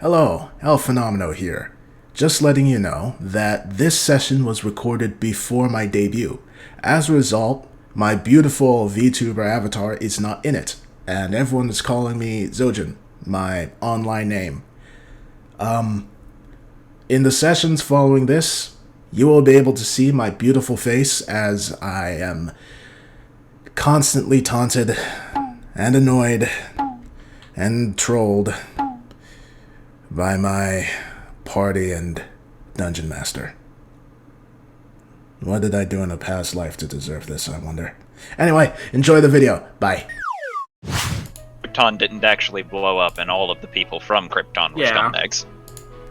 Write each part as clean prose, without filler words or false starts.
Hello, Phenomeno here. Just letting you know that this session was recorded before my debut. As a result, my beautiful Vtuber avatar is not in it, and everyone is calling me Zojin, my online name. In the sessions following this, you will be able to see my beautiful face as I am constantly taunted and annoyed and trolled by my party and dungeon master. What did I do in a past life to deserve this, I wonder? Anyway, enjoy the video. Bye. Krypton didn't actually blow up, and all of the people from Krypton were scumbags.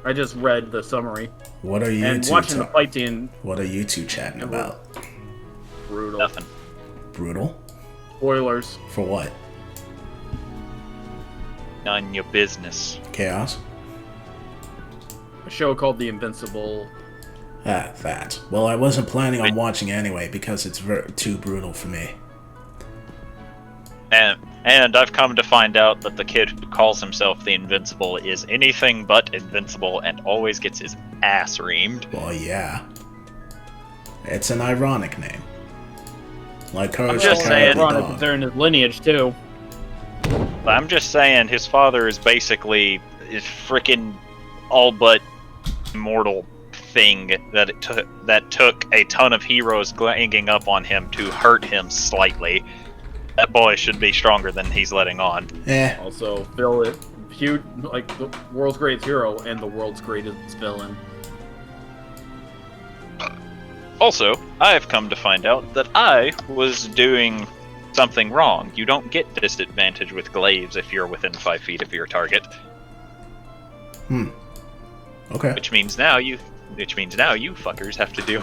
I just read the summary. What are you and two watching the fight scene. What are you two chatting about? Brutal. Nothing. Brutal? Spoilers. For what? None your business. Chaos? A show called The Invincible. Ah, that. Well, I wasn't planning on watching anyway because it's too brutal for me. And I've come to find out that the kid who calls himself the Invincible is anything but invincible and always gets his ass reamed. Well, yeah. It's an ironic name. Like I'm just saying. Ironic considering his lineage too. I'm just saying his father is basically is freaking all but immortal thing that took a ton of heroes ganging up on him to hurt him slightly. That boy should be stronger than he's letting on. Also, Phil is huge, like the world's greatest hero and the world's greatest villain. Also, I've come to find out that I was doing something wrong. You don't get disadvantage with glaives if you're within 5 feet of your target. Okay. Which means now you fuckers have to deal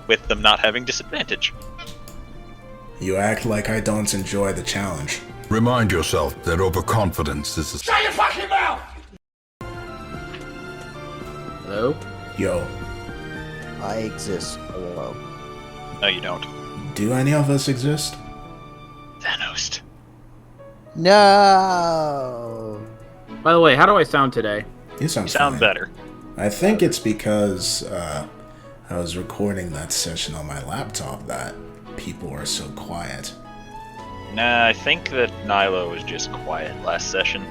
with them not having disadvantage. You act like I don't enjoy the challenge. Remind yourself that overconfidence is a— Shut your fucking mouth! Hello? Yo. I exist. Hello. No, you don't. Do any of us exist? Thanos. No. By the way, how do I sound today? You sound fine. Better. I think it's because I was recording that session on my laptop that people were so quiet. Nah, I think that Nilo was just quiet last session.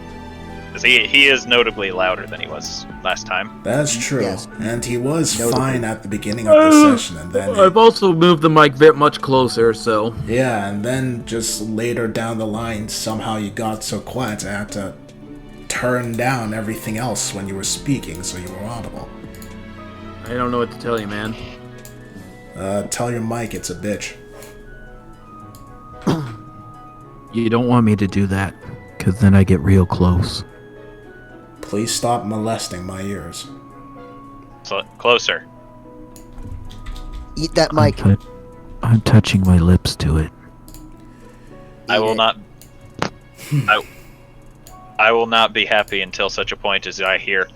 Because he is notably louder than he was last time. That's true. Yes. And he was fine at the beginning of the session, and then... I've also moved the mic very much closer, so... Yeah, and then just later down the line, somehow you got so quiet I had to turn down everything else when you were speaking so you were audible. I don't know what to tell you, man. Tell your mic it's a bitch. You don't want me to do that, because then I get real close. Please stop molesting my ears. So, closer. Eat that mic. I'm touching my lips to it. I will not... I will not be happy until such a point as I hear...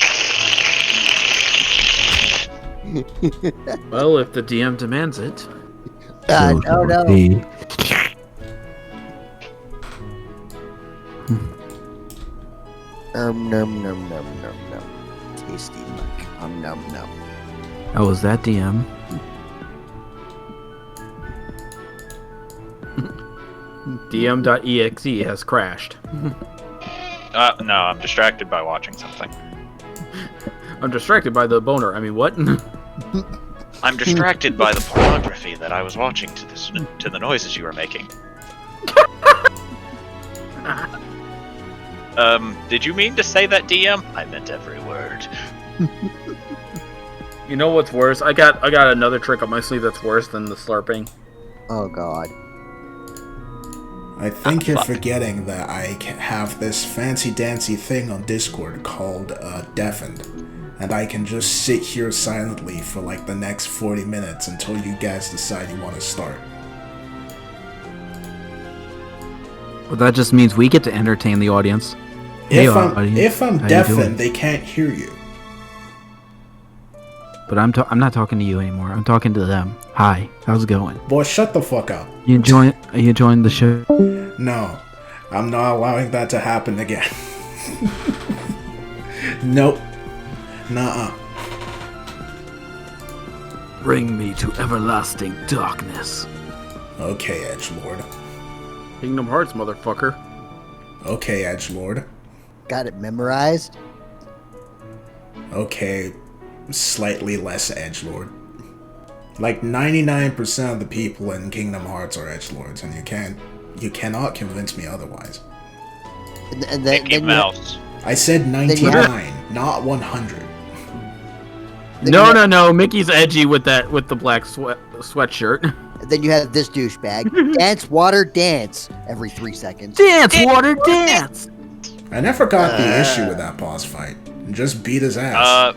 Well, if the DM demands it. Oh no. Num num num num num. Tasty mic. Num num. Oh, is that DM? DM.exe has crashed. no, I'm distracted by watching something. I'm distracted by the boner. I mean, what? I'm distracted by the pornography that I was watching to the noises you were making. Did you mean to say that, DM? I meant every word. You know what's worse? I got another trick up my sleeve that's worse than the slurping. Oh god. I think you're forgetting that I have this fancy-dancy thing on Discord called Deafened. And I can just sit here silently for like the next 40 minutes until you guys decide you want to start. Well, that just means we get to entertain the audience. If I'm deafened, they can't hear you. But I'm not talking to you anymore. I'm talking to them. Hi, how's it going? Boy, shut the fuck up. Are you enjoying the show? No, I'm not allowing that to happen again. Nope. Nuh-uh. Bring me to everlasting darkness. Okay, Edgelord. Kingdom Hearts, motherfucker. Okay, Edgelord. Got it memorized? Okay, slightly less edgelord. Like 99% of the people in Kingdom Hearts are edgelords, and you cannot convince me otherwise. And Mickey Mouse. I said you 99, not 100. No. Mickey's edgy with the black sweatshirt. Then you have this douchebag. Dance, water, dance. Every 3 seconds. Dance, water, dance. I never got the issue with that boss fight. Just beat his ass.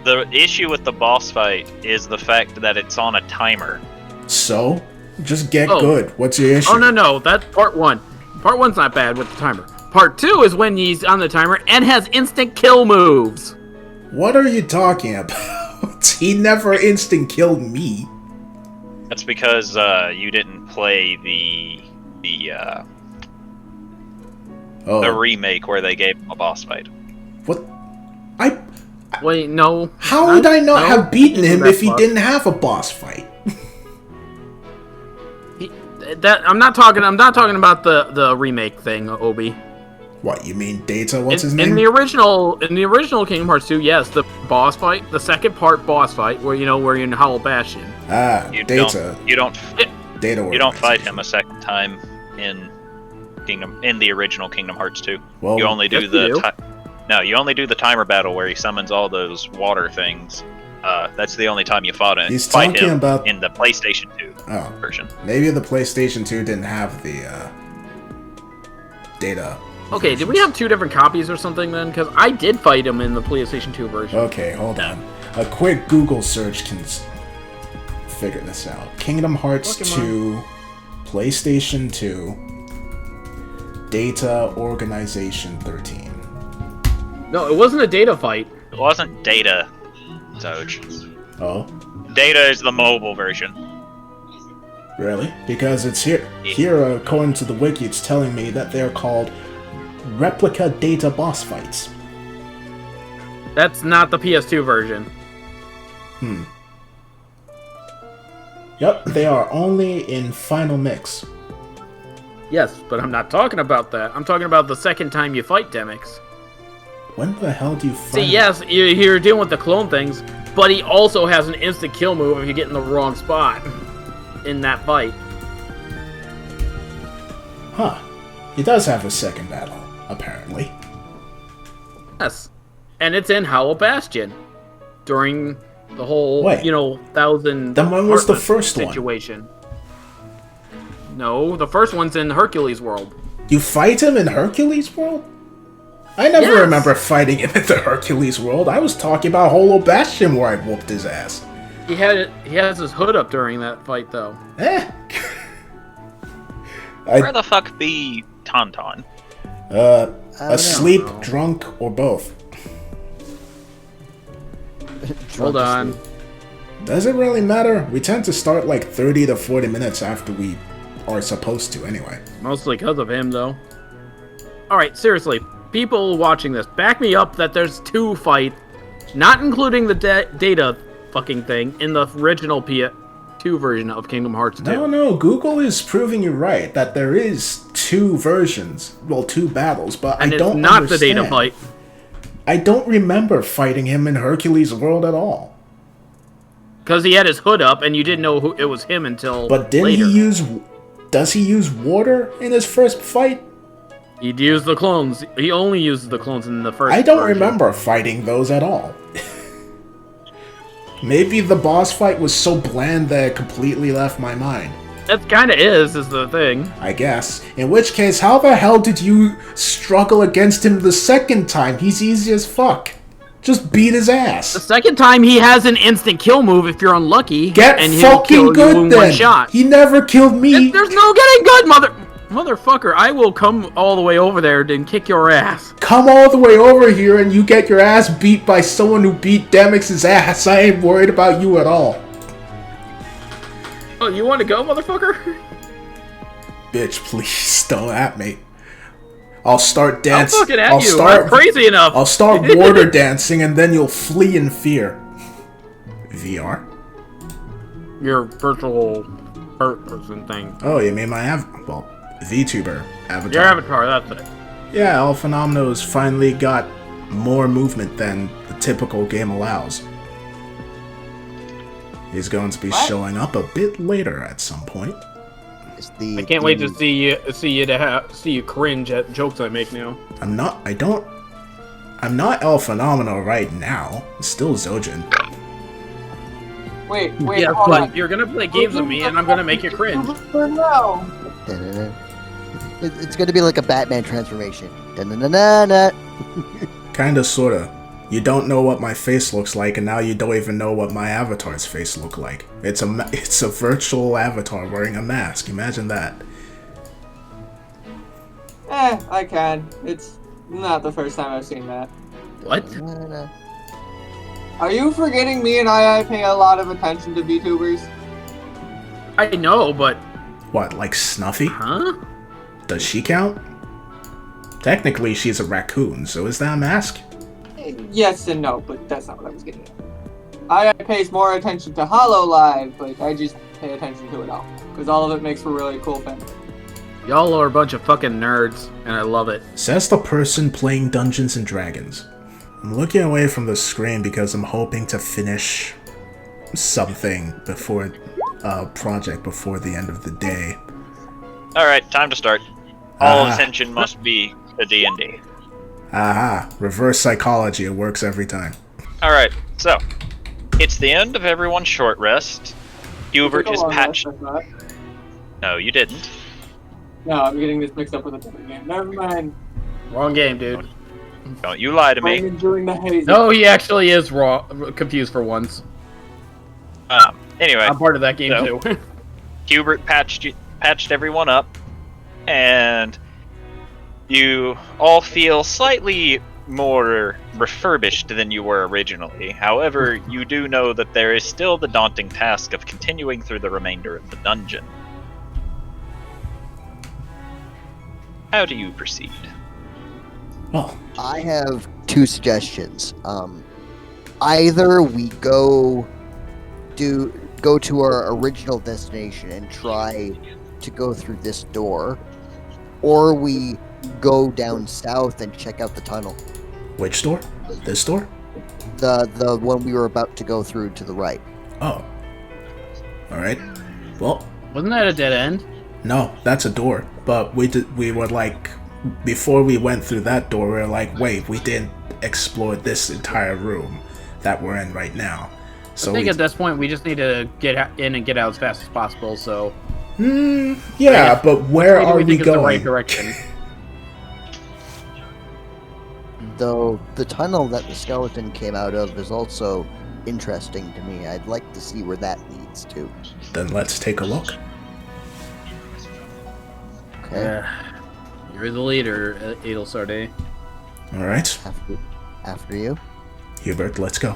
The issue with the boss fight is the fact that it's on a timer. So? Just get good. What's your issue? Oh, no. That's part 1. Part 1's not bad with the timer. Part 2 is when he's on the timer and has instant kill moves. What are you talking about? He never instant killed me. That's because you didn't play the remake where they gave him a boss fight. What? Wait, no. How would I not have beaten him if he didn't have a boss fight? I'm not talking about the remake thing, Obi. What, you mean Data? What's his name? In the original Kingdom Hearts 2, yes, the boss fight, the second part boss fight, where you're in Hollow Bastion. Data. You don't Data. Fight him a second time in the original Kingdom Hearts 2. Well, you only do you only do the timer battle where he summons all those water things. That's the only time you fight him about in the PlayStation 2 version. Maybe the PlayStation 2 didn't have the Data. Okay, did we have 2 different copies or something then? Because I did fight him in the PlayStation 2 version. Okay, hold on. A quick Google search can figure this out. Kingdom Hearts 2, PlayStation 2, Data Organization 13. No, it wasn't a Data fight. It wasn't Data, Doge. Oh? Data is the mobile version. Really? Because it's here. Here, according to the wiki, it's telling me that they're called replica Data boss fights. That's not the PS2 version. Yep, they are only in Final Mix. Yes, but I'm not talking about that. I'm talking about the second time you fight Demix. When the hell do you find See, yes, you're dealing with the clone things, but he also has an instant kill move if you get in the wrong spot in that fight. Huh. He does have a second battle, apparently. Yes. And it's in Hollow Bastion during the whole, Wait. 1,000 Then when was the Heartless first one? situation. No, the first one's in Hercules World. You fight him in Hercules World? I never remember fighting him in the Hercules World. I was talking about Hollow Bastion where I whooped his ass. He has his hood up during that fight, though. Where the fuck be Tauntaun? Asleep, drunk, or both. Hold on. Does it really matter? We tend to start like 30 to 40 minutes after we are supposed to anyway. Mostly because of him, though. Alright, seriously. People watching this, back me up that there's 2 fights, not including the Data fucking thing, in the original PS2 version of Kingdom Hearts 2. No, Google is proving you right that there is 2 versions, well, 2 battles, but and I don't it's not understand. the Data fight. I don't remember fighting him in Hercules World at all. Because he had his hood up, and you didn't know who it was him until But didn't later. Does he use water in his first fight? He'd use the clones. He only uses the clones in the first I don't version. remember fighting those at all. Maybe the boss fight was so bland that it completely left my mind. That kind of is the thing. I guess. In which case, how the hell did you struggle against him the second time? He's easy as fuck. Just beat his The ass. second time, he has an instant kill move if you're unlucky. Get and he'll kill fucking you good in then! one shot. He never killed me! There's no getting good, motherfucker. I will come all the way over there and kick your ass. Come all the way over here and you get your ass beat by someone who beat Demix's ass. I ain't worried about you at all. Oh, you want to go, motherfucker? Bitch, please don't at me. I'll start I'm dancing. looking at you. I'm crazy enough. I'll start water dancing, and then you'll flee in fear. VR? Your virtual person thing. Oh, you mean my Vtuber avatar. Your avatar, that's it. Yeah, Phenomeno's finally got more movement than the typical game allows. He's going to be showing up a bit later at some point. I can't wait to see you cringe at jokes I make now. I'm not El Phenomeno right now. I'm still Zojin. Wait, Yeah, hold but on. you're gonna play games with me, and I'm gonna make you cringe. No. It's gonna be like a Batman transformation. Da-na-na-na-na. Kinda, sorta. You don't know what my face looks like, and now you don't even know what my avatar's face look like. It's a virtual avatar wearing a mask. Imagine that. I can. It's not the first time I've seen that. What? Da-na-na. Are you forgetting me and I pay a lot of attention to VTubers? I know, but What, like Snuffy? huh? Does she count? Technically, she's a raccoon, so is that a mask? Yes and no, but that's not what I was getting at. I pays more attention to HoloLive, but I just pay attention to it all. Because all of it makes for really cool things. Y'all are a bunch of fucking nerds, and I love it. Says the person playing Dungeons and Dragons. I'm looking away from the screen because I'm hoping to finish something before project before the end of the day. Alright, time to start. All attention must be to D&D. Aha, reverse psychology, it works every time. Alright, so, it's the end of everyone's short rest. Hubert is patched. No, you didn't. No, I'm getting this mixed up with a different game. Never mind. Wrong game, dude. Don't you lie to I'm me. enjoying the haze. No, he actually is confused for once. Anyway, I'm part of that game So- too. Hubert patched everyone up, and you all feel slightly more refurbished than you were originally. However, you do know that there is still the daunting task of continuing through the remainder of the dungeon. How do you proceed? Well, I have two suggestions. Either we go to our original destination and try to go through this door, or we go down south and check out the tunnel. which door? This door? The one we were about to go through to the right. Oh. Alright. Well, Wasn't that a dead end? no, that's a door. But we were like, before we went through that door, we were like, wait, we didn't explore this entire room that we're in right now. So I think at this point we just need to get in and get out as fast as possible. So yeah, but where are we we think it's the right going? direction. Though the tunnel that the skeleton came out of is also interesting to me. I'd like to see where that leads to. Then let's take a look. Okay. You're the leader, Adelsarde. Alright, After you. Hubert, let's go.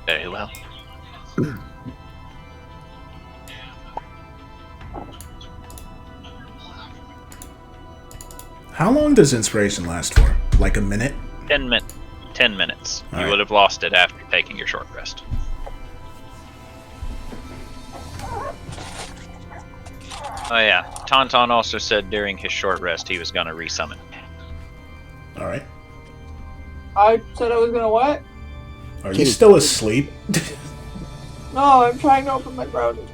Very well. How long does inspiration last for? Like a minute? 10 minutes. You Alright. would have lost it after taking your short rest. Oh yeah, Tauntaun also said during his short rest he was gonna resummon. Alright. I said I was gonna what? Are you still asleep? No, I'm trying to open my browser.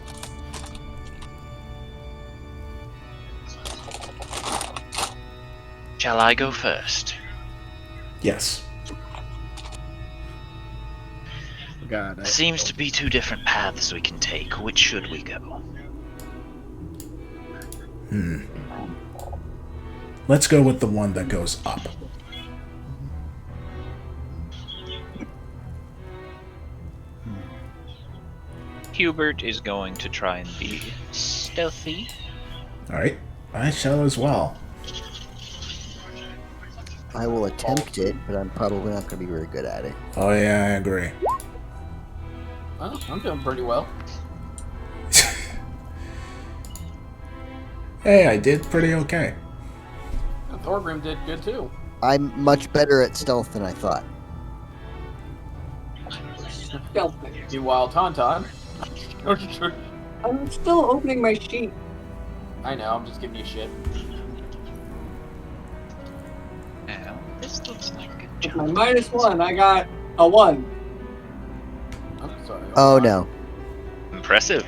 Shall I go first? Yes. God, Seems to be two different paths we can take. Which should we go? Let's go with the one that goes up. Hubert is going to try and be stealthy. Alright. I shall as well. I will attempt it, but I'm probably not going to be very good at it. Oh yeah, I agree. well, I'm doing pretty well. Hey, I did pretty okay. Thorgrim did good too. I'm much better at stealth than I thought. Stealth thing. Meanwhile, Tauntaun. I'm still opening my sheet. I know, I'm just giving you shit. Now, this looks like a With job. my -1, I got a 1. I'm sorry. Oh no. Impressive.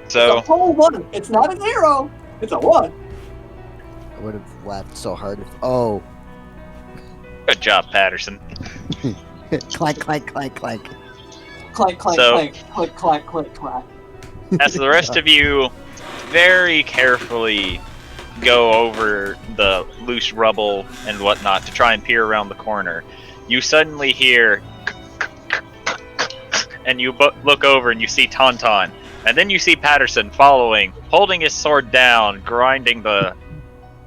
It's So, a whole 1. It's not a 0. It's a 1. I would have laughed so hard if. Oh. good job, Patterson. Clank, clank, clank, clank. Clank, clank, So- clank, click, clack, click, clack. As the rest of you very carefully go over the loose rubble and whatnot to try and peer around the corner, you suddenly hear and you look over and you see Tauntaun, and then you see Patterson following, holding his sword down, grinding the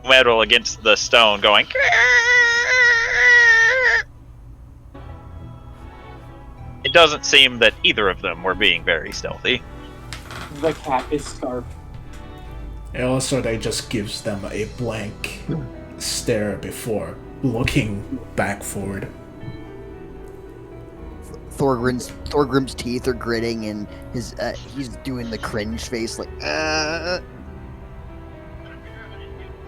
metal against the stone, going. It doesn't seem that either of them were being very stealthy. The cat is scarfed. Elisode just gives them a blank stare before looking back forward. Thorgrim's teeth are gritting, and he's doing the cringe face, like.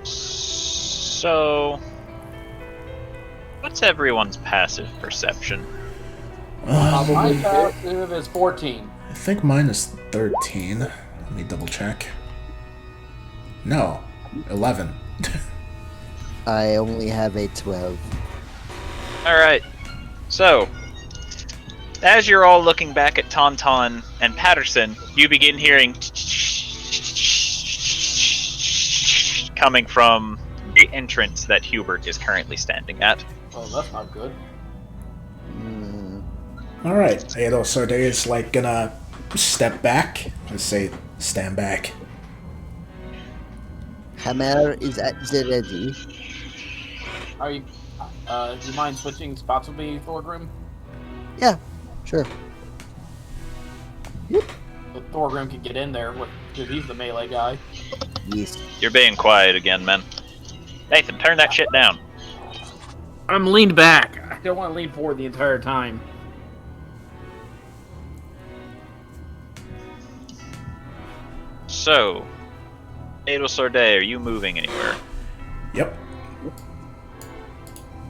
So, what's everyone's passive perception? My passive is 14. I think mine is 13. Let me double check. No, 11. I only have a 12. Alright, so, as you're all looking back at Tauntaun and Patterson, you begin hearing coming from the entrance that Hubert is currently standing at. Oh, that's not good. Alright, Elisode is like gonna step back. Let's say, stand back. Hammer is at the ready. Are you? Do you mind switching spots with me, Thorgrim? Yeah, sure. But Thorgrim can get in there because he's the melee guy. Yes. You're being quiet again, man. Nathan, turn that shit down. I'm leaned back. I don't want to lean forward the entire time. So, Adelsorde, are you moving anywhere? Yep.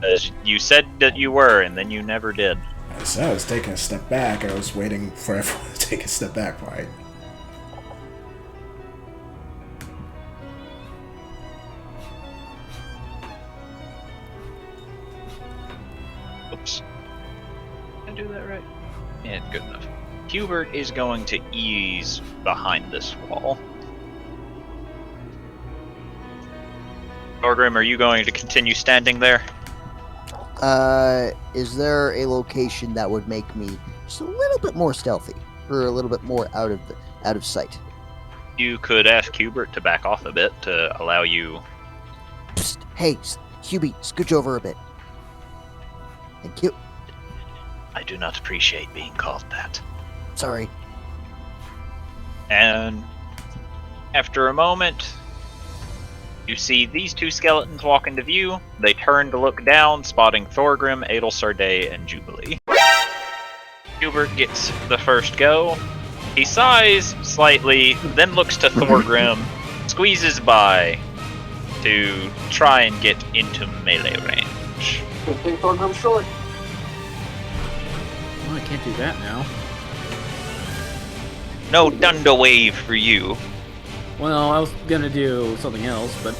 As you said that you were, and then you never did. I said I was taking a step back. I was waiting for everyone to take a step back, right? Oops. Did I do that right? Yeah, good enough. Hubert is going to ease behind this wall. Thorgrim, are you going to continue standing there? Is there a location that would make me just a little bit more stealthy, or a little bit more out of sight? You could ask Hubert to back off a bit to allow you. Psst, hey, Hubie, scooch over a bit. Thank you. I do not appreciate being called that. Sorry. And after a moment, you see these two skeletons walk into view. They turn to look down, spotting Thorgrim, Adelsorde, and Jubilee. Hubert gets the first go. He sighs slightly, then looks to Thorgrim, squeezes by to try and get into melee range. Good thing Thorgrim's short. Well, I can't do that now. No Dunder Wave for you. Well, I was gonna do something else, but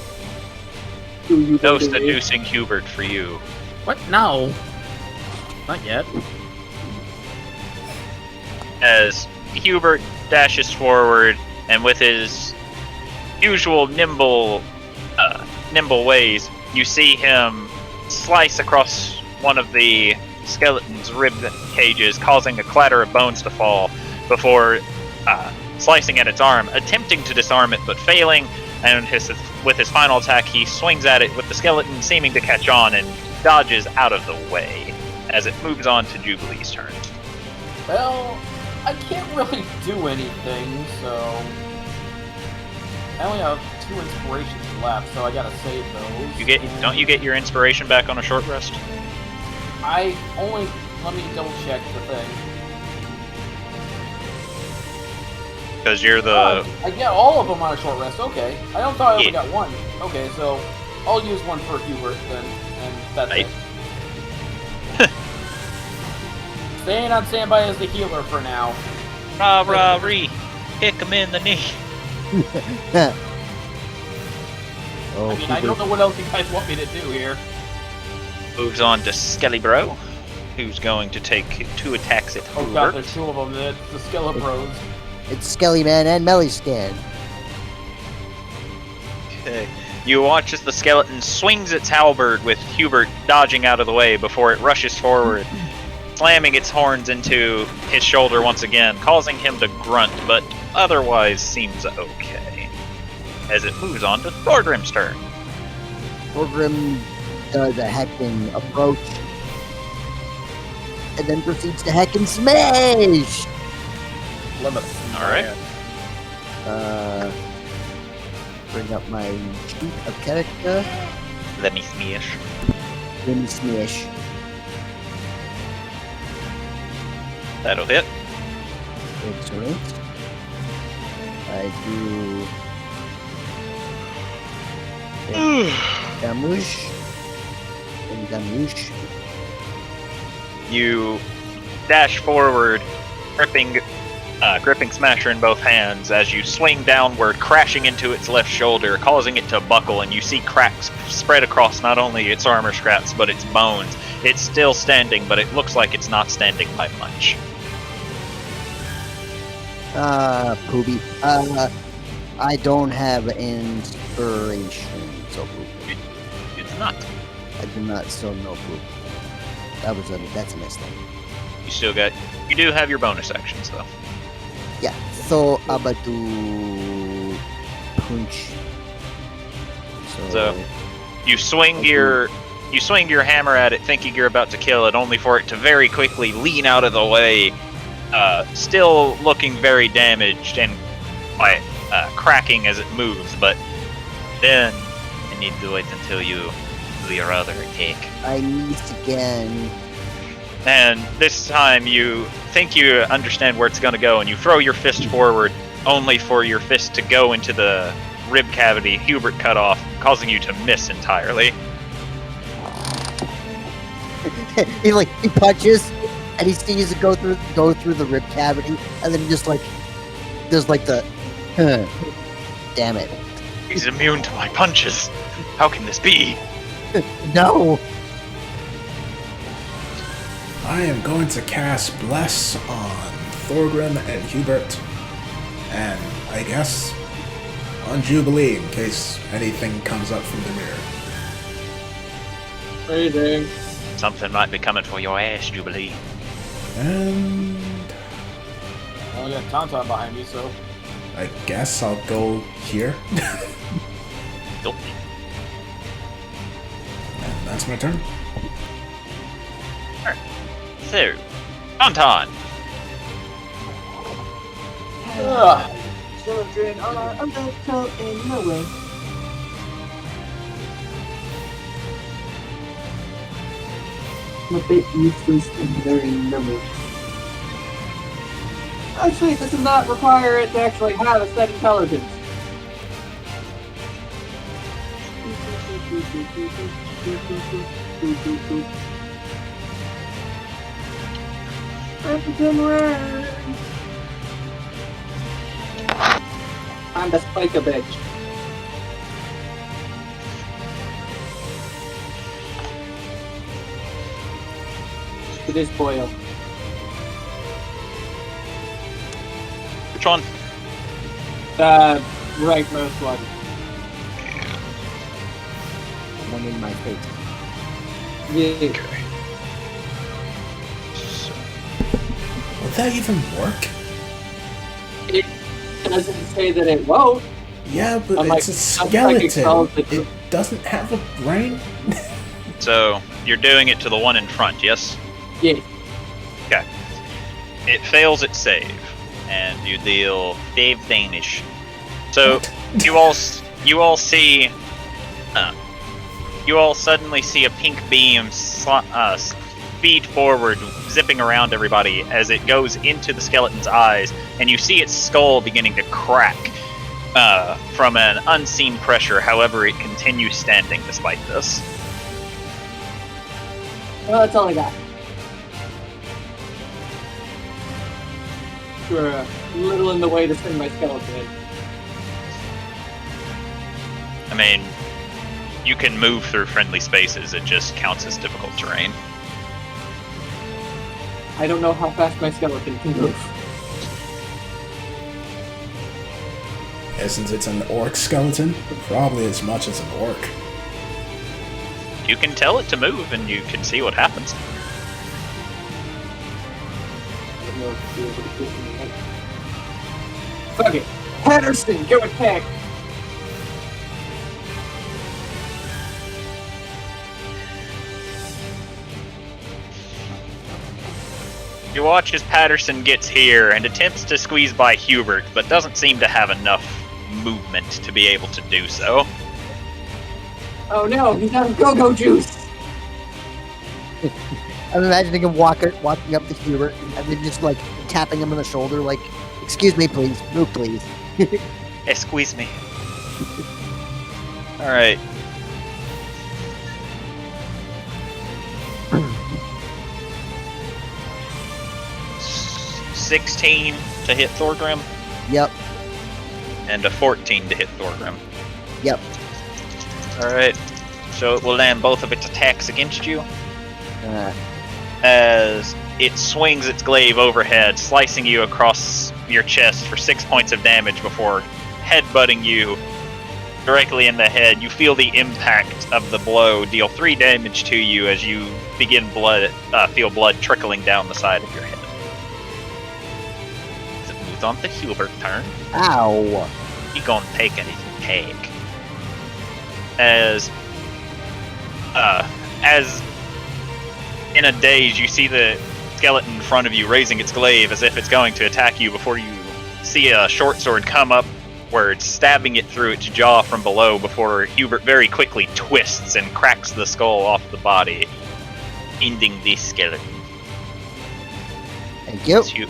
Do you No believe? seducing Hubert for you. what? No, not yet. As Hubert dashes forward, and with his usual nimble ways, you see him slice across one of the skeleton's rib cages, causing a clatter of bones to fall before slicing at its arm, attempting to disarm it but failing, and with his final attack he swings at it with the skeleton seeming to catch on and dodges out of the way as it moves on to Jubilee's turn. Well, I can't really do anything, so I only have 2 inspirations left, so I gotta save those. Don't you get your inspiration back on a short rest? I only... Let me double check the thing. Because you're the... Oh, I get all of them on a short rest, okay. I don't thought I only Yeah. got one. Okay, so I'll use one for Hubert then, and that's Right. it. Staying on standby as the healer for now. Rah, rah, ree. Kick him in the knee. Oh, I mean, I don't know what else you guys want me to do here. Moves on to Skelly Bro, who's going to take 2 attacks at Oh god, Hubert. there's 2 of them. It's the Skelebros. it's Skelly Man and Melly Scan. Okay. You watch as the skeleton swings its halberd with Hubert dodging out of the way before it rushes forward, slamming its horns into his shoulder once again, causing him to grunt, but otherwise seems okay. As it moves on to Thorgrim's turn. Thorgrim does a heckin' approach. And then proceeds to heckin' smash! Alright. Bring up my sheet of character. Let me smash. Then smash. That'll hit. Excellent. I do damage. And damage. You dash forward, gripping Smasher in both hands as you swing downward, crashing into its left shoulder, causing it to buckle, and you see cracks spread across not only its armor scraps, but its bones. It's still standing, but it looks like it's not standing by much. Poopy. I don't have inspiration, so poopy. It's not. I do not still know poop. That's a mistake. You do have your bonus actions, though. Yeah, so I'm about to punch. So, You swing your hammer at it, thinking you're about to kill it, only for it to very quickly lean out of the way, still looking very damaged and cracking as it moves. But then I need to wait until you do your other attack. I miss again. And this time you think you understand where it's going to go, and you throw your fist forward, only for your fist to go into the rib cavity Hubert cut off, causing you to miss entirely. he punches, and he sees it go through the rib cavity, and then just like there's like the, damn it, He's immune to my punches. How can this be? no. I am going to cast Bless on Thorgrim and Hubert, and I guess on Jubilee in case anything comes up from the rear. Amazing. Something might be coming for your ass, Jubilee. And Oh, I got Tauntaun behind me, so... I guess I'll go here. Nope. And that's my turn. So, Tauntaun. Ugh. Children are a little in the way. I'm a bit useless and very number. Actually, this does not require it to actually have a set intelligence. I'm the spiker bitch. It is boil. Which one? The rightmost one. One in my face. Yeah. Will that even work? It doesn't say that it won't. Yeah, but I'm it's a like, I'm like skeleton. it- It doesn't have a brain. So, you're doing it to the one in front, yes? Yeah. Okay. It fails its save, and you deal 5 damage. So, you all see, you all suddenly see a pink beam speed forward, zipping around everybody as it goes into the skeleton's eyes, and you see its skull beginning to crack from an unseen pressure. However, it continues standing despite this. Well, that's all I got. We're a little in the way to send my skeleton. I mean, you can move through friendly spaces, it just counts as difficult terrain. I don't know how fast my skeleton can move. Yeah, since it's an orc skeleton, probably as much as an orc. You can tell it to move, and you can see what happens. I don't know if you'll be able to get me right. Fuck it. Patterson, go attack! You watch as Patterson gets here and attempts to squeeze by Hubert, but doesn't seem to have enough movement to be able to do so. Oh no, he's out of go-go juice! I'm imagining him walking up to Hubert and then just like tapping him on the shoulder, like, "Excuse me, please, move, please." Hey, squeeze me. Alright. S- 16 to hit Thorgrim, Yep, and a 14 to hit Thorgrim. yep. Alright. So it will land both of its attacks against you Uh, as it swings its glaive overhead, slicing you across your chest for 6 points of damage before headbutting you directly in the head. You feel the impact of the blow deal 3 damage to you as you begin feel blood trickling down the side of your head. As it moves on to Hubert's turn. ow. He gonna take it, he can take. As in a daze, you see the skeleton in front of you raising its glaive as if it's going to attack you before you see a short sword come up where it's stabbing it through its jaw from below before Hubert very quickly twists and cracks the skull off the body, ending this skeleton. Thank you.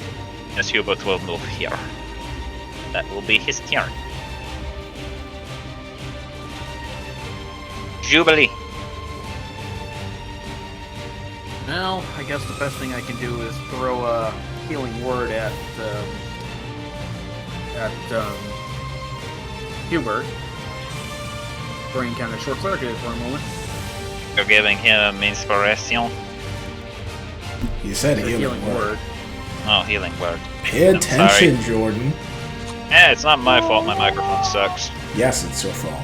As Hubert will move here. That will be his turn. Jubilee. Well, I guess the best thing I can do is throw a healing word at Hubert. Brain kind of short-circuited for a moment. You're giving him inspiration. You said A healing word. Oh, healing word. Pay I'm attention, sorry. Jordan. It's not my fault my microphone sucks. Yes, it's your fault.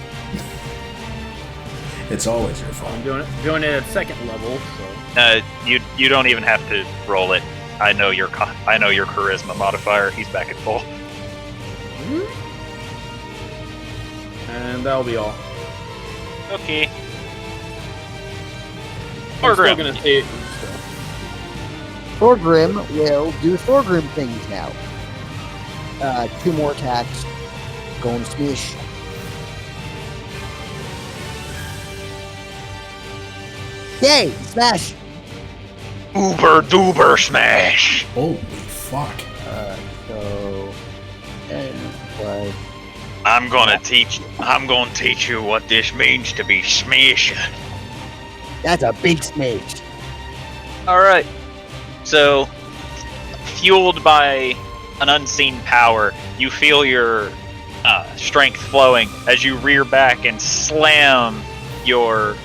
It's always your fault. I'm doing it at second level, so. You don't even have to roll it. I know your charisma modifier. He's back at full. And that'll be all. Okay. I'm still Thorgrim. gonna say Thorgrim will do Thorgrim things now. 2 more attacks. Going smish. Yay! Smash! Uber duber smash. Holy fuck. So... What? I'm gonna teach you what this means to be smashing. That's a big smash. Alright. So, fueled by an unseen power, you feel your strength flowing as you rear back and slam your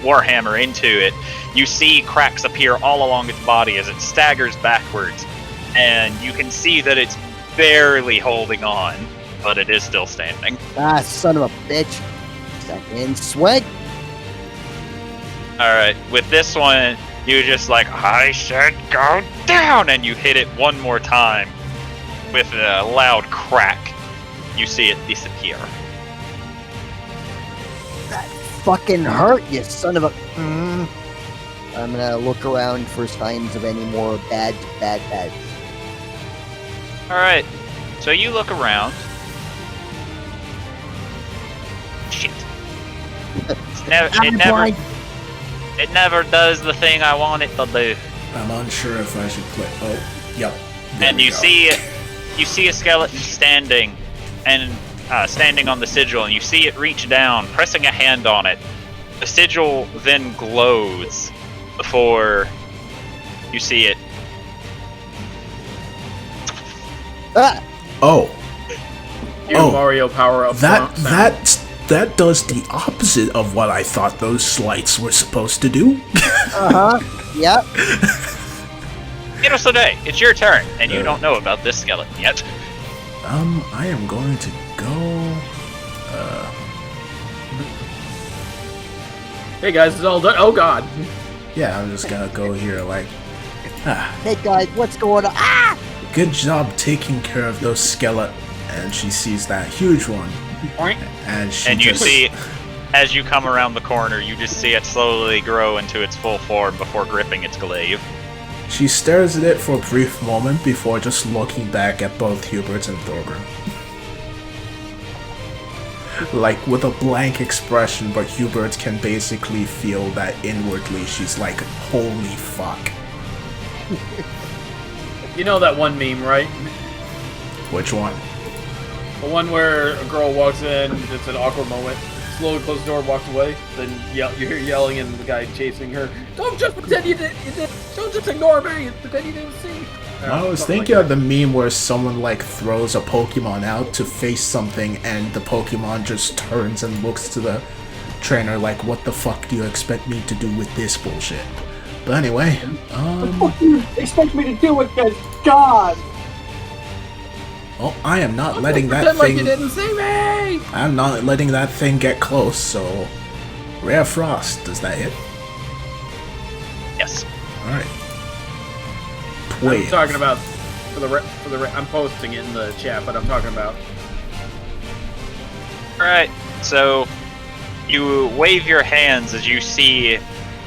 warhammer into it. You see cracks appear all along its body as it staggers backwards, and you can see that it's barely holding on, but it is still standing. Ah, son of a bitch. Second swing. Alright, with this one, you just like, I said go down, and you hit it one more time with a loud crack. You see it disappear. That fucking hurt, you son of a... I'm gonna look around for signs of any more bad. Alright, so you look around, shit. It never does the thing I want it to do. I'm unsure if I should play. Oh, yep. There And we you go. see a skeleton standing on the sigil, and you see it reach down, pressing a hand on it. The sigil then glows before you see it. Ah! Oh, Your Oh, Mario power up. that does the opposite of what I thought those slights were supposed to do. Uh-huh. Yep. Hirosode, it's your turn, and you don't know about this skeleton yet. I am going to go. Hey guys, it's all done. Oh god. Yeah, I'm just gonna go here. Like, Hey guys, what's going on? Ah! good job taking care of those skeleton. And she sees that huge one, and she And you just, see, as you come around the corner, you just see it slowly grow into its full form before gripping its glaive. She stares at it for a brief moment before just looking back at both Hubert and Thorgrim. Like, with a blank expression, but Hubert can basically feel that inwardly she's like, holy fuck. You know that one meme, right? Which one? The one where a girl walks in, it's an awkward moment, slowly closes the door, walks away, then you hear yelling and the guy chasing her. Don't just pretend you did. Don't just ignore me. Pretend you didn't see. I was thinking of the meme where someone like throws a Pokemon out to face something and the Pokemon just turns and looks to the trainer like, what the fuck do you expect me to do with this bullshit? But anyway, What do you expect me to do with this? God! oh, I am not letting that Pretend like you thing. didn't see me. I'm not letting that thing get close. So, Rare Frost, does that hit? Yes. All right. I'm 12. talking about I'm posting it in the chat, but I'm talking about. Alright, so you wave your hands as you see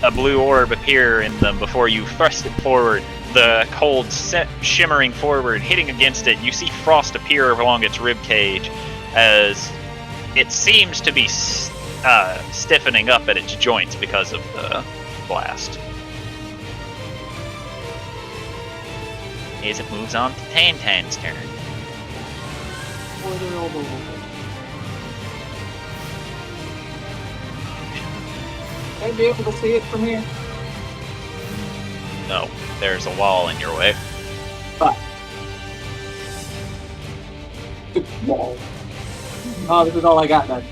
a blue orb appear in them before you thrust it forward. The cold shimmering forward, hitting against it. You see frost appear along its rib cage as it seems to be stiffening up at its joints because of the blast. As it moves on to Tantan's turn. I'd be able to see it from here. No, there's a wall in your way. But wall. Oh, this is all I got then.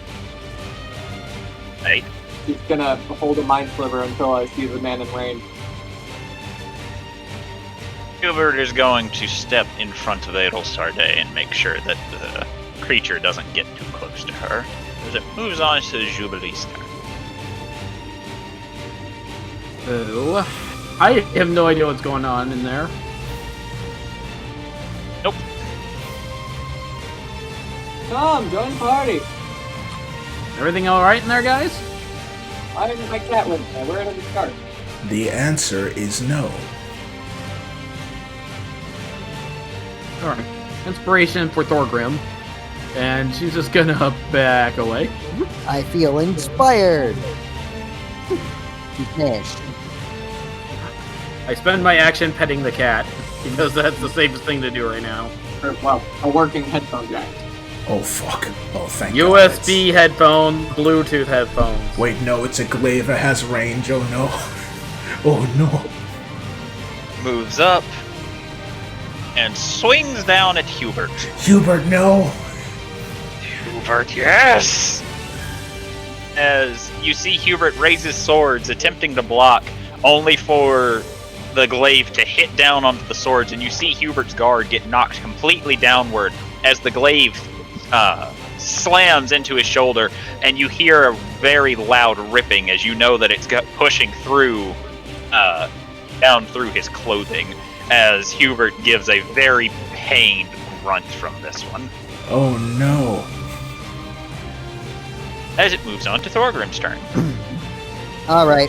Right? He's gonna hold a mind sliver until I see the man in range. Hubert is going to step in front of Adelsarde and make sure that the creature doesn't get too close to her, as it moves on to Jubilee's turn. Oh, I have no idea what's going on in there. Nope. Come, join the party. Everything all right in there, guys? My cat went there. Where did it start? The answer is no. All right. Inspiration for Thorgrim, and she's just gonna back away. I feel inspired. He's finished. I spend my action petting the cat because that's the safest thing to do right now. Or, well, a working headphone jack. Oh fuck. Oh thank God. USB headphone, Bluetooth headphones. Wait, no, it's a glaive. It has range. Oh no. Oh no. Moves up and swings down at Hubert. Hubert, no. Hubert, yes! As you see Hubert raise his swords, attempting to block, only for the glaive to hit down onto the swords, and you see Hubert's guard get knocked completely downward as the glaive slams into his shoulder, and you hear a very loud ripping as you know that it's pushing through, down through his clothing, as Hubert gives a very pained grunt from this one. Oh no. As it moves on to Thorgrim's turn. Alright.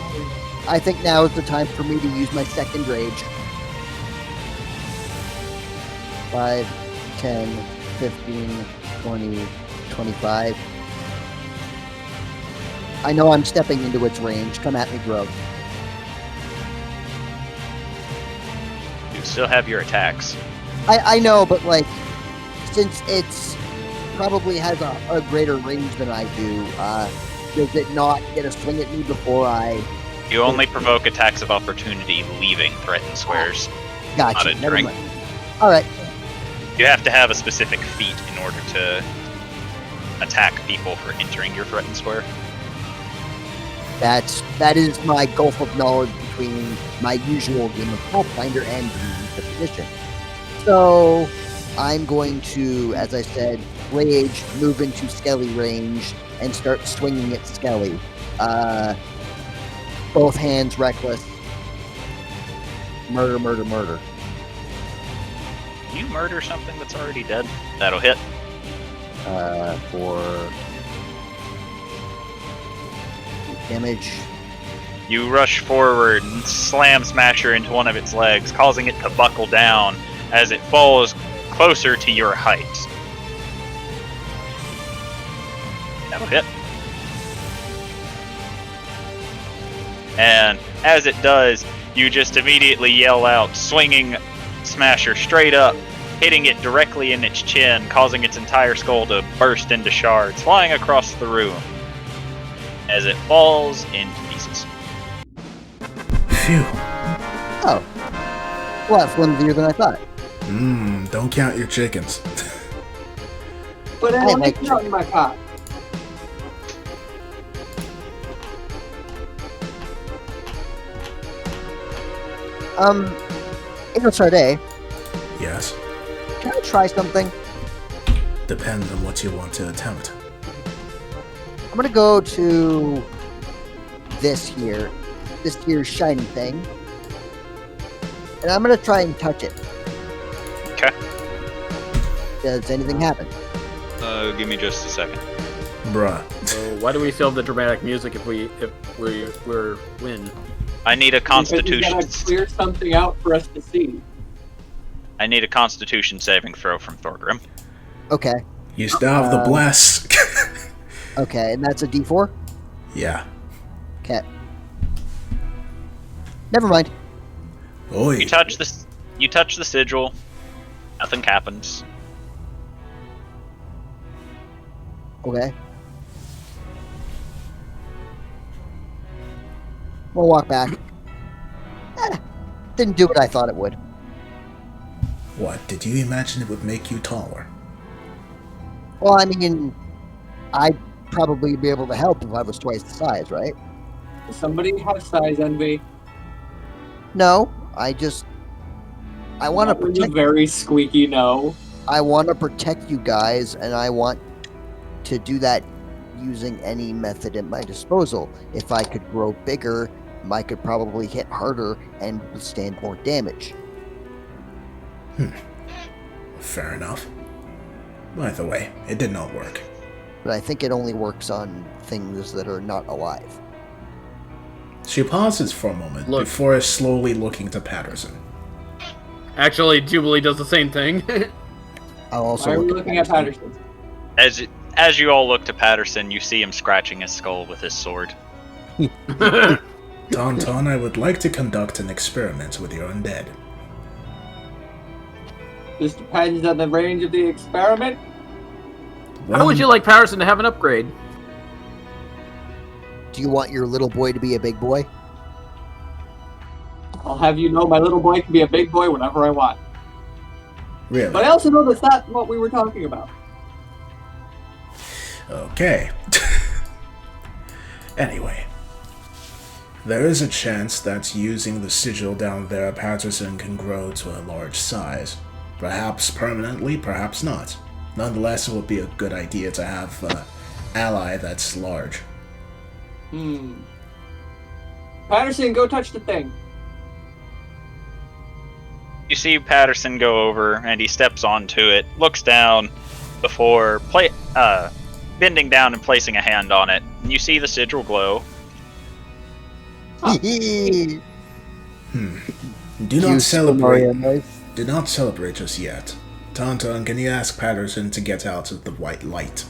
I think now is the time for me to use my second rage. 5, 10, 15, 20, 25. I know I'm stepping into its range. Come at me, bro. You still have your attacks. I know, but like, since it's probably has a greater range than I do, does it not get a swing at me before I... You only provoke attacks of opportunity leaving threatened squares. Gotcha. Not Never entering. mind. All right. You have to have a specific feat in order to attack people for entering your threatened square. That is my gulf of knowledge between my usual game of Pathfinder and the position. So I'm going to, as I said, rage, move into Skelly range, and start swinging at Skelly. Both hands reckless. Murder, murder, murder. You murder something that's already dead. That'll hit. For damage. You rush forward and slam Smasher into one of its legs, causing it to buckle down as it falls closer to your height. That'll hit. And as it does, you just immediately yell out, swinging Smasher straight up, hitting it directly in its chin, causing its entire skull to burst into shards, flying across the room as it falls into pieces. Phew. Oh. Well, that's flimsier than I thought. Don't count your chickens. But I I don't like make out in my cock. Inno Sarday, Yes. can I try something? Depends on what you want to attempt. I'm gonna go to this here shiny thing, and I'm gonna try and touch it. Okay. Does anything happen? Give me just a second. Bruh. So why do we still have the dramatic music if we're win? I need a Because you constitution. gotta clear something out for us to see. I need a constitution saving throw from Thorgrim. Okay, You still have the bless. okay, and that's a D4. Yeah. Okay. Never mind. Oi. You touch the sigil. Nothing happens. Okay. We'll walk back. Didn't do what I thought it would. What, did you imagine it would make you taller? Well, I mean, I'd probably be able to help if I was twice the size, right? Does somebody have size envy? No, I want to That was a protect. very squeaky no. I want to protect you guys, and I want to do that using any method at my disposal. If I could grow bigger, I could probably hit harder and withstand more damage. Fair enough. By the way, it did not work. But I think it only works on things that are not alive. She pauses for a moment Look. before slowly looking to Patterson. Actually, Jubilee does the same thing. I'll also Why are we look looking at Patterson? As you all look to Patterson, you see him scratching his skull with his sword. Tauntaun, I would like to conduct an experiment with your undead. This depends on the range of the experiment. How would you like Patterson to have an upgrade? Do you want your little boy to be a big boy? I'll have you know my little boy can be a big boy whenever I want. Really? But I also know that's not what we were talking about. Okay. Anyway. There is a chance that using the sigil down there, Patterson can grow to a large size. Perhaps permanently, perhaps not. Nonetheless, it would be a good idea to have an ally that's large. Patterson, go touch the thing. You see Patterson go over, and he steps onto it, looks down before bending down and placing a hand on it. And you see the sigil glow. Do not celebrate. Do not celebrate just yet. Tauntaun, can you ask Patterson to get out of the white light?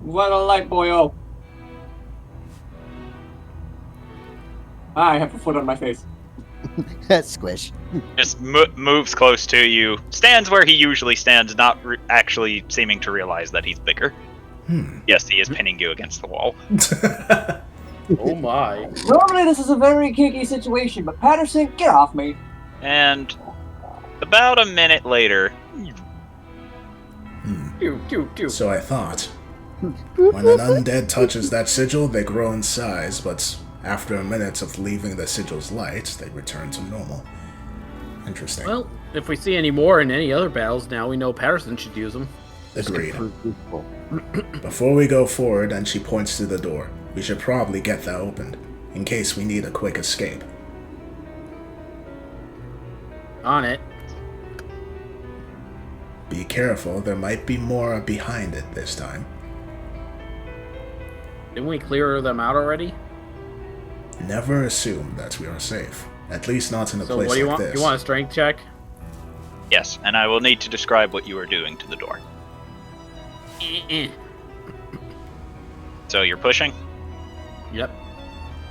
What a light boy, oh. I have a foot on my face. Squish. Just moves close to you, stands where he usually stands, not actually seeming to realize that he's bigger. Yes, he is pinning you against the wall. Oh my. Normally this is a very kicky situation, but Patterson, get off me. And about a minute later, So I thought. When an undead touches that sigil, they grow in size, but after a minute of leaving the sigil's light, they return to normal. Interesting. Well, if we see any more in any other battles, now we know Patterson should use them. Agreed. Before we go forward, and she points to the door, we should probably get that opened, in case we need a quick escape. On it. Be careful, there might be more behind it this time. Didn't we clear them out already? Never assume that we are safe. At least not in a So place what do you like want? this. You want a strength check? yes, and I will need to describe what you are doing to the door. So you're pushing? Yep.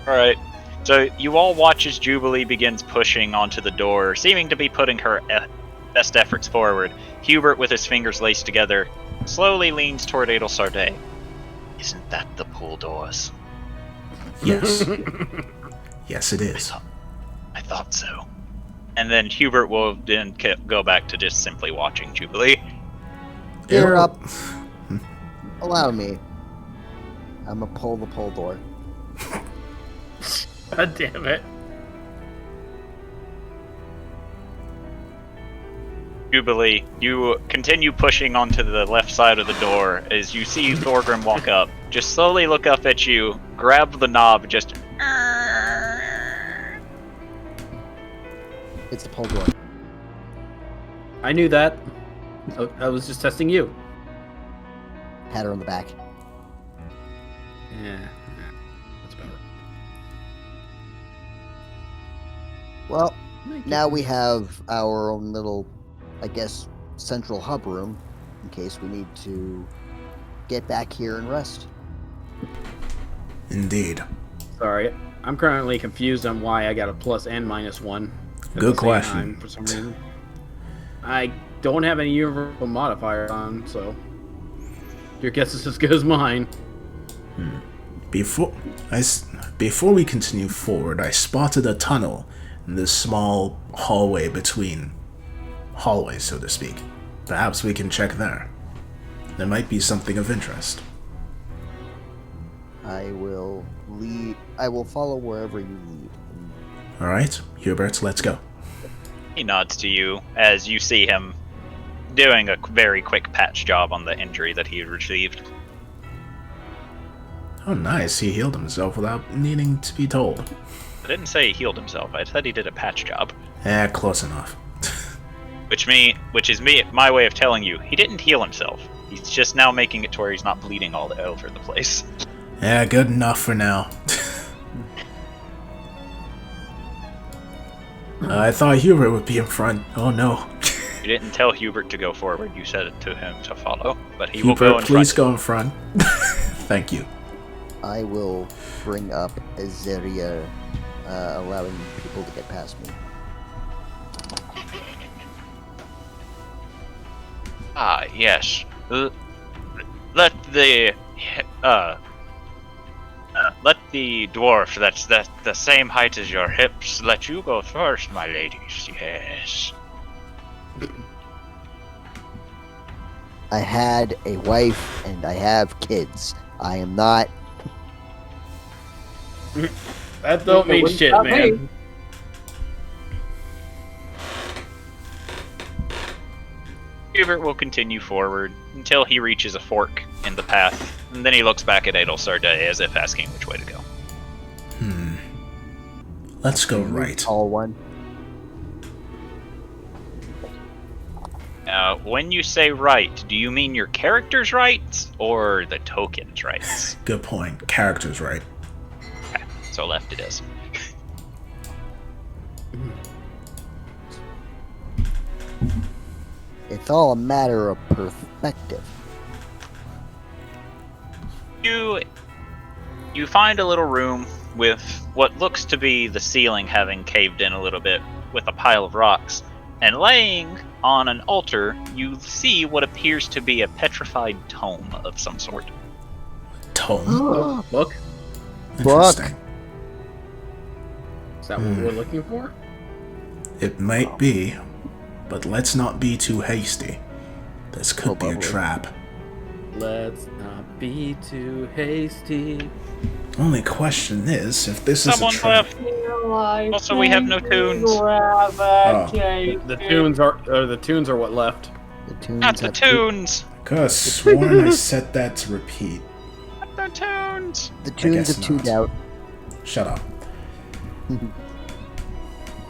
Alright. So you all watch as Jubilee begins pushing onto the door, seeming to be putting her best efforts forward. Hubert, with his fingers laced together, slowly leans toward Adelsarday. Isn't that the pool doors? Yes. Yes, it is. I thought so. And then Hubert will then go back to just simply watching Jubilee. Gear up. Allow me. I'm gonna pull the pole door. God damn it. Jubilee, you continue pushing onto the left side of the door as you see Thorgrim walk up. Just slowly look up at you, grab the knob, just... It's the pole door. I knew that. I was just testing you. Pat her on the back. Yeah. That's better. Well, now we have our own little, I guess, central hub room in case we need to get back here and rest. Indeed. Sorry. I'm currently confused on why I got a plus and minus 1. at Good the same question. time, for some reason. I don't have any universal modifier on, so your guess is as good as mine. Before we continue forward, I spotted a tunnel in this small hallway between hallways, so to speak. Perhaps we can check there. There might be something of interest. I will follow wherever you lead. Alright, Hubert, let's go. He nods to you as you see him doing a very quick patch job on the injury that he had received. Oh, nice. He healed himself without needing to be told. I didn't say he healed himself, I said he did a patch job. Close enough. Which is my way of telling you, he didn't heal himself. He's just now making it to where he's not bleeding all over the place. Good enough for now. I thought Hubert would be in front. Oh no. You didn't tell Hubert to go forward, you said it to him to follow. But he will go Hubert, in please front. go in front. Thank you. I will bring up Azaria, allowing people to get past me. Ah, yes. Let the dwarf that's the same height as your hips let you go first, my ladies. Yes. I had a wife and I have kids. I am not. That don't mean Wouldn't shit, stop man. me. Hubert will continue forward until he reaches a fork in the path, and then he looks back at Adelsarday as if asking which way to go. Let's go right. Tall one. Now, when you say right, do you mean your character's rights or the token's rights? Good point. Character's right. Okay, so left it is. It's all a matter of perspective. You find a little room with what looks to be the ceiling having caved in a little bit with a pile of rocks. And laying on an altar, you see what appears to be a petrified tome of some sort. Tome? Book? Interesting. Is that what we're looking for? It might be, but let's not be too hasty. This could be a trap. Let's not be too hasty. Only question is, if this is a Someone's trap... left. Also, we have no tunes. The tunes are what left. The tunes Not the have tunes. I could have sworn I set that to repeat. Not the tunes. The tunes guess have tuned not. out. Shut up.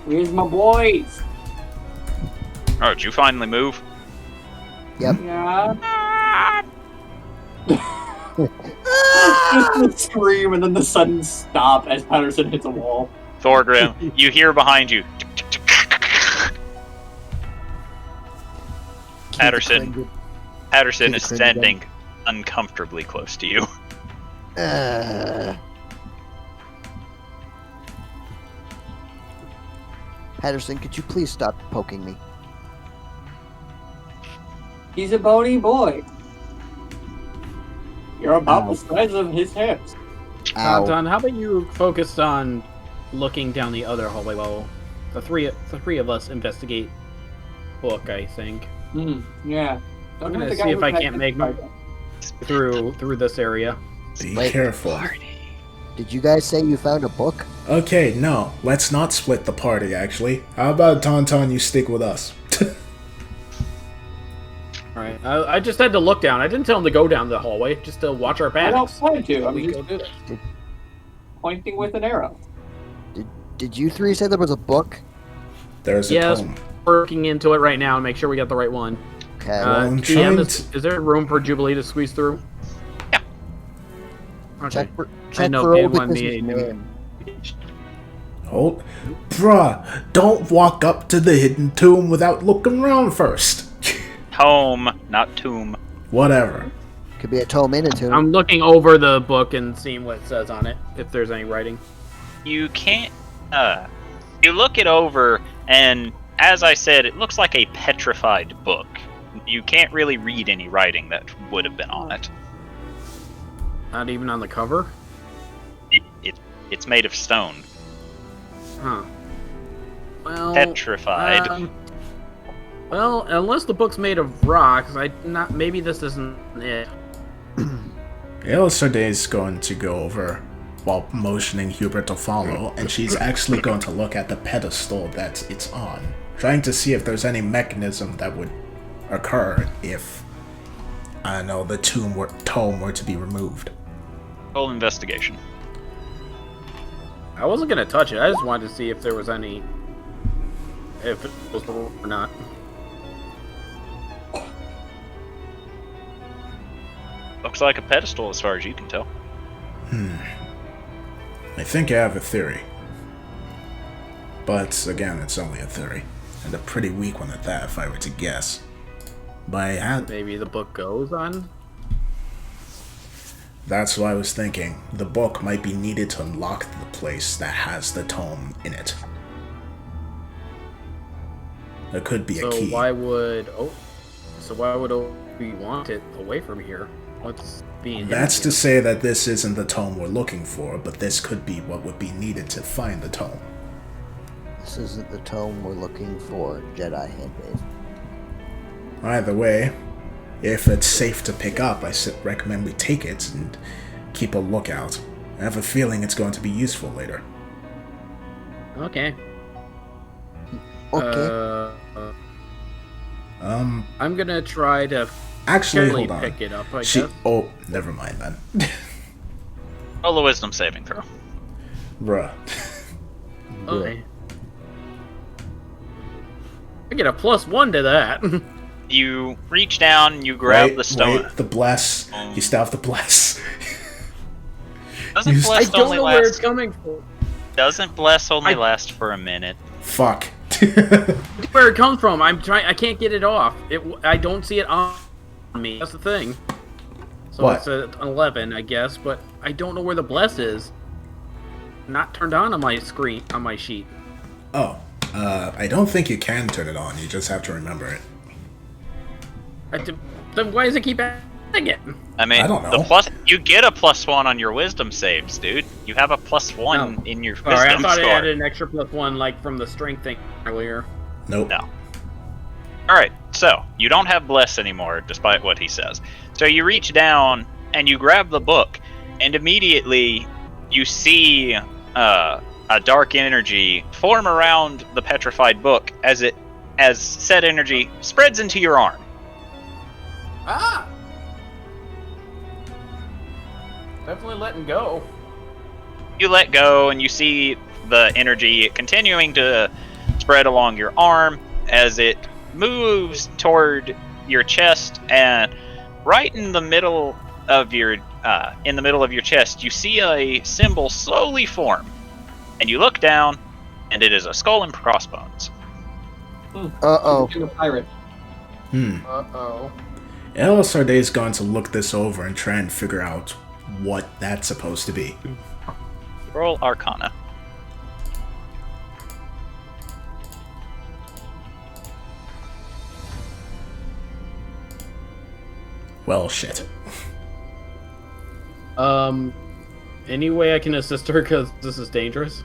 Where's my boys? Oh, did you finally move? Yep. Yeah. Just the scream and then the sudden stop as Patterson hits a wall. Thorgrim, you hear behind you. Patterson Keep is the cringe standing uncomfortably close to you. Patterson, could you please stop poking me? He's a bony boy. You're about the size of his hips. Ow. Don, how about you focus on looking down the other hallway while the three of us investigate book, I think. Yeah. I'm gonna see if I can't make my through this area. Be Wait. careful. Did you guys say you found a book? Okay, no. Let's not split the party, actually. How about Tauntaun, you stick with us? Alright, I just had to look down. I didn't tell him to go down the hallway, just to watch our I don't backs. plan to. I'm We just go do that. pointing with an arrow. Did you three say there was a book? There's a Yes. tome. Working into it right now and make sure we got the right one. Okay. I'm DM, trying is there room for Jubilee to squeeze through? Yeah. Okay. check know for Pam Orbicus's wanted me to- name. Hold. Bruh, don't walk up to the hidden tomb without looking around first. Tome, not tomb. Whatever. Could be a tome in a tomb. I'm looking over the book and seeing what it says on it, if there's any writing. You can't. You look it over, and as I said, it looks like a petrified book. You can't really read any writing that would have been on it. Not even on the cover? It's made of stone. Huh. Well, Petrified. Well, unless the book's made of rocks, maybe this isn't it. Elisarde's going to go over while motioning Hubert to follow, and she's actually going to look at the pedestal that it's on, trying to see if there's any mechanism that would occur if, I don't know, the tome were to be removed. Roll investigation. I wasn't gonna touch it. I just wanted to see if there was any, if it was or not. Looks like a pedestal as far as you can tell. I think I have a theory. But, again, it's only a theory. And a pretty weak one at that, if I were to guess. But Maybe the book goes on. that's what I was thinking. The book might be needed to unlock the place that has the tome in it. There could be a key. So why would we want it away from here? What's being? That's to say that this isn't the tome we're looking for, but this could be what would be needed to find the tome. This isn't the tome we're looking for, Jedi Handmaid. Either way, if it's safe to pick up, I recommend we take it and keep a lookout. I have a feeling it's going to be useful later. Okay. Okay. I'm gonna try to Actually, carefully hold on. pick it up. I guess. Oh, never mind then. Roll a wisdom saving throw. Bruh. Okay. I get a +1 to that. You reach down, you grab the stone. Wait, the bless. You still have the bless. Doesn't I I bless don't only know where it's last? coming from. Doesn't bless only last for a minute? Fuck. Where it comes from? I can't get it off. I don't see it on me. That's the thing. So What? it's an 11, I guess, but I don't know where the bless is. not turned on my screen, on my sheet. Oh, I don't think you can turn it on. You just have to remember it. Then why does it keep adding it? I mean, I don't know. You get a +1 on your wisdom saves, dude. You have a +1 in your wisdom Alright, I thought score. it added an extra +1, like from the strength thing earlier. Nope. No. Alright, so, you don't have Bless anymore, despite what he says. So you reach down, and you grab the book, and immediately you see a dark energy form around the petrified book as said energy spreads into your arm. Ah! Definitely letting go. You let go, and you see the energy continuing to spread along your arm as it moves toward your chest, and right in the middle of your chest, you see a symbol slowly form, and you look down, and it is a skull and crossbones. Uh-oh. I'm a pirate. Uh-oh. El Sarday's going to look this over and try and figure out what that's supposed to be. Roll Arcana. Well, shit. Any way I can assist her, because this is dangerous?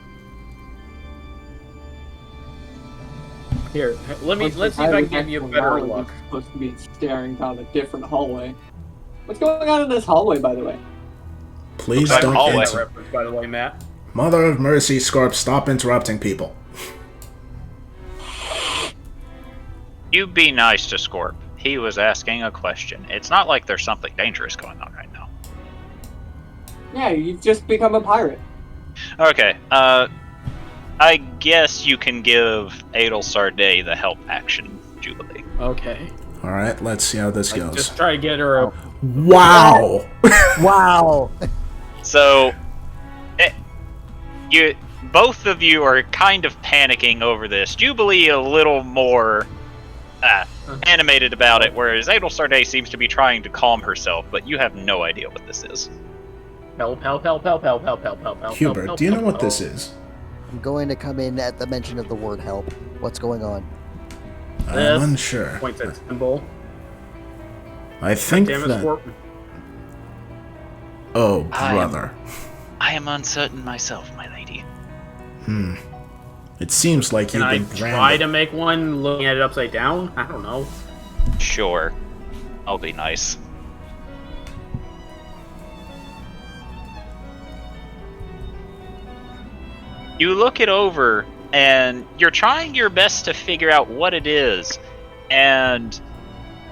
Here, let's see if I can give you a better look. Supposed to be staring down a different hallway. What's going on in this hallway, by the way? Please Like don't hallway. That enter. reference, by the way, Matt. Mother of Mercy, Scorp, stop interrupting people. You be nice to Scorp. He was asking a question. It's not like there's something dangerous going on right now. Yeah, you've just become a pirate. Okay, I guess you can give Adel Sarday the help action, Jubilee. Okay. Alright, let's see how this goes. Just try to get her a... Wow! Wow. So, both of you are kind of panicking over this. Jubilee a little more animated about it, whereas Adel Sarday seems to be trying to calm herself, but you have no idea what this is. Help, help, help, help, help, help, help, help, help. Hubert, help, do you know help, what help. this is? I'm going to come in at the mention of the word help. What's going on? I'm This unsure. Point that symbol. I think Damn it, that... Scorp. Oh, I am- brother. I am uncertain myself, my lady. It seems like Can you've I been try branded. to make one looking at it upside down? I don't know. Sure. I'll be nice. You look it over, and you're trying your best to figure out what it is, and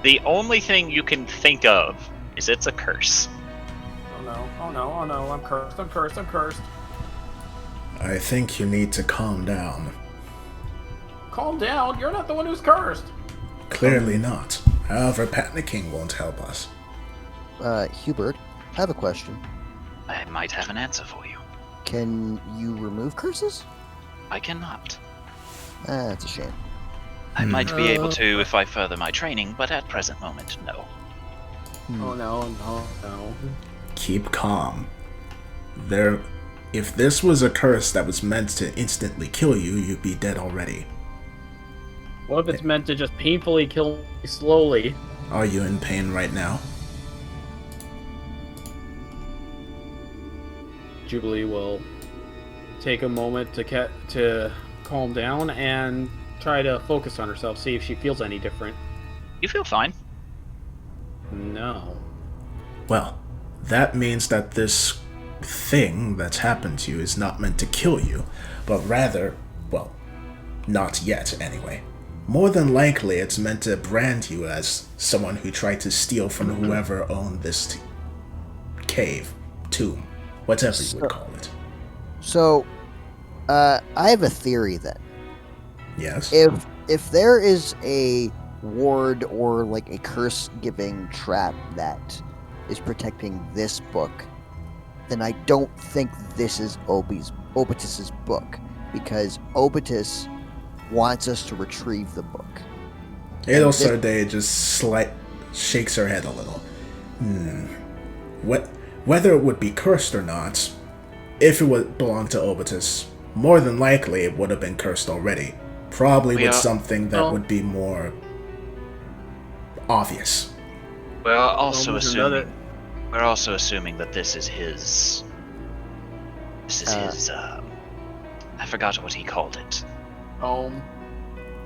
the only thing you can think of is it's a curse. Oh no, oh no, oh no, I'm cursed, I'm cursed, I'm cursed. I think you need to calm down. Calm down, you're not the one who's cursed. Clearly not. However, panicking won't help us. Hubert, I have a question. I might have an answer for you. Can you remove curses? I cannot. That's a shame. I might be able to if I further my training, but at present moment, no. Oh no, no, no. Keep calm. If this was a curse that was meant to instantly kill you, you'd be dead already. What if it's meant to just painfully kill me slowly? Are you in pain right now? Jubilee will take a moment to calm down and try to focus on herself, see if she feels any different. You feel fine. No. Well, that means that this thing that's happened to you is not meant to kill you, but rather, well, not yet anyway. More than likely, it's meant to brand you as someone who tried to steal from whoever owned this cave, tomb, whatever you would call it. So, I have a theory then. Yes? If there is a ward or like a curse-giving trap that is protecting this book, then I don't think this is Obitus's book, because Obitus wants us to retrieve the book. Adel Sarday just shakes her head a little. Whether it would be cursed or not, if it would belong to Obitus, more than likely it would have been cursed already. Probably with something that would be more obvious. We're also assuming that this is his. This is his. I forgot what he called it. Home.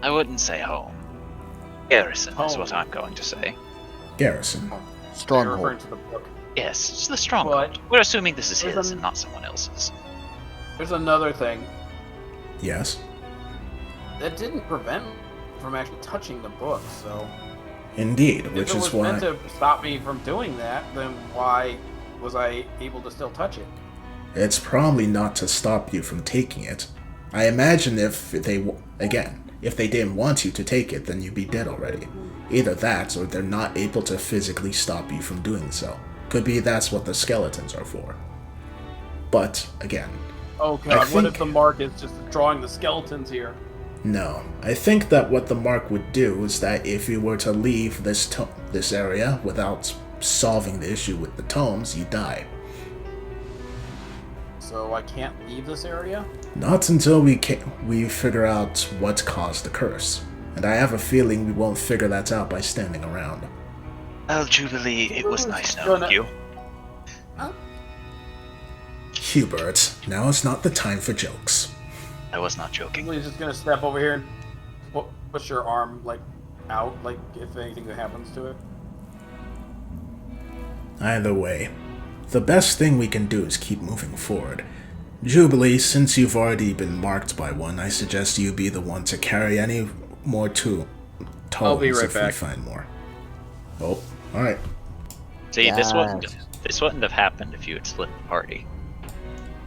I wouldn't say home. Garrison is what I'm going to say. Garrison. You're Stronghold. referring to the book. Yes, it's the stronghold. We're assuming this is his and not someone else's. There's another thing. Yes. That didn't prevent me from actually touching the book, so... Indeed, If which it is was why... meant to stop me from doing that, then why was I able to still touch it? It's probably not to stop you from taking it. I imagine if they didn't want you to take it, then you'd be dead already. Either that, or they're not able to physically stop you from doing so. Could be that's what the skeletons are for. But, again... Oh god, what if the mark is just drawing the skeletons here? No. I think that what the mark would do is that if you were to leave this area without solving the issue with the tomes, you die. So I can't leave this area? Not until we figure out what caused the curse. And I have a feeling we won't figure that out by standing around. Well, Jubilee, it was nice knowing you. Hubert, now is not the time for jokes. I was not joking. Jubilee's just gonna step over here and push your arm, out, if anything happens to it. Either way, the best thing we can do is keep moving forward. Jubilee, since you've already been marked by one, I suggest you be the one to carry any more tomes I'll be right if back. we find more. Oh, alright. See, this wouldn't have happened if you had split the party.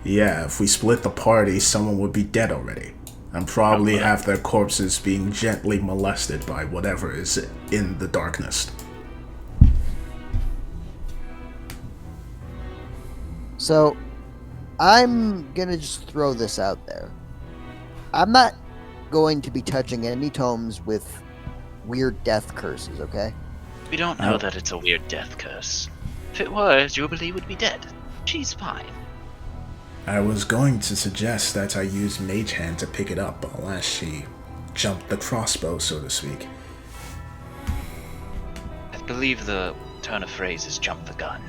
Yeah, if we split the party, someone would be dead already. And probably have their corpses being gently molested by whatever is in the darkness. So, I'm gonna just throw this out there. I'm not going to be touching any tomes with weird death curses, okay? We don't know that it's a weird death curse. If it was, Jubilee would be dead. She's fine. I was going to suggest that I use Mage Hand to pick it up unless she jumped the crossbow, so to speak. I believe the turn of phrase is jump the gun.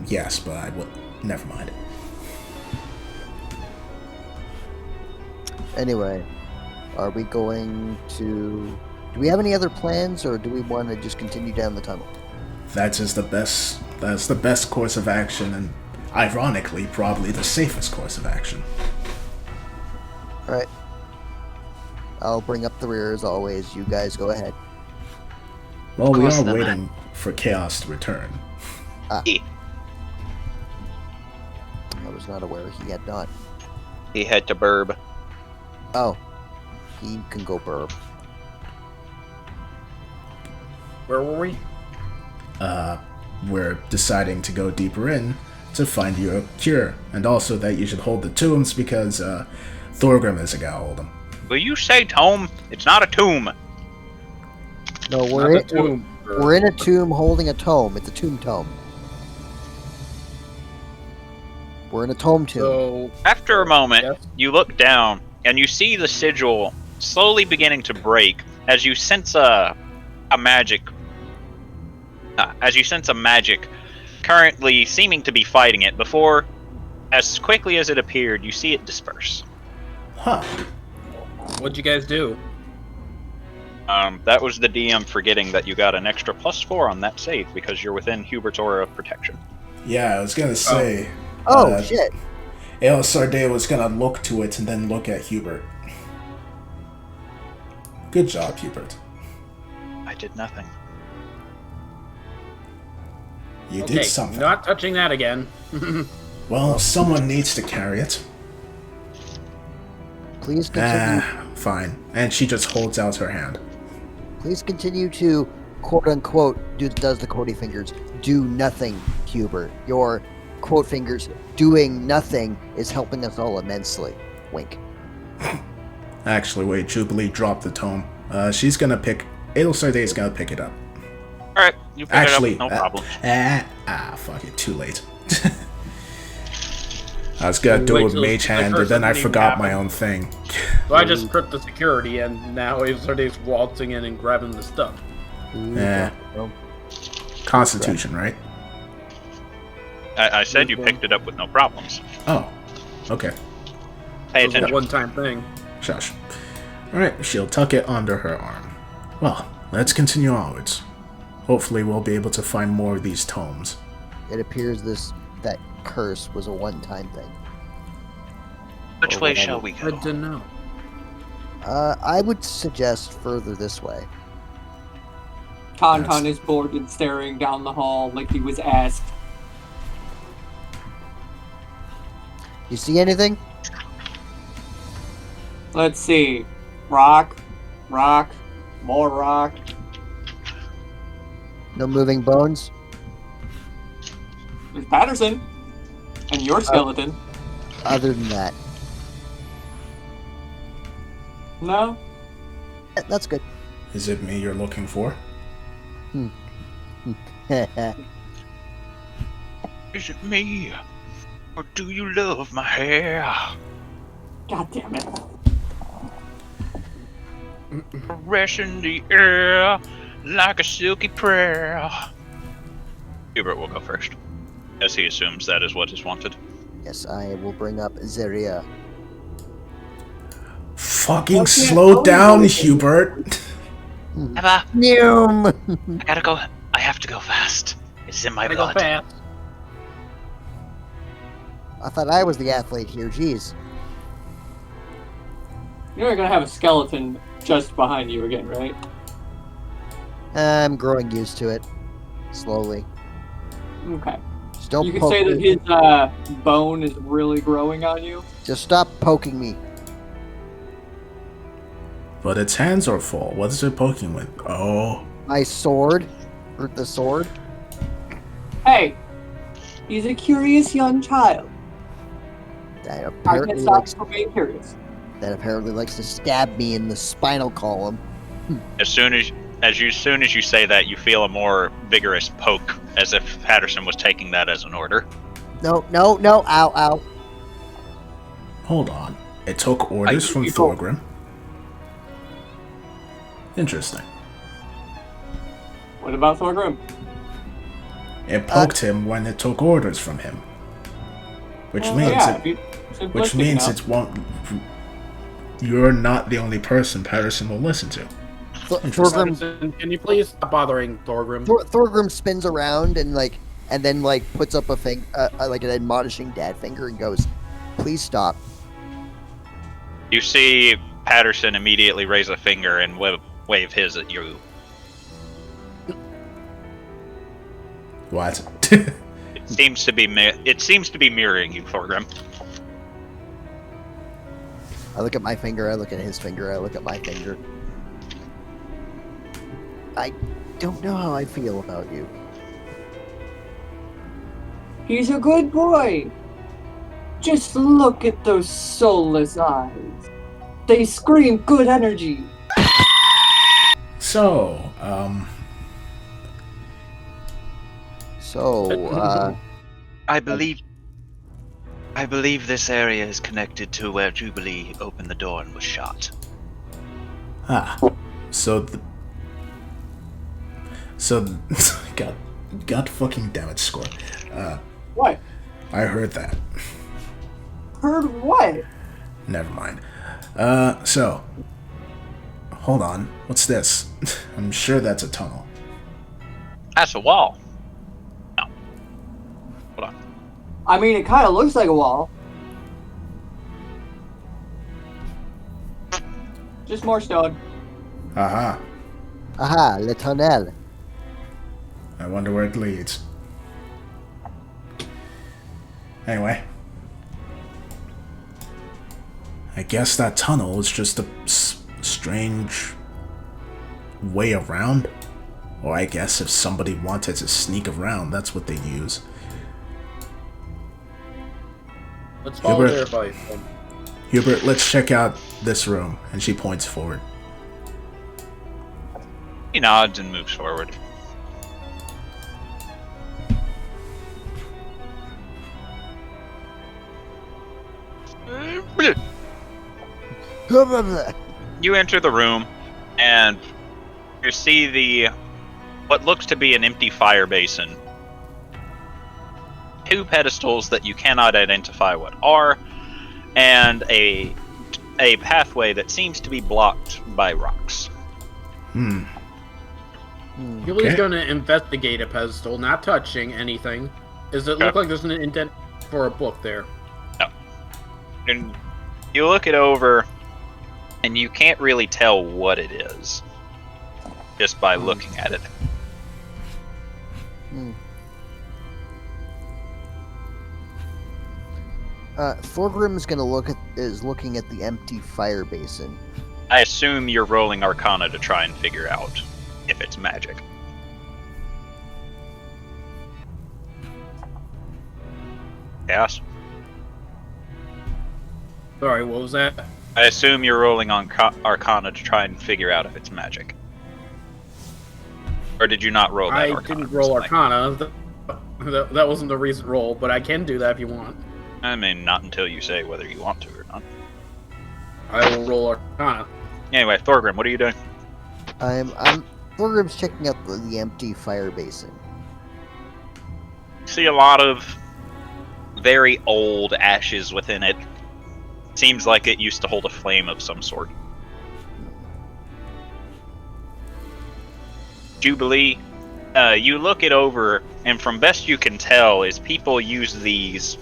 Yes, but I will. Never mind. Anyway, are we going to... Do we have any other plans, or do we want to just continue down the tunnel? That's the best course of action, and ironically, probably the safest course of action. Alright. I'll bring up the rear as always. You guys go ahead. Well, we are then, waiting for Chaos to return. I was not aware he had not. He had to burb. Oh. He can go burb. Where were we? We're deciding to go deeper in to find you a cure, and also that you should hold the tombs because Thorgrim is a guy hold them. Will you say tome? It's not a tomb. No, Not we're a tomb. we're in a tomb holding a tome. It's a tome. We're in a tomb. So, After a moment, yes. you look down and you see the sigil slowly beginning to break as you sense a magic. As you sense a magic currently seeming to be fighting it before, as quickly as it appeared, you see it disperse. Huh. What'd you guys do? That was the DM forgetting that you got an extra +4 on that save because you're within Hubert's aura of protection. Yeah, I was gonna say. Shit. El Sardea was gonna look to it and then look at Hubert. Good job, Hubert. I did nothing. You Okay, did something. not touching that again. Well, someone needs to carry it. Please continue. Fine. And she just holds out her hand. Please continue to quote unquote does the quotey fingers do nothing, Hubert. Your quote fingers doing nothing is helping us all immensely. Wink. Actually, wait, Jubilee dropped the tome. She's gonna pick... Adel Sardea's gonna pick it up. Alright, you pick Actually, it up, no problem. fuck it, too late. I was gonna do Wait a till mage the hand, curse and then I doesn't even forgot my happen. own thing. So I just crit the security, and now everybody's waltzing in and grabbing the stuff. Eh. Constitution, right? I said you picked it up with no problems. Oh, okay. Pay It was a attention. one-time thing. Shush. Alright, she'll tuck it under her arm. Well, let's continue onwards. Hopefully we'll be able to find more of these tomes. It appears that curse was a one-time thing. Which Or way whatever. shall we go? Good to know. I would suggest further this way. Tauntaun is bored and staring down the hall like he was asked. You see anything? Let's see. Rock, more rock. No moving bones? There's Patterson. And your skeleton. Other than that. No? Yeah, that's good. Is it me you're looking for? Is it me? Or do you love my hair? God damn it. Caressing the air like a silky prayer. Hubert will go first, as he assumes that is what is wanted. Yes, I will bring up Zeria. Fucking Okay, slow oh, down, you- Hubert! Eva, Neum! I gotta go. I have to go fast. It's in my Gotta go blood. fast. I thought I was the athlete here, jeez. You're gonna have a skeleton just behind you again, right? I'm growing used to it. Slowly. Okay. Just don't You can poke say that me. his bone is really growing on you. Just stop poking me. But its hands are full. What is it poking with? Oh. My sword. Hurt the sword. Hey! He's a curious young child. That I apparently can't stop likes, from being curious. that apparently likes to stab me in the spinal column. As soon as you say that, you feel a more vigorous poke, as if Patterson was taking that as an order. No, ow, ow. Hold on. It took orders from people- Thorgrim? Interesting. What about Thorgrim? It poked him when it took orders from him. Which Well, means yeah, it, if you- which simplistic means enough. it won't. You're not the only person Patterson will listen to. Thorgrim, Patterson, can you please stop bothering Thorgrim? Thorgrim spins around and then puts up a thing, like an admonishing dad finger and goes, "Please stop." You see Patterson immediately raise a finger and wave his at you. What? It seems to be mirroring you, Thorgrim. I look at my finger, I look at his finger, I look at my finger. I don't know how I feel about you. He's a good boy. Just look at those soulless eyes. They scream good energy. So, So, I believe this area is connected to where Jubilee opened the door and was shot. God fucking damn it, Score. What? I heard that. Heard what? Never mind. So, hold on. What's this? I'm sure that's a tunnel. That's a wall. No. Hold on. I mean, it kind of looks like a wall. Just more stone. Aha. aha, le tunnel. I wonder where it leads. Anyway. I guess that tunnel is just a strange way around. Or I guess if somebody wanted to sneak around, that's what they'd use. Let's follow Hubert. their advice. then. Hubert, let's check out this room. And she points forward. He nods and moves forward. You enter the room, and you see what looks to be an empty fire basin. 2 pedestals that you cannot identify what are, and a pathway that seems to be blocked by rocks. Julie's going to investigate a pedestal, not touching anything. Does it look like there's an indent for a book there? No. And you look it over, and you can't really tell what it is just by looking at it. Thorgrim's is looking at the empty fire basin. I assume you're rolling Arcana to try and figure out if it's magic. Yes. Sorry, what was that? I assume you're rolling on Arcana to try and figure out if it's magic. Or did you not roll that I Arcana? didn't roll Arcana. That wasn't the recent roll, but I can do that if you want. I mean, not until you say whether you want to or not. I will roll Arcana. Anyway, Thorgrim, what are you doing? Thorgrim's checking out the empty fire basin. See a lot of very old ashes within it. Seems like it used to hold a flame of some sort. Jubilee, you look it over, and from best you can tell is people use these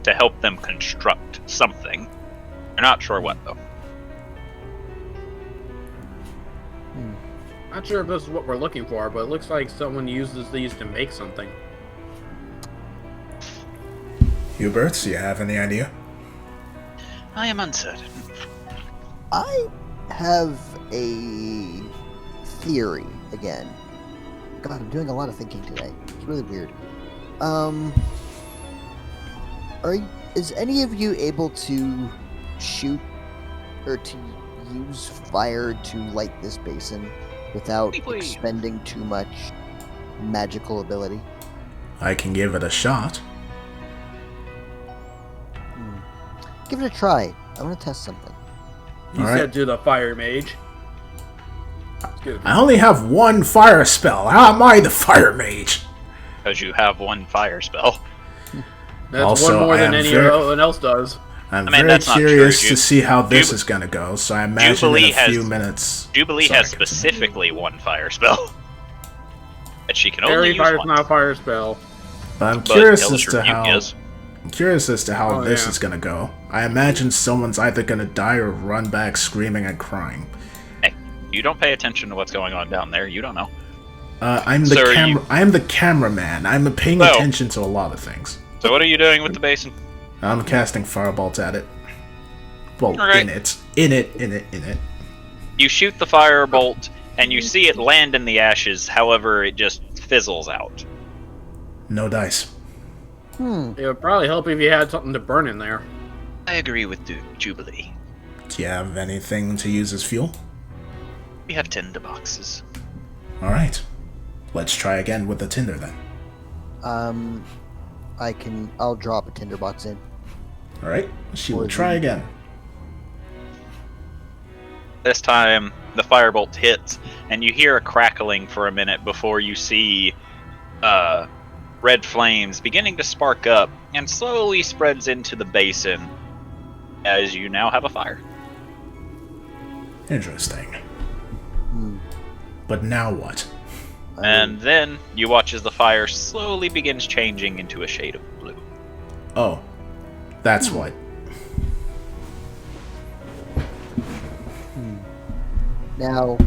to help them construct something. You're not sure what, though. Not sure if this is what we're looking for, but it looks like someone uses these to make something. Hubert, do you have any idea? I am uncertain. I have a theory again. God, I'm doing a lot of thinking today. It's really weird. Is any of you able to shoot or to use fire to light this basin without expending too much magical ability? I can give it a shot. Give it a try. I want to test something. You said do the fire mage. I only have 1 fire spell. How am I the fire mage? Because you have 1 fire spell. That's Also, 1 more I than am anyone else does. I'm I mean, very that's not curious true. to see how this is going to go, so I imagine Jubilee in a few minutes... Jubilee Sorry, has continue. specifically 1 fire spell. That she can only Fairy use fire's once. not a fire spell. But I'm But curious as Illustrator to how... is. I'm curious as to how Oh, this yeah. is going to go. I imagine someone's either going to die or run back screaming and crying. Hey, you don't pay attention to what's going on down there. You don't know. I'm Sir, the cameraman. I'm paying Well- attention to a lot of things. So what are you doing with the basin? I'm casting firebolts at it. Well, Alright. in it. You shoot the firebolt, and you see it land in the ashes. However, it just fizzles out. No dice. It would probably help if you had something to burn in there. I agree with Jubilee. Do you have anything to use as fuel? We have tinder boxes. Alright. Let's try again with the tinder then. I'll drop a tinderbox in. Alright, she will try again. This time, the firebolt hits, and you hear a crackling for a minute before you see red flames beginning to spark up and slowly spreads into the basin as you now have a fire. Interesting. But now what? And then you watch as the fire slowly begins changing into a shade of blue. Oh, that's what. Now,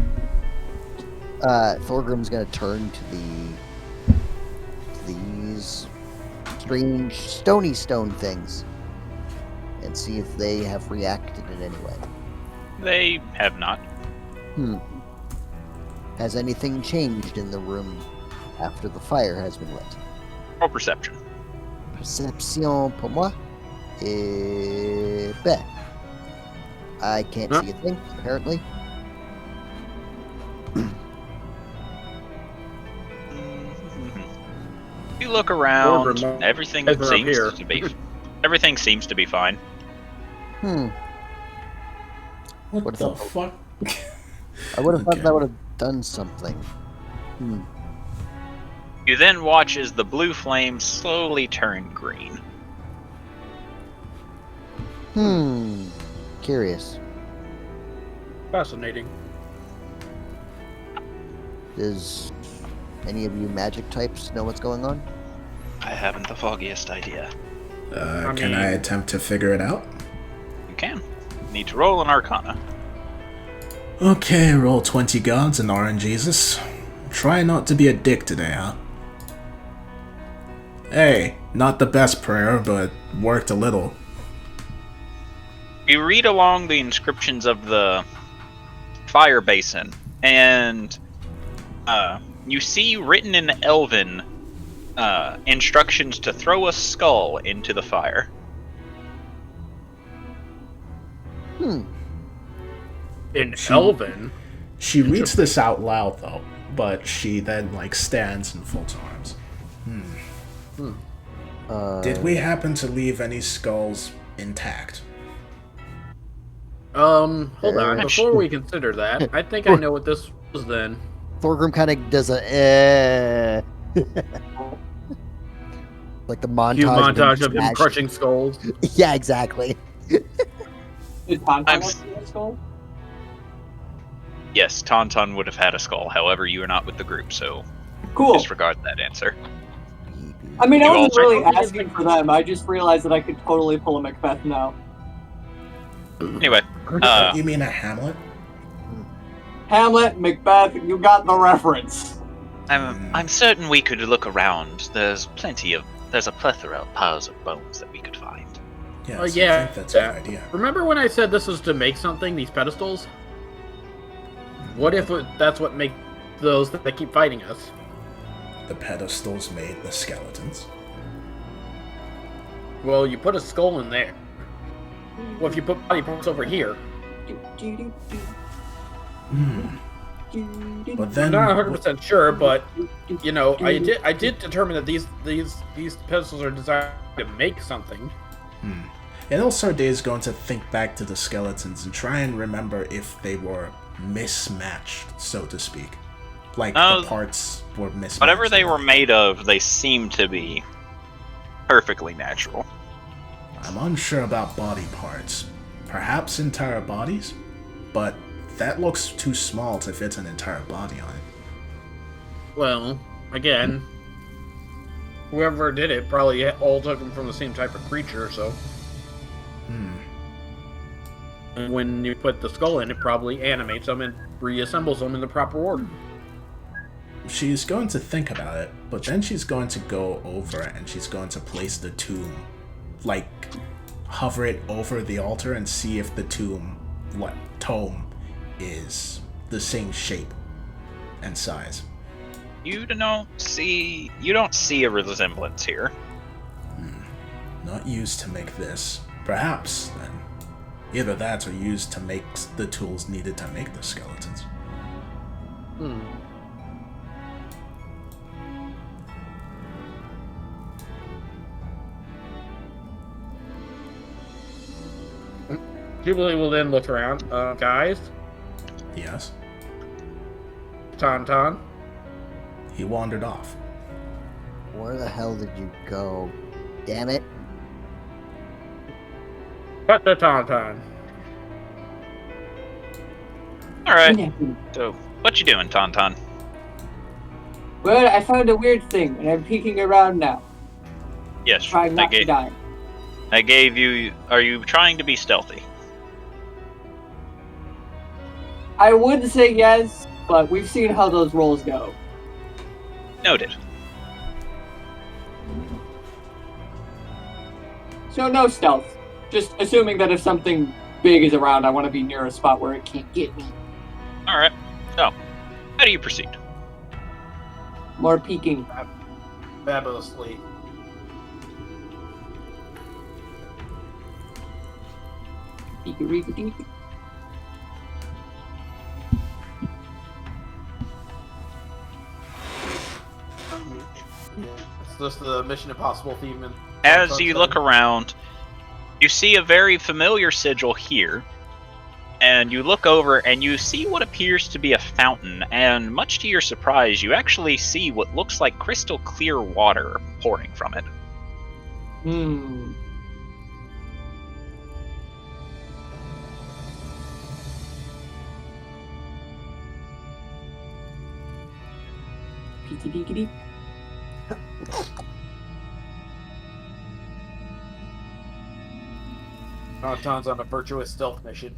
Thorgrim's gonna turn to these strange stony stone things and see if they have reacted in any way. They have not. Has anything changed in the room after the fire has been lit? Roll perception. Perception pour moi. Bet. I can't see a thing, apparently. You look around. Thorgrim, Everything over up seems here. to be. Everything seems to be fine. What What the the- fuck? I would have Okay. thought that would have done something. You then watch as the blue flames slowly turn green. Curious. Fascinating. Does any of you magic types know what's going on? I haven't the foggiest idea. Can I attempt to figure it out? You can. Need to roll an Arcana. Okay, roll 20 gods and RNGesus. Try not to be a dick today, huh? Hey, not the best prayer, but worked a little. You read along the inscriptions of the fire basin, and you see written in Elven instructions to throw a skull into the fire. In Elven? She reads this out loud, though, but she then, stands and folds arms. Did we happen to leave any skulls intact? Hold on. Before we consider that, I think I know what this was then. Thorgrim kind of does a like the montage. Cue montage of him smashing. crushing skulls. Yeah, exactly. Did Tauntaun I'm want s- to do a skull? Yes, Tauntaun would have had a skull. However, you are not with the group, so Cool. disregard that answer. I mean, I You wasn't also- really asking for them. I just realized that I could totally pull a Macbeth now. Anyway, You mean a Hamlet? Hamlet, Macbeth, you got the reference. I'm certain we could look around. There's a plethora of piles of bones that we could find. Yes, Yeah, I think that's a good idea. Remember when I said this was to make something, these pedestals? What if that's what makes those that keep fighting us? The pedestals made the skeletons. Well, you put a skull in there. What if you put body parts over here? But I'm then, not 100% sure, but you know, I did determine that these pedestals are designed to make something. and also Day is going to think back to the skeletons and try and remember if they were mismatched, so to speak. Like No, the parts were mismatched. Whatever they were made of, they seem to be perfectly natural. I'm unsure about body parts. Perhaps entire bodies? But that looks too small to fit an entire body on it. Well, again, whoever did it probably all took them from the same type of creature, so. And when you put the skull in, it probably animates them and reassembles them in the proper order. She's going to think about it, but then she's going to go over and she's going to place the tomb, like, hover it over the altar and see if the tome is the same shape and size. You don't see a resemblance here. Not used to make this. Perhaps, then. Either that or used to make the tools needed to make the skeletons. Jubilee will then look around. Guys, Yes. Tauntaun. He wandered off. Where the hell did you go? Damn it. Cut the Tauntaun. Alright, so what you doing, Tauntaun? Well, I found a weird thing, and I'm peeking around now, Yes, trying not to die. I gave you... Are you trying to be stealthy? I would say yes, but we've seen how those rolls go. Noted. So no stealth. Just assuming that if something big is around, I want to be near a spot where it can't get me. Alright, so, how do you proceed? More peeking. Fabulously. Peek-a-reek-a-deek. It's just the Mission Impossible theme. And As you look around, You see a very familiar sigil here, and you look over and you see what appears to be a fountain, and much to your surprise, you actually see what looks like crystal clear water pouring from it. Hmm. Peekity. Tauntaun's on a virtuous stealth mission.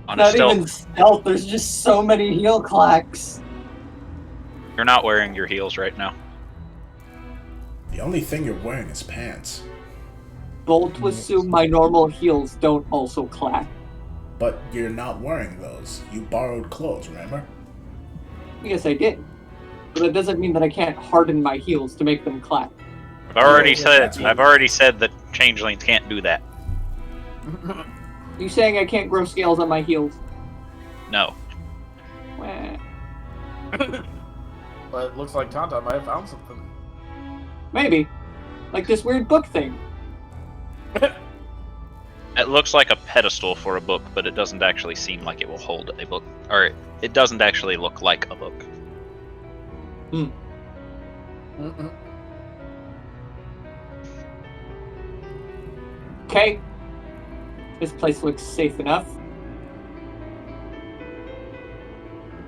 On a Not stealth, even stealth, there's just so many heel clacks. you're not wearing your heels right now. The only thing you're wearing is pants. Bold to assume my normal heels don't also clack. But you're not wearing those. You borrowed clothes, remember? Yes, I did. But that doesn't mean that I can't harden my heels to make them clack. I've already yeah, said that's I've right. already said that changelings can't do that. You saying I can't grow scales on my heels? No. Wah. But it looks like Tauntaun might have found something. Maybe. Like this weird book thing. It looks like a pedestal for a book, but it doesn't actually seem like it will hold a book. Or it doesn't actually look like a book. Okay. This place looks safe enough.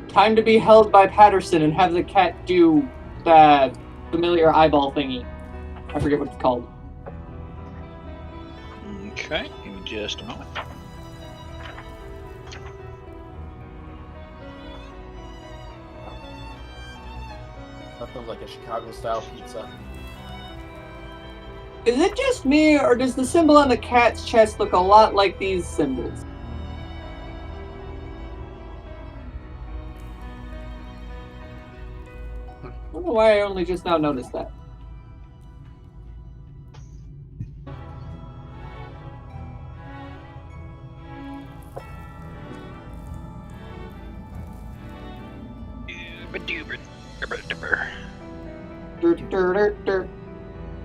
Time to be held by Patterson and have the cat do that familiar eyeball thingy. I forget what it's called. Okay, give me just a moment. Nothing like a Chicago-style pizza. Is it just me, or does the symbol on the cat's chest look a lot like these symbols? I don't know why I only just now noticed that.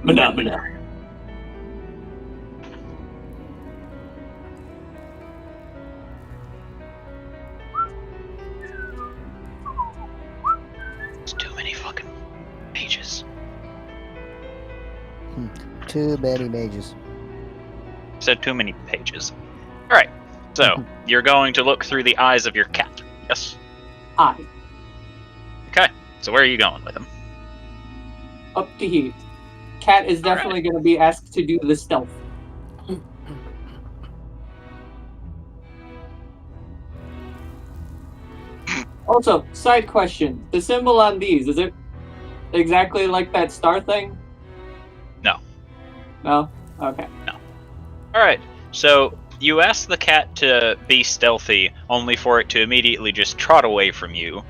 Phenomeno. It's too many fucking pages. Too many mages. Said too many pages. Alright, so you're going to look through the eyes of your cat. Yes? Aye. Okay, so where are you going with him? Up to here. Cat is definitely going to be asked to do the stealth. Also, side question. The symbol on these, is it exactly like that star thing? No. No? Okay. Alright, so you ask the cat to be stealthy, only for it to immediately just trot away from you,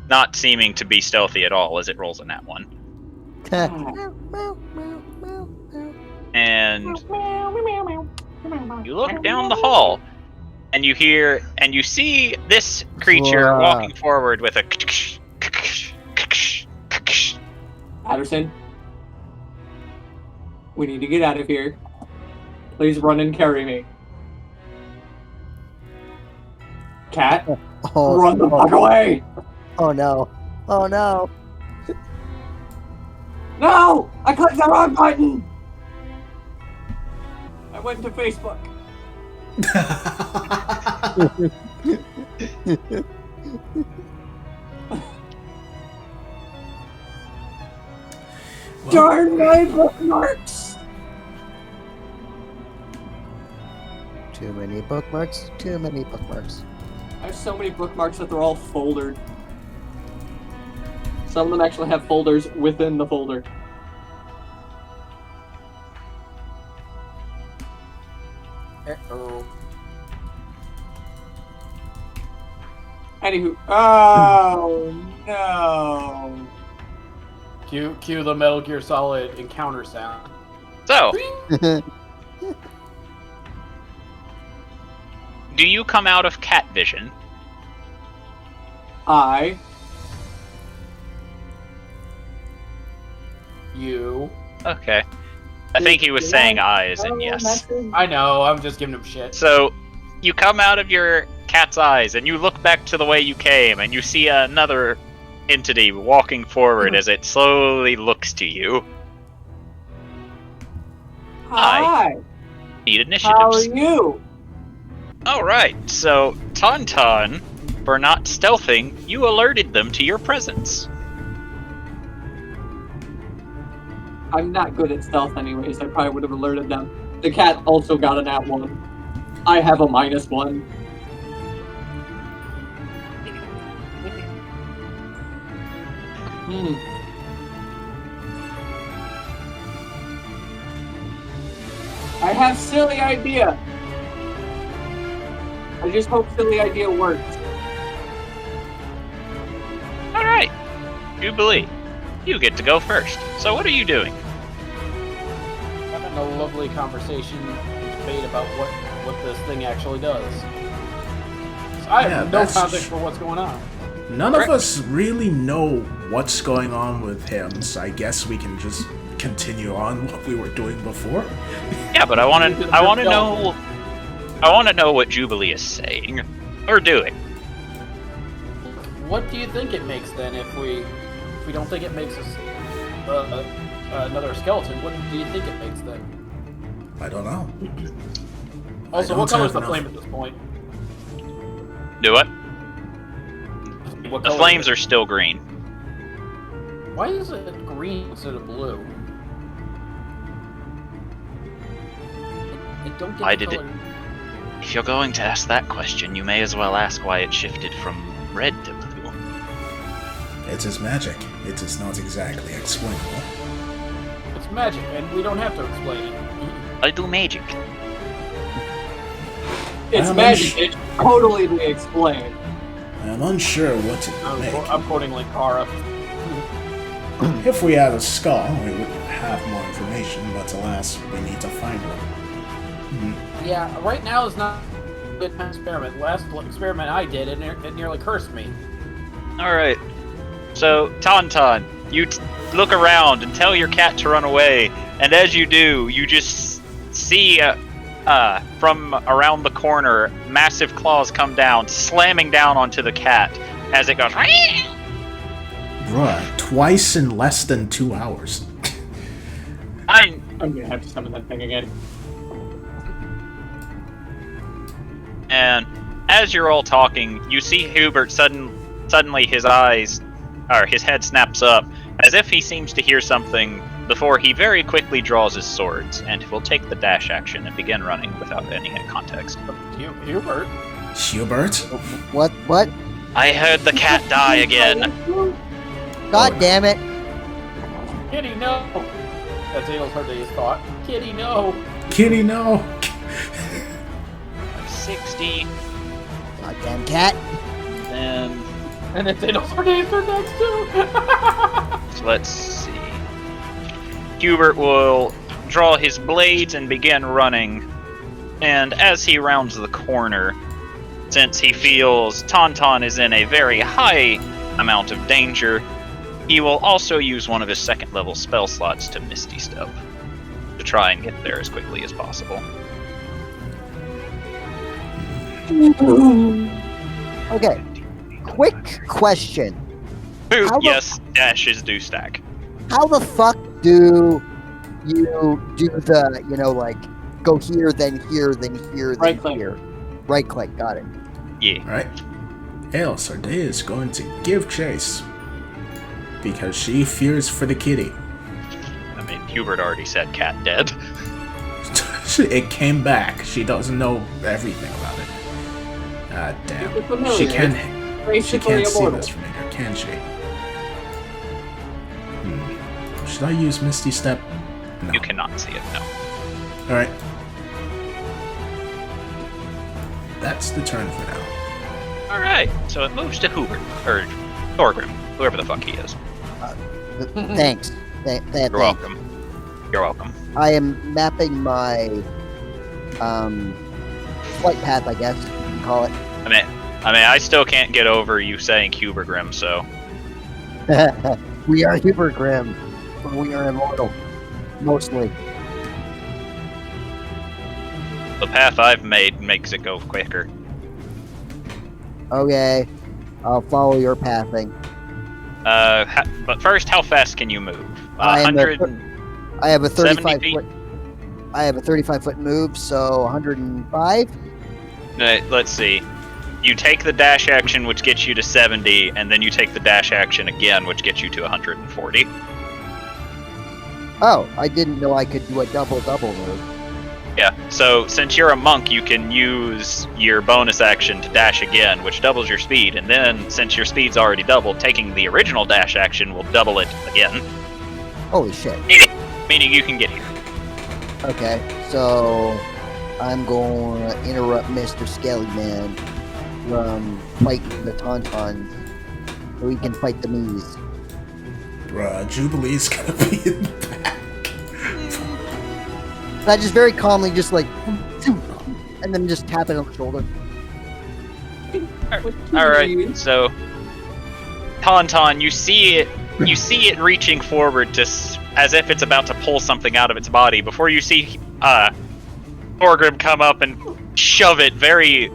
not seeming to be stealthy at all as it rolls a nat one. And you look down the hall, and you hear, and you see this creature Wow. walking forward with a Patterson, we need to get out of here. Please run and carry me. Cat, Oh, run the fuck away! oh no. Oh no. No! I clicked the wrong button! I went to Facebook. Darn my bookmarks! Too many bookmarks. Too many bookmarks. I have so many bookmarks that they're all foldered. Some of them actually have folders within the folder. Uh-oh. Anywho, oh no. Cue the Metal Gear Solid encounter sound. So, do you come out of cat vision? You. Okay. I think he was saying eyes, and yes. I know, I'm just giving him shit. So, you come out of your cat's eyes, and you look back to the way you came, and you see another entity walking forward as it slowly looks to you. Hi. Need How are initiatives. you? Alright, so, Tauntaun, for not stealthing, you alerted them to your presence. I'm not good at stealth anyways. I probably would have alerted them. The cat also got a nat 1. I have a -1. I have silly idea. I just hope silly idea works. Alright, Jubilee, you get to go first. So what are you doing? Having a lovely conversation and debate about what this thing actually does. So I have no context for what's going on. None of us really know what's going on with him, so I guess we can just continue on what we were doing before. Yeah, but I want to know what Jubilee is saying or doing. What do you think it makes then? If we don't think it makes us another skeleton, what do you think it makes then? I don't know. Also, what color is the flame at this point? Do what? What The color flames is it? are still green. Why is it green instead of blue? I don't get Why the did it- color. If you're going to ask that question, you may as well ask why it shifted from red to blue. It is magic. It is not exactly explainable. It's magic, and we don't have to explain it. I do magic. It's I'm magic. It's totally to explain. I'm unsure what to make. I'm quoting like Kara. If we had a skull, we would have more information, but alas, we need to find one. Yeah, right now is not a good experiment. Last experiment I did, it nearly cursed me. Alright. So, Tauntaun, you look around and tell your cat to run away, and as you do, you just see from around the corner, massive claws come down, slamming down onto the cat as it goes. Bruh, twice in less than 2 hours. I'm gonna have to summon that thing again. And as you're all talking, you see Hubert suddenly his head snaps up, as if he seems to hear something, before he very quickly draws his swords, and will take the dash action and begin running without any context. Hubert? Hubert? What? I heard the cat die again. God damn it! Kitty, no! That's Adel's heard his thought. Kitty, no! Kitty, no! 60, Goddamn cat! and it's Adel's heard his turn next too! so let's see. Hubert will draw his blades and begin running, and as he rounds the corner, since he feels Tauntaun is in a very high amount of danger, he will also use one of his second level spell slots to Misty Step to try and get there as quickly as possible. Okay, quick question. Ooh, How the- yes, dashes do stack. How the fuck do you do the, like, go here, then here, then here, then Right click. here? Right click, got it. Yeah. Alright. Hail, Sardea is going to give chase. Because she fears for the kitty. I mean, Hubert already said cat dead. It came back. She doesn't know everything about it. Ah, damn. It's familiar. She Basically can't see immortal. this from here, can she? Should I use Misty Step? No. You cannot see it, no. Alright. That's the turn for now. Alright, so it moves to Hubert, or Thorgrim, whoever the fuck he is. Thanks. You're Thanks. welcome. You're welcome. I am mapping my flight path, I guess you can call it. I mean, I still can't get over you saying Hubergrim, so We are Huber Grimm, but we are immortal. Mostly. The path I've made makes it go quicker. Okay, I'll follow your pathing. But first, how fast can you move? I am 100. I have a 70 35 feet? foot. I have a 35 foot move, so 105. Let's see. You take the dash action, which gets you to 70, and then you take the dash action again, which gets you to 140. Oh, I didn't know I could do a double move. Yeah, so since you're a monk, you can use your bonus action to dash again, which doubles your speed, and then, since your speed's already doubled, taking the original dash action will double it again. Holy shit. Meaning you can get here. Okay, so I'm going to interrupt Mr. Skelly Man from fighting the Tauntauns so he can fight the Mees. Jubilee's gonna be in the back. I just very calmly just like, and then just tap it on the shoulder. Alright, so Tauntaun, you see it reaching forward as if it's about to pull something out of its body before you see Thorgrim come up and shove it very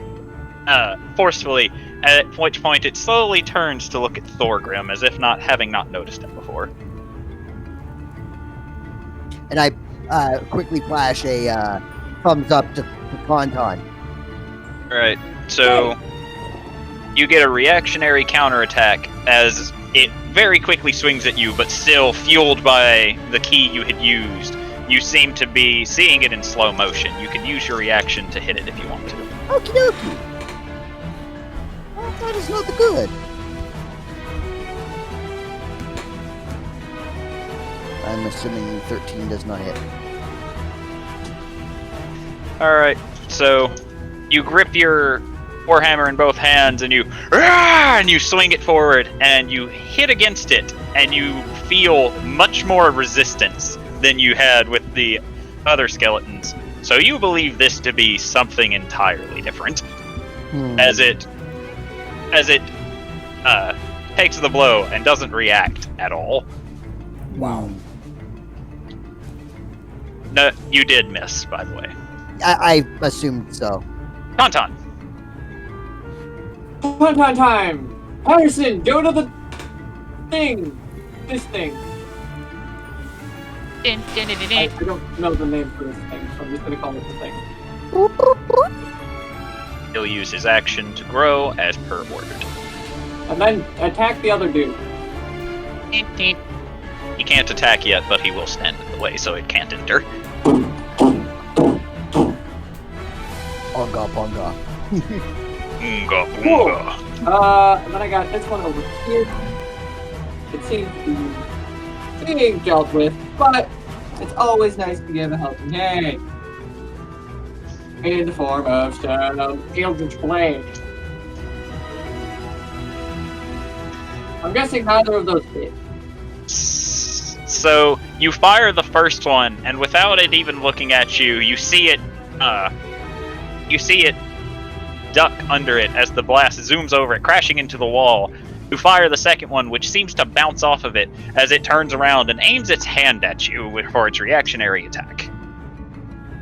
forcefully, at which point it slowly turns to look at Thorgrim as if having not noticed him before. And I quickly flash a thumbs up to Tauntaun. Alright, so you get a reactionary counterattack as it very quickly swings at you, but still fueled by the key you had used. You seem to be seeing it in slow motion. You can use your reaction to hit it if you want to. Okie dokie. Well, that is not the good. I'm assuming 13 does not hit. Alright, so you grip your warhammer in both hands and you swing it forward and you hit against it and you feel much more resistance than you had with the other skeletons. So you believe this to be something entirely different. As it takes the blow and doesn't react at all. Wow. No, you did miss, by the way. I assumed so. Tauntaun. Tauntaun time! Patterson, go to the thing! This thing. I don't know the name for this thing, so I'm just gonna call it the thing. He'll use his action to grow as per ordered. And then attack the other dude. He can't attack yet, but he will stand in the way, so it can't enter. Bonga, bonga. Oonga Cool. boonga. And then I got this one over here. It seems to be being dealt with, but it's always nice to give a helping hand. In the form of some Eldritch Blade. I'm guessing neither of those did. So you fire the first one, and without it even looking at you, you see it duck under it as the blast zooms over it, crashing into the wall. You fire the second one, which seems to bounce off of it as it turns around and aims its hand at you for its reactionary attack.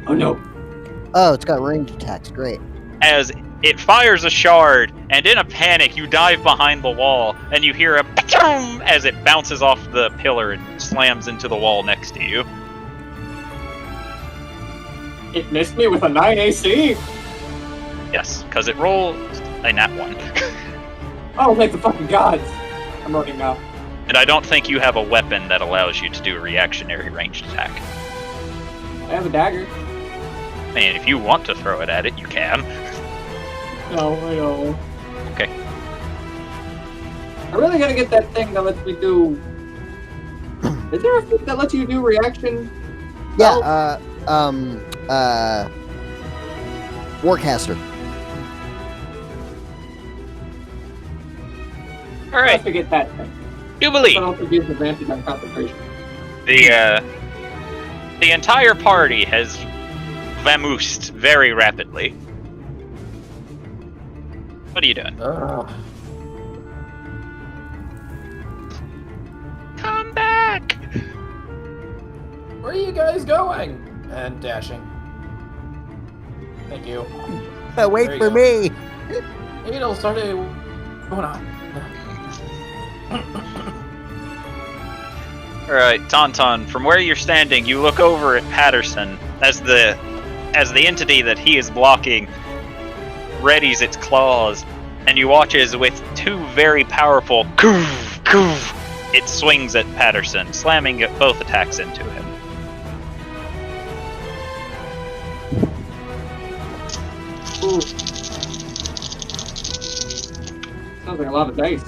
Oh no. Oh, it's got range attacks. Great. As it fires a shard, and in a panic, you dive behind the wall, and you hear a pa-choom as it bounces off the pillar and slams into the wall next to you. It missed me with a 9 AC. Yes, because it rolled a nat 1. Oh, thank the fucking gods. I'm running now. And I don't think you have a weapon that allows you to do a reactionary ranged attack. I have a dagger. And if you want to throw it at it, you can. No, I know. Okay. I really gotta get that thing that lets me do... Is there a thing that lets you do reaction? Yeah, Warcaster. I Alright, have to get that thing. Jubilee. That also gives advantage on concentration. The entire party has vamoosed very rapidly. What are you doing? Come back! Where are you guys going? And dashing. Thank you. Wait There you for go. me. It'll start a... Hold on. Alright, Tauntaun, from where you're standing, you look over at Patterson as the entity that he is blocking readies its claws, and you watch as with two very powerful coof, coof, it swings at Patterson, slamming both attacks into him. Ooh. Sounds like a lot of dice.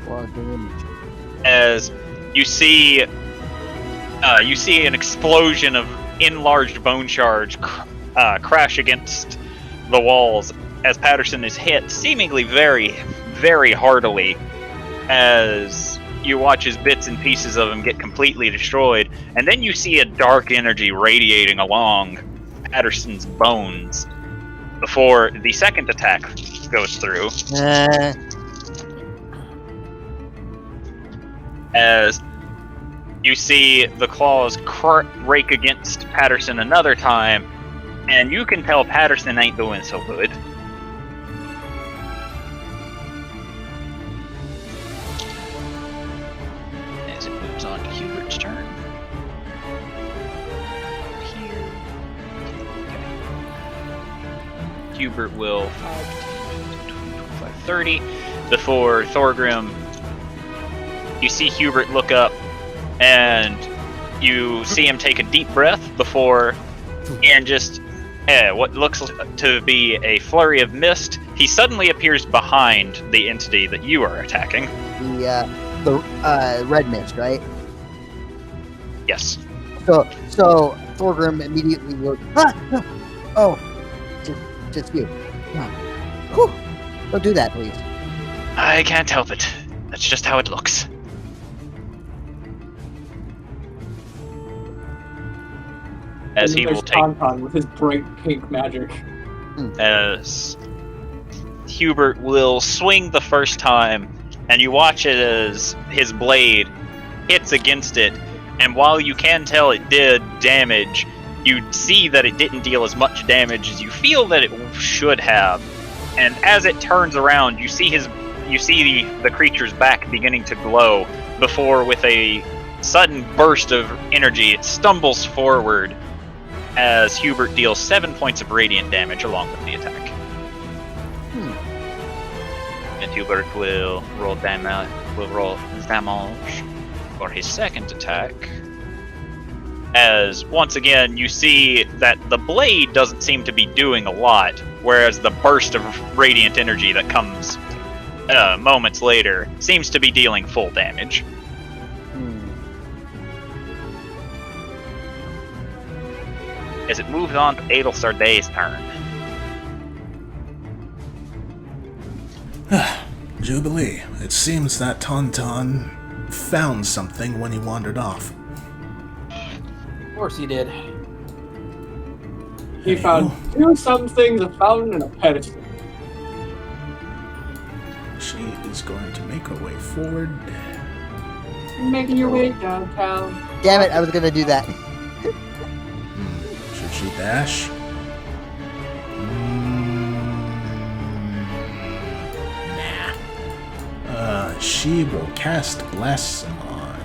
Well, damage. As you see an explosion of enlarged bone shards crash against the walls as Patterson is hit seemingly very, very heartily, as you watch as bits and pieces of him get completely destroyed, and then you see a dark energy radiating along Patterson's bones before the second attack goes through. As you see the claws rake against Patterson another time, and you can tell Patterson ain't doing so good. As it moves on to Hubert's turn. Here. Okay. Hubert will 25, 30 before Thorgrim. You see Hubert look up, and you see him take a deep breath before, and just what looks to be a flurry of mist, he suddenly appears behind the entity that you are attacking. The red mist, right? Yes. So Thorgrim immediately goes, oh, just you. Whew. Don't do that, please. I can't help it. That's just how it looks. As he will take Tauntaun with his bright pink magic. as Hubert will swing the first time, and you watch it as his blade hits against it, and while you can tell it did damage, you see that it didn't deal as much damage as you feel that it should have. And as it turns around, you see the creature's back beginning to glow before, with a sudden burst of energy, it stumbles forward as Hubert deals 7 points of radiant damage along with the attack. And Hubert will roll damage for his second attack. As once again you see that the blade doesn't seem to be doing a lot, whereas the burst of radiant energy that comes moments later seems to be dealing full damage. As it moves on to Adelsarday's turn. Jubilee, it seems that Tauntaun found something when he wandered off. Of course he did. He found two things found in a pedestal. She is going to make her way forward. Making your way downtown. Damn it, I was gonna do that. Should she dash? Nah. She will cast Bless on...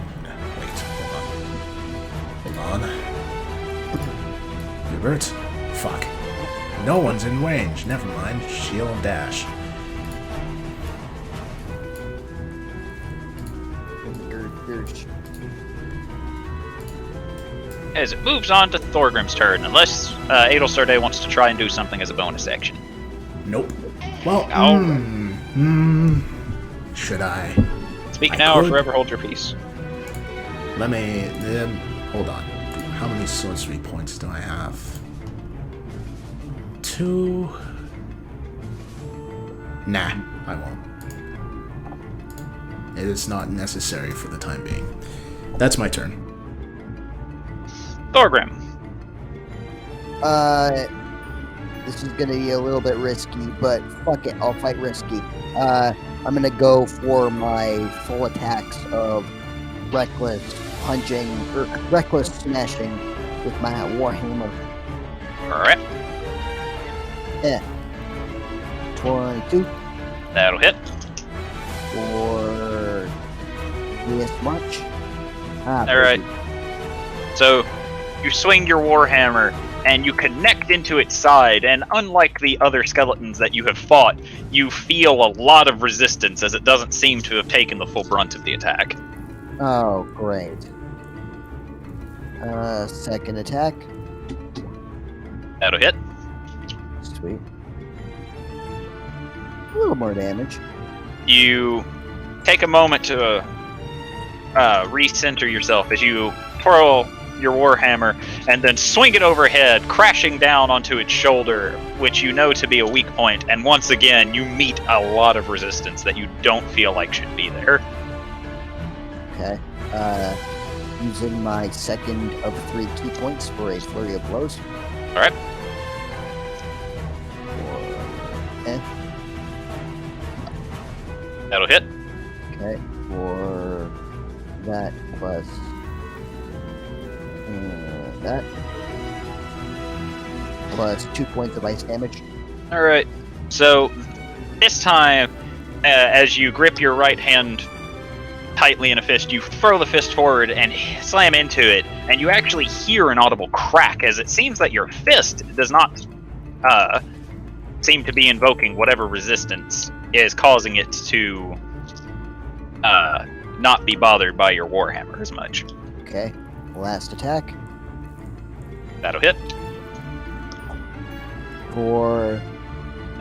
Wait, hold on. Hubert? Fuck. No one's in range. Never mind. She'll dash. As it moves on to Thorgrim's turn, unless Adelsarday wants to try and do something as a bonus action. Nope. Well, should I? Speak I now or could. forever hold your peace. Let me... hold on. How many sorcery points do I have? 2... Nah, I won't. It is not necessary for the time being. That's my turn. Thorgrim. This is gonna be a little bit risky, but fuck it, I'll fight risky. I'm gonna go for my full attacks of reckless punching, or reckless smashing with my Warhammer. Alright, 22 that'll hit. for this much. Alright. So, you swing your warhammer, and you connect into its side, and unlike the other skeletons that you have fought, you feel a lot of resistance as it doesn't seem to have taken the full brunt of the attack. Oh, great. Second attack. That'll hit. Sweet. A little more damage. You take a moment to recenter yourself as you twirl your warhammer and then swing it overhead, crashing down onto its shoulder, which you know to be a weak point, and once again you meet a lot of resistance that you don't feel like should be there. Okay. Using my second of 3 key points for a flurry of blows. Alright. That'll hit. Okay. For that plus that. Plus 2 points of ice damage. Alright. So, this time, as you grip your right hand tightly in a fist, you throw the fist forward and slam into it, and you actually hear an audible crack as it seems that your fist does not seem to be invoking whatever resistance is causing it to not be bothered by your warhammer as much. Okay. Last attack. That'll hit. For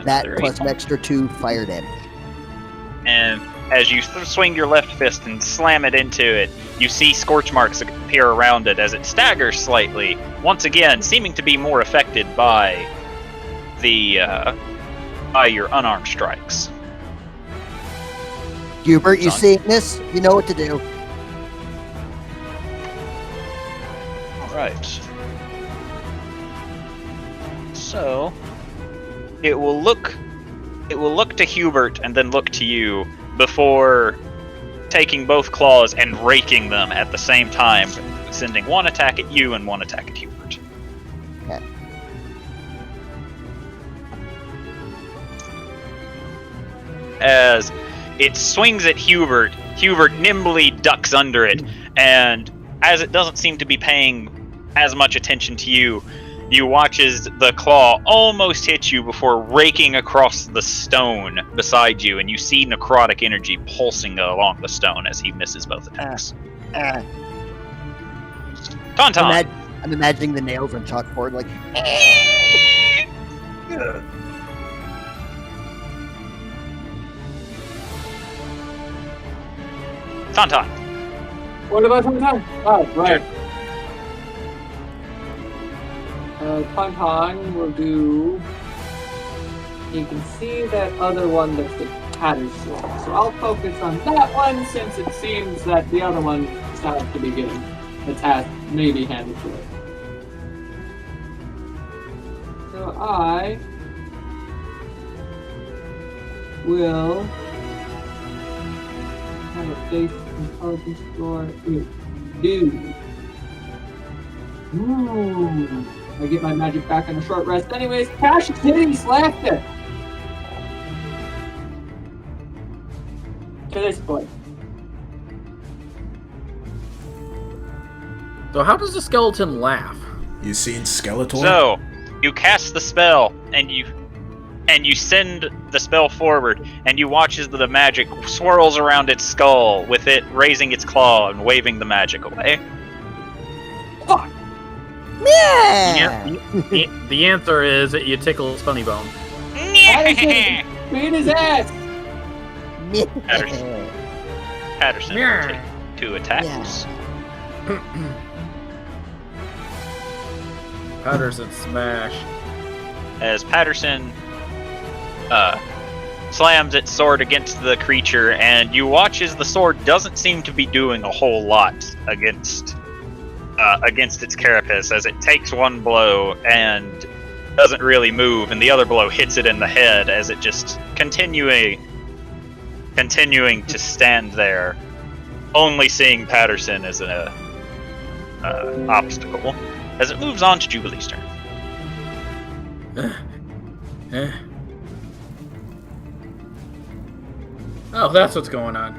that Another plus 8 an extra 2 fire damage. And as you swing your left fist and slam it into it, you see scorch marks appear around it as it staggers slightly, once again seeming to be more affected by the by your unarmed strikes. Hubert, you seeing this? You know what to do. Alright. So it will look to Hubert and then look to you before taking both claws and raking them at the same time, sending one attack at you and one attack at Hubert. Okay. As it swings at Hubert, Hubert nimbly ducks under it, and as it doesn't seem to be paying as much attention to you, you watch as the claw almost hits you before raking across the stone beside you, and you see necrotic energy pulsing along the stone as he misses both attacks. Tauntaun! I'm imagining the nails on chalkboard, like. Tauntaun! What about Tauntaun? Oh, right. Tauntaun will do. You can see that other one that's the Patterson. So I'll focus on that one since it seems that the other one starts to be getting the task maybe handed to it. So I will have a base intelligence score. Do. Ooh. I get my magic back on a short rest. Anyways, Cash is hitting Slafter. To this point. So how does the skeleton laugh? You seen Skeletor? So, you cast the spell, and you send the spell forward, and you watch as the magic swirls around its skull, with it raising its claw and waving the magic away. Fuck! Yeah. The answer is that you tickle his funny bone. Patterson, beat his ass! Patterson will take 2 attacks. Patterson smash. As Patterson slams its sword against the creature, and you watch as the sword doesn't seem to be doing a whole lot against its carapace, as it takes one blow and doesn't really move, and the other blow hits it in the head as it just continuing to stand there, only seeing Patterson as an obstacle. As it moves on to Jubilee's turn. Oh, that's what's going on.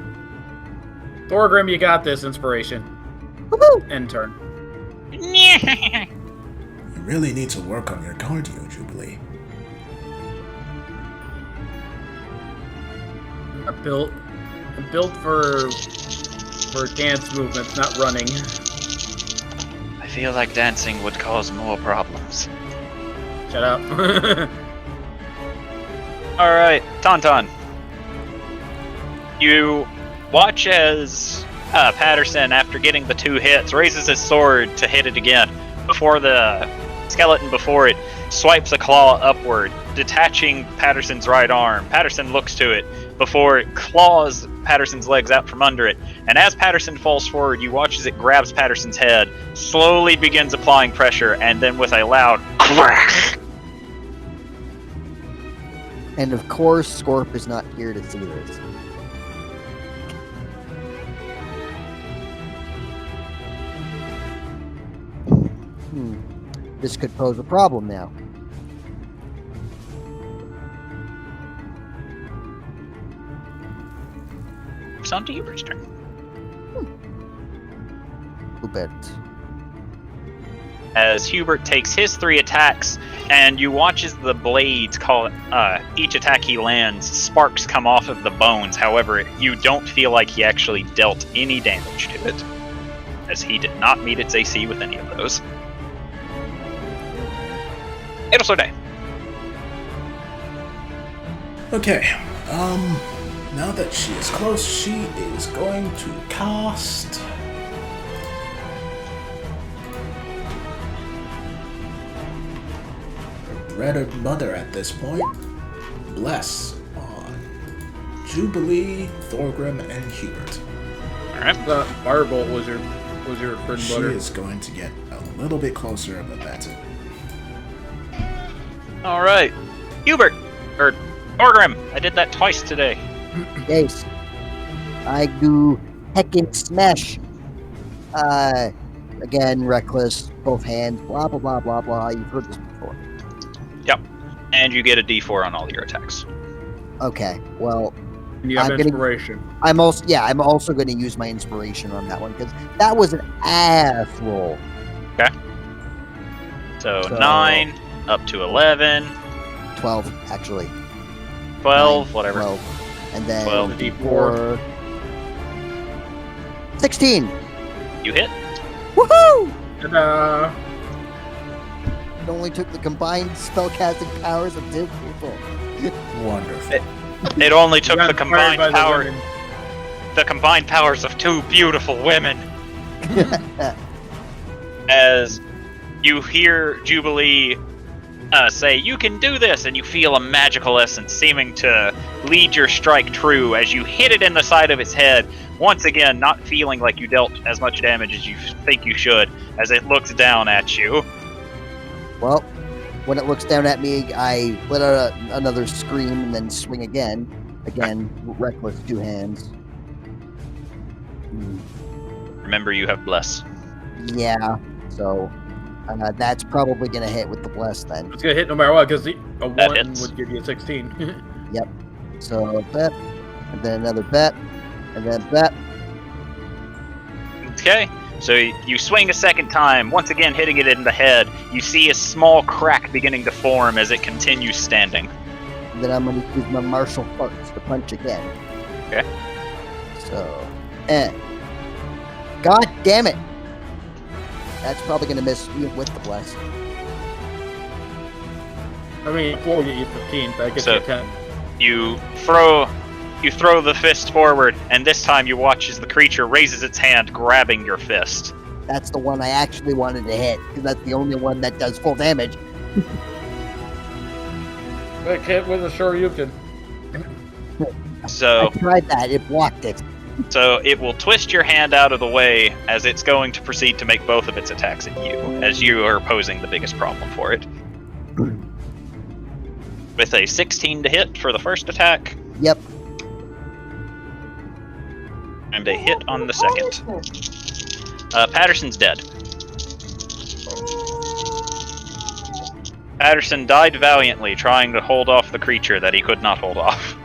Thorgrim, you got this, inspiration. Woohoo! End turn. You really need to work on your cardio, Jubilee. I'm built for dance movements, not running. I feel like dancing would cause more problems. Shut up. Alright, Tauntaun. You watch as Patterson, after getting the 2 hits, raises his sword to hit it again. Before the skeleton before it swipes a claw upward, detaching Patterson's right arm. Patterson looks to it before it claws Patterson's legs out from under it. And as Patterson falls forward, you watch as it grabs Patterson's head, slowly begins applying pressure, and then with a loud crack. And of course, Scorp is not here to see this. This could pose a problem now. It's on to Hubert's turn. Hubert. As Hubert takes his 3 attacks, and you watch as the blades each attack he lands, sparks come off of the bones. However, you don't feel like he actually dealt any damage to it, as he did not meet its AC with any of those. It'll so day. Okay, now that she is close, she is going to cast... Bread or Mother at this point. Bless on Jubilee, Thorgrim, and Hubert. Alright. The firebolt was your bread and She butter. is going to get a little bit closer, but that's it. Alright. Hubert! Or Thorgrim! I did that twice today. Yes. I do heckin' smash. Again, reckless, both hands, blah, blah, blah, blah, blah. You've heard this before. Yep. And you get a D4 on all your attacks. Okay, well, And you have I'm gonna- inspiration. I'm also going to use my inspiration on that one, because that was an ass roll. So So- 9 up to 11, 12, actually. 12, 9, whatever. 12. And then 12. D4. 16! You hit. Woohoo! Ta-da! It only took the combined spellcasting powers of 2 people. Wonderful. It only took Got the inspired combined by the power, women. the combined powers of 2 beautiful women. As you hear Jubilee say, "You can do this," and you feel a magical essence seeming to lead your strike true as you hit it in the side of its head. Once again, not feeling like you dealt as much damage as you think you should, as it looks down at you. Well, when it looks down at me, I let out another scream and then swing again. Again, reckless 2 hands. Remember, you have bless. Yeah, so that's probably going to hit with the bless then. It's gonna hit no matter what, because a That 1 hits. would give you a 16. So a bet, and then another bet, and then bet. Okay, so you swing a second time, once again hitting it in the head. You see a small crack beginning to form as it continues standing. And then I'm going to use my martial arts to punch again. Okay. So, God damn it! That's probably going to miss even with the bless. I mean, 4 get you 15, that gets So- you 10. You throw the fist forward, and this time you watch as the creature raises its hand, grabbing your fist. That's the one I actually wanted to hit, because that's the only one that does full damage. Quick hit with a Shoryuken. So, I tried that, it blocked it. so it will twist your hand out of the way as it's going to proceed to make both of its attacks at you, as you are posing the biggest problem for it. With a 16 to hit for the first attack, Yep. and a hit on the second. Patterson's dead. Patterson died valiantly trying to hold off the creature that he could not hold off.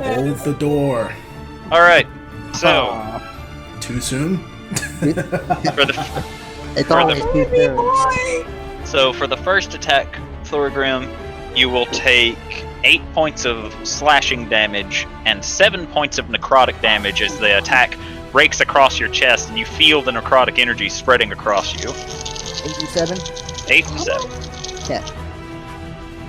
Hold the door. Alright, so, Too soon? for the It's For always the- too soon. So for the first attack, Thorgrim, you will take 8 points of slashing damage and 7 points of necrotic damage as the attack breaks across your chest and you feel the necrotic energy spreading across you. 87? 8 and 7. Okay.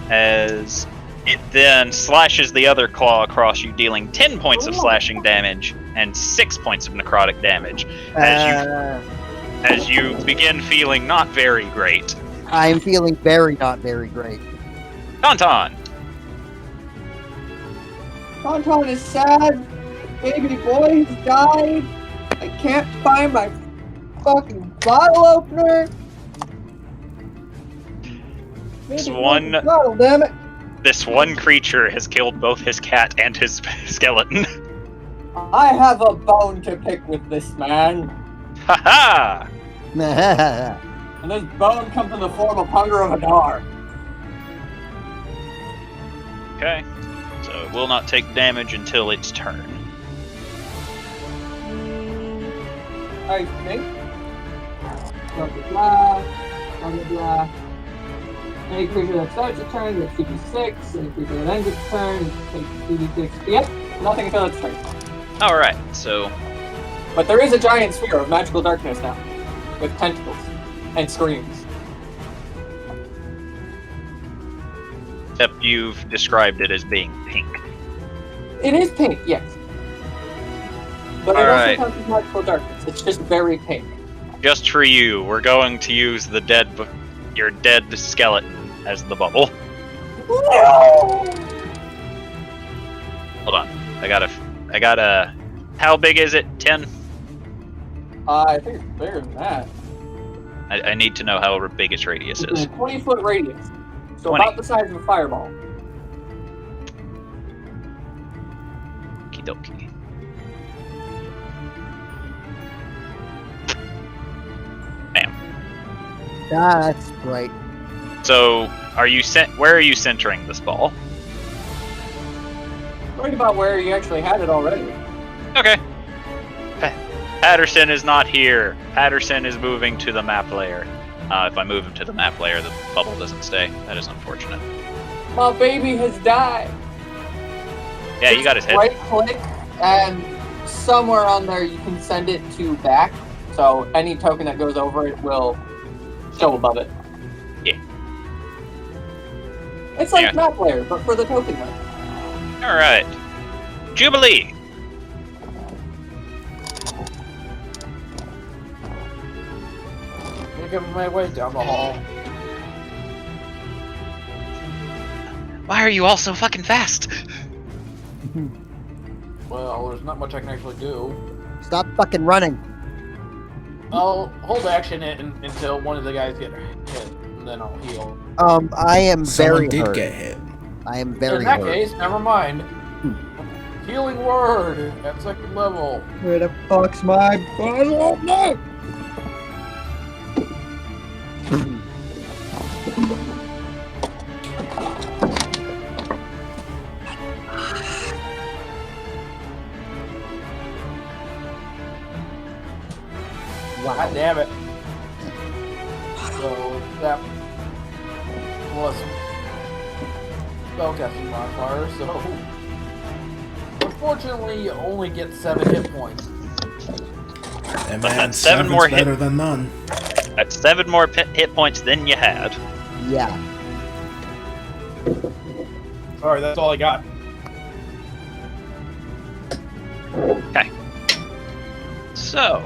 As it then slashes the other claw across you, dealing 10 points of slashing damage and 6 points of necrotic damage. As you begin feeling not very great. I'm feeling not very great. Tauntaun! Tauntaun is sad. Baby boy has died. I can't find my fucking bottle opener. Baby one- boy's bottle, damn it. This one creature has killed both his cat and his skeleton. I have a bone to pick with this man. Haha! And this bone comes in the form of Hunger of Adar. Okay. So it will not take damage until its turn. I think. Blah, blah, blah. Blah, blah, blah. Any creature that starts its turn gets 2d6. Any creature that ends its turn takes 2d6. Yep, nothing until its turn. Alright, so But there is a giant sphere of magical darkness now. With tentacles. And screams. except you've described it as being pink. It is pink, yes. But it Alright. also counts as magical darkness. It's just very pink. Just for you, we're going to use the your dead skeleton as the bubble. No! Hold on. I gotta how big is it? 10? I think it's bigger than that. I need to know how big its radius It's is. a 20-foot radius. So 20. about the size of a fireball. Okie dokie. Bam. That's right. So, where are you centering this ball? Right about where you actually had it already. Okay. Patterson is not here. Patterson is moving to the map layer. If I move him to the map layer, the bubble doesn't stay. That is unfortunate. My baby has died. Yeah, you got his head. Right click, and somewhere on there you can send it to back. So any token that goes over it will show above it. Yeah. It's like Yeah. map layer, but for the token layer. Alright. Jubilee! Making my way down the hall. Why are you all so fucking fast? Well, there's not much I can actually do. Stop fucking running. I'll hold action until one of the guys get hit, and then I'll heal. I am Someone very did hurt. get hit. I am very In that hurt. case, never mind. Healing word at second level. Where the fuck's my bottle? No! God damn it. So that plus spellcasting modifier, so unfortunately you only get 7 hit points. And But man, that's 7 seven's more hit- better than none. That's 7 more hit points than you had. Yeah. Sorry, that's all I got. Okay. So.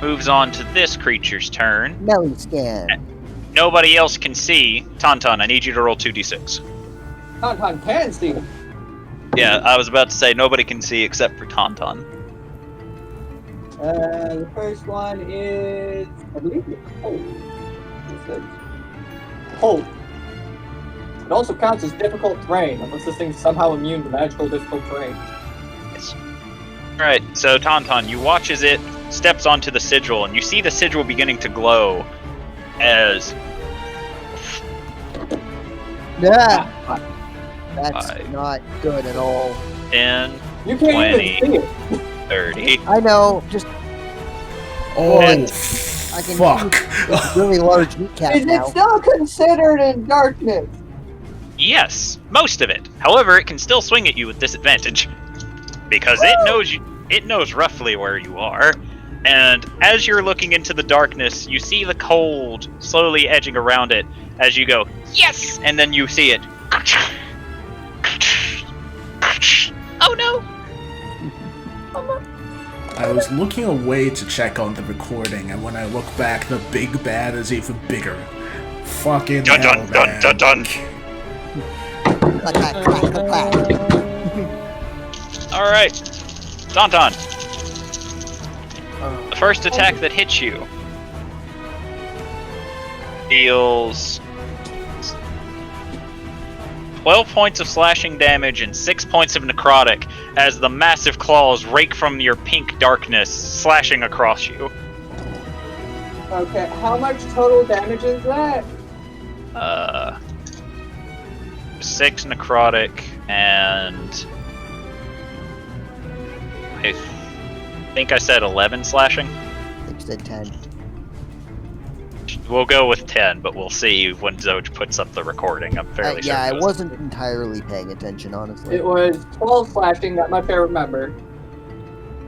Moves on to this creature's turn. Melly scan. Nobody else can see. Tauntaun, I need you to roll 2d6. Tauntaun can see. Yeah, I was about to say nobody can see except for Tauntaun. The first one is, I believe it's cold. It says cold. It also counts as difficult terrain, unless this thing's somehow immune to magical difficult terrain. Yes. Alright, so Tauntaun, you watch as it steps onto the sigil, and you see the sigil beginning to glow. as Yeah. That's Five. not good at all. 10, You can't 20, even see it. 30. I know, just Oh, And- I can fuck. see this really large kneecap Is it now. still considered in darkness? Yes, most of it. However, it can still swing at you with disadvantage because it knows roughly where you are. And as you're looking into the darkness, you see the cold slowly edging around it as you go, yes! And then you see it. Oh no! I was looking away to check on the recording, and when I look back, the big bad is even bigger. Fucking Dun hell, dun dun man. dun dun! Clack, clack, clack, clack, clack. Alright. Tauntaun. The first attack that hits you deals 12 points of slashing damage and 6 points of necrotic as the massive claws rake from your pink darkness, slashing across you. Okay, how much total damage is that? 6 necrotic and I think I said 11 slashing. I think you said 10. We'll go with 10, but we'll see when Zoj puts up the recording. I'm fairly sure. Yeah, I it was. wasn't entirely paying attention, honestly. It was 12 slashing, that's my favorite number.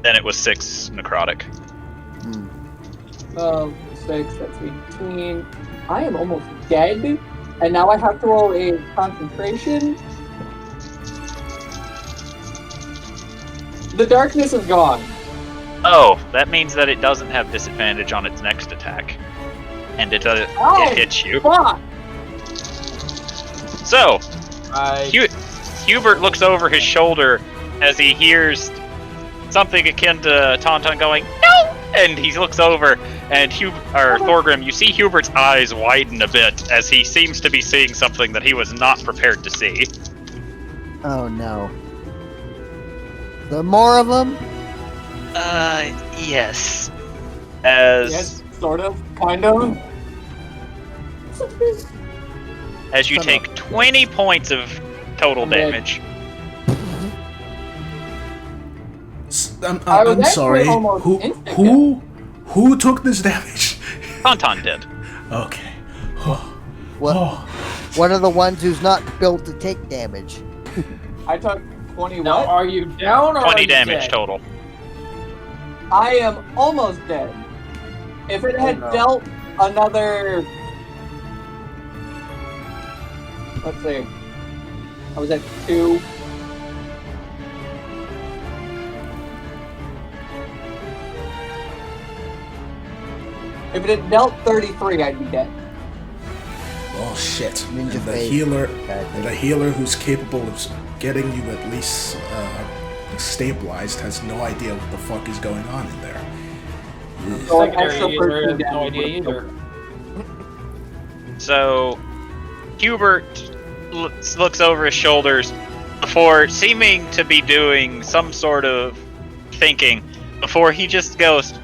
Then it was 6 necrotic. 6, that's 18. I am almost dead, and now I have to roll a concentration. The darkness is gone. Oh, that means that it doesn't have disadvantage on its next attack. And it Oh, hits you. Fuck! So, I Hubert looks over his shoulder as he hears something akin to Tauntaun going, no! And he looks over, and Thorgrim, you see Hubert's eyes widen a bit as he seems to be seeing something that he was not prepared to see. Oh no. The more of them? Yes. As Yes, sort of, kind of. as you Son take 20 points of total I'm dead. damage. I was I'm actually sorry. almost Who instant who took this damage? Tauntaun did. Okay. What? Oh. One of the ones who's not built to take damage. I took 20 now what? are you down or 20 are you damage dead? total. I am almost dead. If it had no. dealt another... Let's see. I was at 2. If it had dealt 33, I'd be dead. Oh shit. Ninja And the phase. healer Bad thing. the healer who's capable of getting you at least stabilized has no idea what the fuck is going on in there. So an Secondary extra user 13 has no damage idea would- either. So, Hubert looks over his shoulders before seeming to be doing some sort of thinking, before he just goes,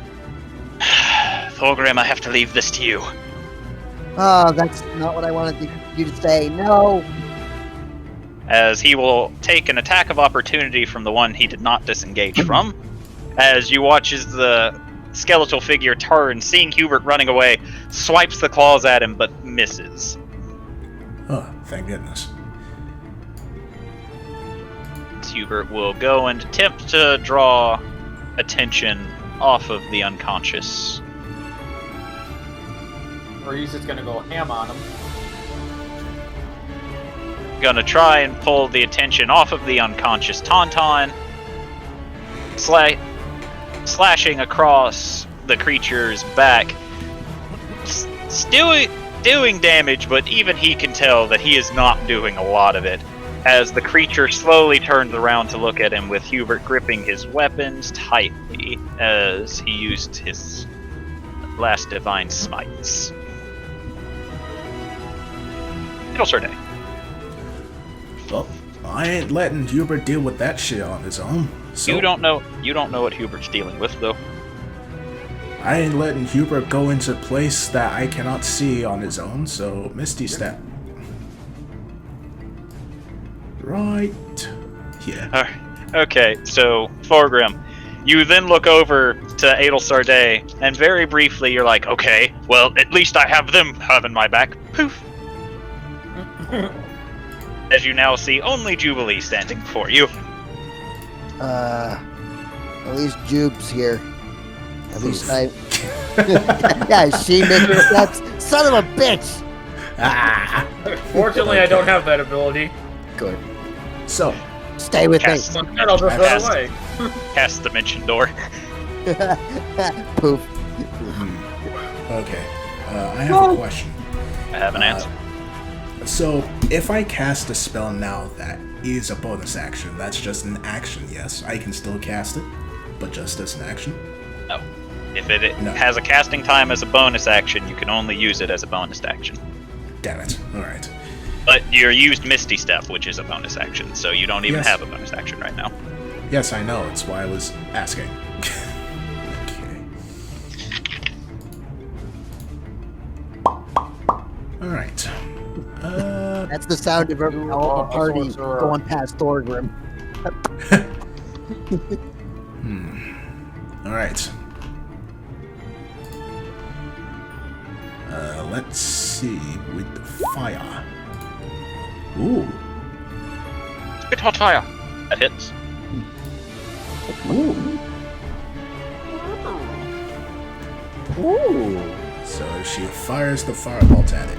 Thorgrim, I have to leave this to you. Oh, that's not what I wanted you to say. No. As he will take an attack of opportunity from the one he did not disengage from, as you watch as the skeletal figure turns, seeing Hubert running away, swipes the claws at him but misses. Oh, thank goodness. Hubert will go and attempt to draw attention off of the unconscious. Or he's just gonna go ham on him. Gonna try and pull the attention off of the unconscious Tauntaun, slashing across the creature's back, still doing damage, but even he can tell that he is not doing a lot of it, as the creature slowly turns around to look at him with Hubert gripping his weapons tightly as he used his last divine smites. It'll sure day. Well, I ain't letting Hubert deal with that shit on his own. So You don't know what Hubert's dealing with, though. I ain't letting Hubert go into a place that I cannot see on his own, so Misty Step. Right. Yeah. Okay, so Thorgrim, you then look over to Adel Sarday, and very briefly you're like, okay, well, at least I have them having my back. Poof. As you now see only Jubilee standing before you. At least Jube's here. At least I... Yeah, she makes steps. Son of a bitch! Fortunately, I don't have that ability. Good. So, Stay with Cast. me. And I'll just run away. Cast Dimension Door. Poof. okay. I have a question. I have an answer. So, if I cast a spell now that is a bonus action, that's just an action, yes? I can still cast it, but just as an action? No. If it No. has a casting time as a bonus action, you can only use it as a bonus action. Damn it. Alright. But you're used Misty Step, which is a bonus action, so you don't even Yes. have a bonus action right now. Yes, I know. It's why I was asking. Okay. Alright. That's the sound of all the party going past Thorgrim. Alright. Let's see with the fire. Ooh. Spit hot fire. That hits. So she fires the firebolt at it.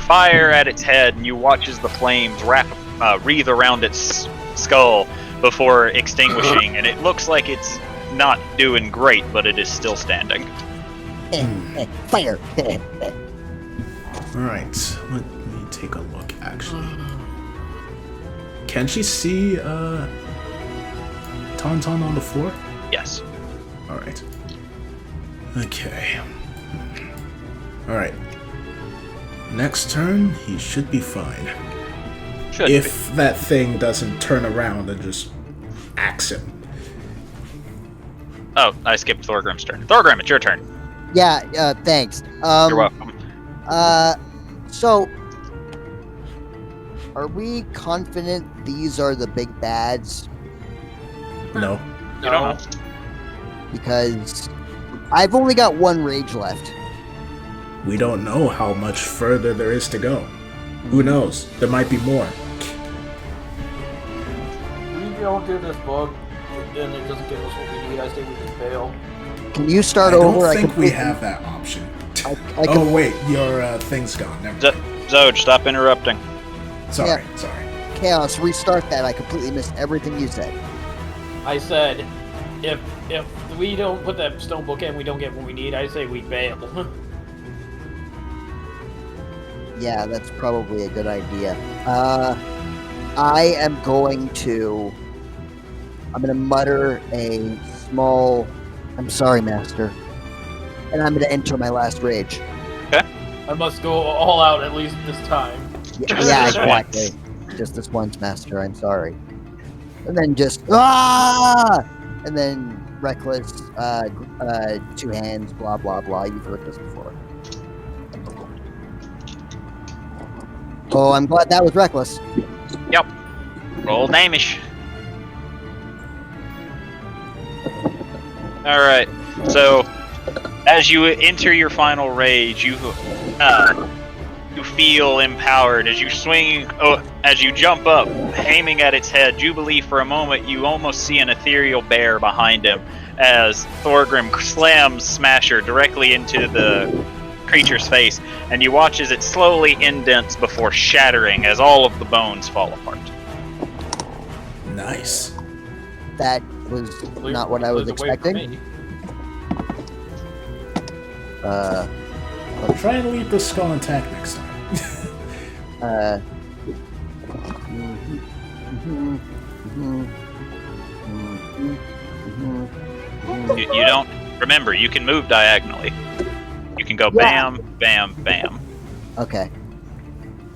Fire at its head, and you watch as the flames wreathe around its skull before extinguishing, and it looks like it's not doing great, but it is still standing. Fire! Alright, let me take a look, actually. Can she see, Tauntaun on the floor? Yes. Alright. Okay. Alright. Next turn, he should be fine. Should If that thing doesn't turn around and just axe him. Oh, I skipped Thorgrim's turn. Thorgrim, it's your turn. Yeah, thanks. You're welcome. So, are we confident these are the big bads? No. You don't know. Because I've only got one rage left. We don't know how much further there is to go. Who knows? There might be more. We don't do this bug, then it doesn't give us what we need. I say we can fail. Can you start I over? don't think we completely- have that option. I Oh can, wait, your thing's gone. Never mind. Zoj, stop interrupting. Sorry. Chaos, restart that. I completely missed everything you said. I said, if we don't put that stone book in, we don't get what we need. I say we fail. Yeah, that's probably a good idea. I am going to mutter a small, I'm sorry, Master. And I'm going to enter my last rage. I must go all out at least this time. Yeah, exactly. Just this once, Master, I'm sorry. And then just, and then reckless, two hands, blah, blah, blah. You've heard this before. Oh, I'm glad that was reckless. Yep. Roll Namish. Alright, so as you enter your final rage, you feel empowered as you swing, as you jump up, aiming at its head. Jubilee, for a moment, you almost see an ethereal bear behind him as Thorgrim slams Smasher directly into the creature's face, and you watch as it slowly indents before shattering as all of the bones fall apart. Nice. That was not what I was expecting. Try and leave the skull intact next time. You don't remember. You can move diagonally. You can go bam, bam, bam, Okay,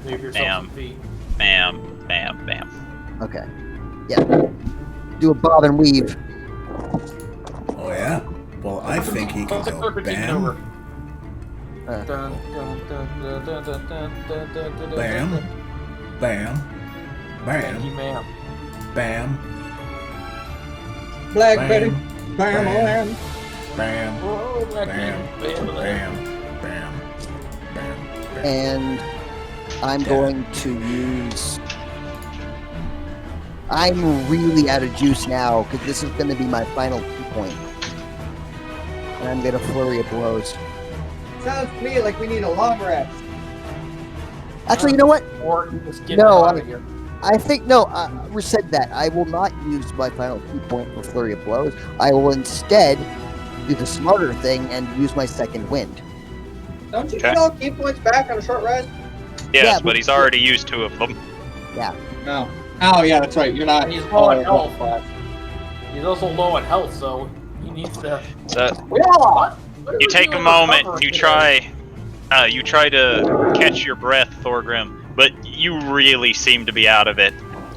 Leave yourself Bam. some feet. bam, bam, bam. okay. Yeah. Do a bob and weave. Oh yeah? Well, I think he can go bam, bam, bam, Thank you, bam, ma'am. bam, Blackberry. bam, Bam, bam, bam. bam, Oh, bam, bam, bam, bam, bam. And I'm going to use. I'm really out of juice now because this is going to be my final key point. And I'm going to flurry of blows. Sounds to me like we need a long rest. Actually, you know what? Or just get No, out of here. I think no. Reset that. I will not use my final key point for flurry of blows. I will instead do the smarter thing and use my second wind. Don't you Okay. get all key points back on a short rest? Yes, Yeah, but he's already used 2 of them. No. Oh yeah, that's right. You're not. And he's low on oh, health. class. He's also low on health, so he needs to. So We all are. What are you we take a doing moment, recovering you today? try to catch your breath, Thorgrim, but you really seem to be out of it.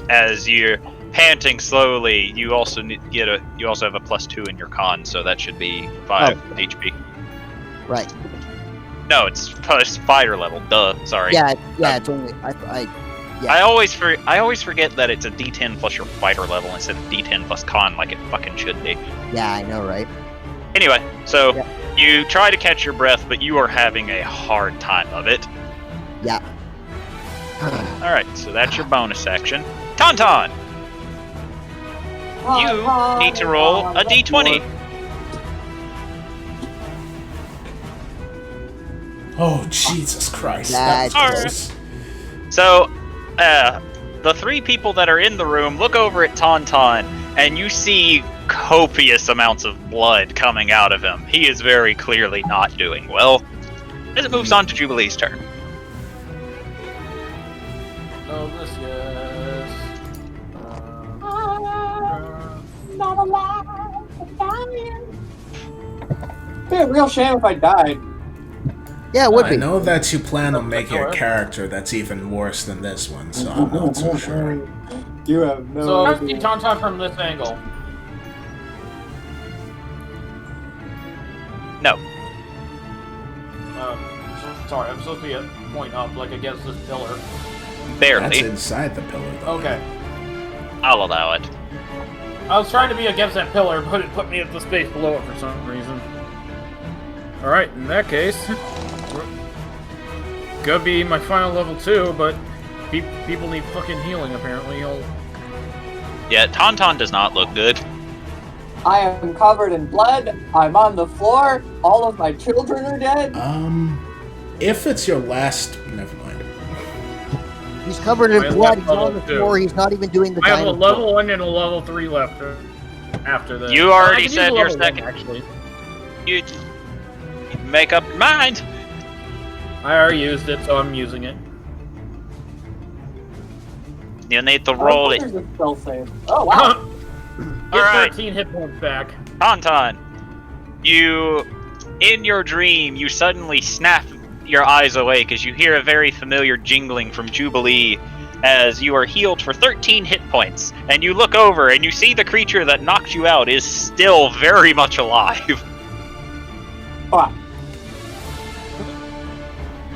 As you're panting slowly, you also you also have a +2 in your con, so that should be 5 HP. Right. No, it's plus fighter level. Duh. Sorry. Yeah. It's only. Yeah. I always forget that it's a D10 plus your fighter level instead of D10 plus con, like it fucking should be. Yeah, I know, right? Anyway, so Yeah. you try to catch your breath, but you are having a hard time of it. Yeah. All right, so that's your bonus action. Tauntaun, you need to roll a D20. Oh, Jesus Christ. That's That's close. close. So, the 3 people that are in the room look over at Tauntaun, and you see copious amounts of blood coming out of him. He is very clearly not doing well. As it moves on to Jubilee's turn. No, this yes. Not alive. I'm dying. It'd be a real shame if I died. Yeah, it would I be. know that you plan on making a character that's even worse than this one, so I'm not so sure. You have no So let's see idea. Tauntaun from this angle. No. Sorry, I'm supposed to be a point up, like against this pillar. That's Barely. inside the pillar, though. Okay. I'll allow it. I was trying to be against that pillar, but it put me at the space below it for some reason. Alright, in that case, gonna be my final level 2, but people need fucking healing apparently. Yeah, Tauntaun does not look good. I am covered in blood. I'm on the floor. All of my children are dead. If it's your last... Never mind. He's covered I in have blood. He's level on the 2. floor. He's not even doing the I have a dynamo. level 1 and a level 3 left after this. You already I could use said a your level 1, second. actually. You make up your mind. I already used it, so I'm using it. You need to roll it. There's a spell save. Oh wow. Get Alright. 13 hit points back. Tauntaun, in your dream, you suddenly snap your eyes awake as you hear a very familiar jingling from Jubilee as you are healed for 13 hit points. And you look over and you see the creature that knocked you out is still very much alive. Fuck.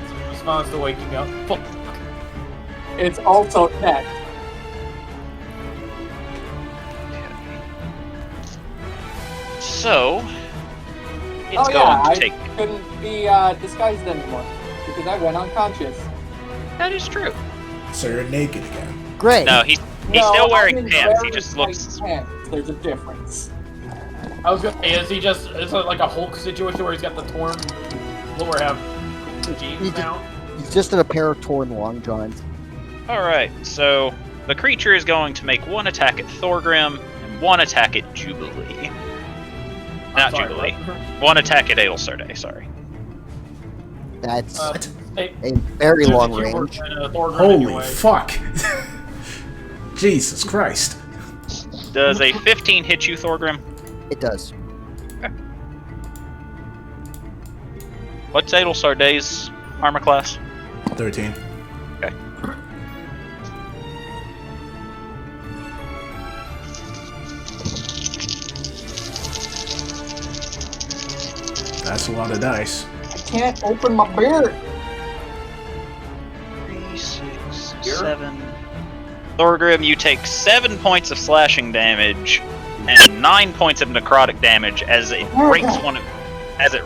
It's in response to waking up. Fuck. It's also next. So, it's Oh going yeah, to I take... couldn't be disguised anymore because I went unconscious. That is true. So you're naked again. Great. No, he's No, still I'm wearing in pants. He very just tight looks... pants. There's a difference. I was gonna say, is it like a Hulk situation where he's got the torn lower half jeans now? He's just in a pair of torn long johns. Alright, so the creature is going to make 1 attack at Thorgrim and 1 attack at Jubilee. Not Sorry, Jubilee. what? 1 attack at Aedelsarday, sorry. That's Hey, a very there's long a Hubert range. and a Thorgrim Holy anyway. fuck. Jesus Christ. Does a 15 hit you, Thorgrim? It does. What's Aedelsarday's armor class? 13. Okay. That's a lot of dice. I can't open my beer. 3, 6, 7. Thorgrim, you take 7 points of slashing damage and 9 points of necrotic damage as it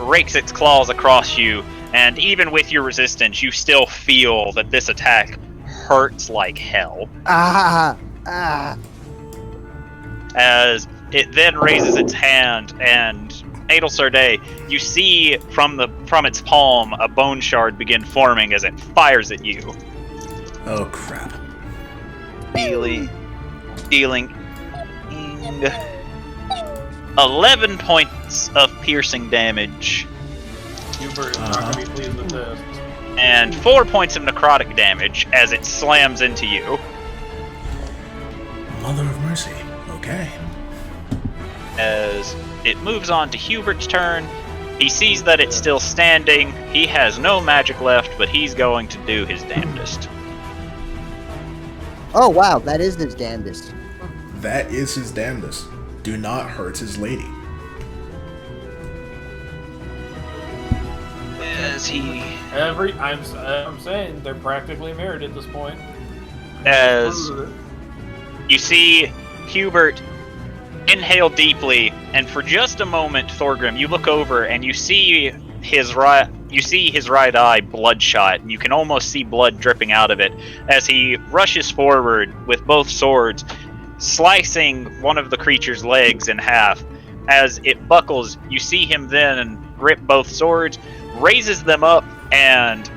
rakes its claws across you. And even with your resistance, you still feel that this attack hurts like hell. As it then raises its hand, and Adelsarday, you see from its palm a bone shard begin forming as it fires at you. Oh crap. Dealing 11 points of piercing damage. Hubert is not going to be pleased with this. And 4 points of necrotic damage as it slams into you. Mother of mercy. Okay. As it moves on to Hubert's turn, he sees that it's still standing. He has no magic left, but he's going to do his damnedest. Oh wow, that is his damnedest. That is his damnedest. Do not hurt his lady. As he... I'm saying they're practically married at this point. As you see Hubert inhale deeply, and for just a moment, Thorgrim, you look over and you see his right eye bloodshot, and you can almost see blood dripping out of it as he rushes forward with both swords, slicing one of the creature's legs in half. As it buckles, you see him then grip both swords, raises them up, and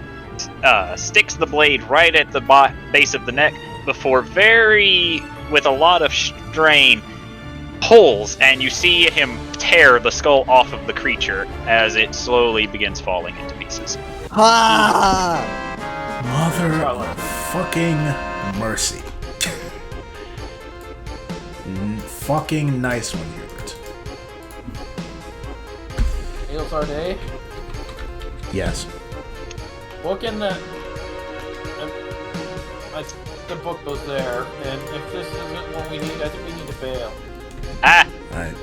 sticks the blade right at the base of the neck before with a lot of strain, pulls, and you see him tear the skull off of the creature as it slowly begins falling into pieces. Mother of fucking mercy. Fucking nice one, Hubert. Adelsarday, Yes. book in the... the book goes there, and if this isn't what we need, I think we need to bail. Alright.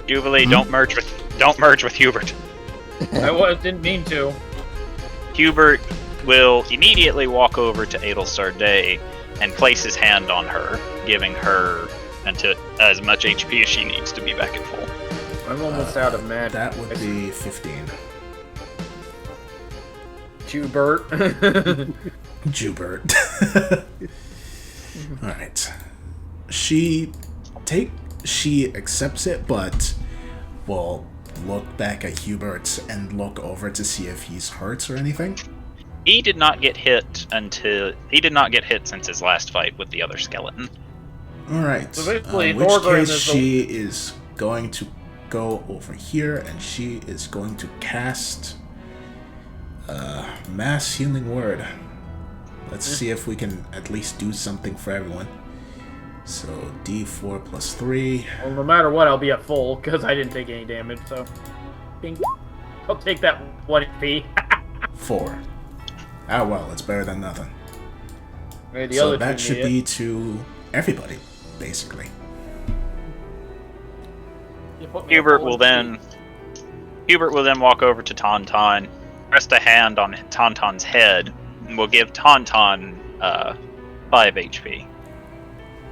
Jubilee, don't merge with Hubert. Didn't mean to. Hubert will immediately walk over to Adelsarday and place his hand on her, giving her as much HP as she needs to be back at full. I'm almost out of mad. That would be 15. Jubert. Jubert. Alright. She accepts it, but will look back at Hubert and look over to see if he's hurt or anything. He did not get hit since his last fight with the other skeleton. Alright. So basically, in which Thorgrim case is she is going to go over here and she is going to cast Mass Healing Word. Let's see if we can at least do something for everyone. So D4 plus 3. Well, no matter what, I'll be at full because I didn't take any damage. So, bing. I'll take that 1 HP. 4. Ah well, it's better than nothing. Maybe the So other that two should need be it. to everybody, basically. You put me at Hubert full will HP. then walk over to Tauntaun, rest a hand on Tauntaun's head, and will give Tauntaun 5 HP.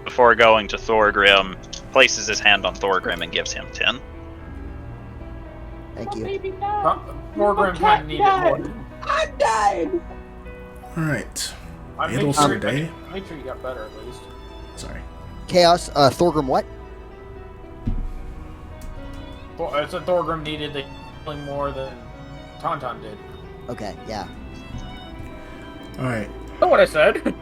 Before going to Thorgrim, places his hand on Thorgrim and gives him 10. Thank you. Baby died. Thorgrim kind of needed more. I died. Alright. I make Adelsarday. make sure you got better at least. Sorry. Chaos, Thorgrim what? I said Thorgrim needed the healing more than Tauntaun did. Okay, yeah. Alright. That's what I said.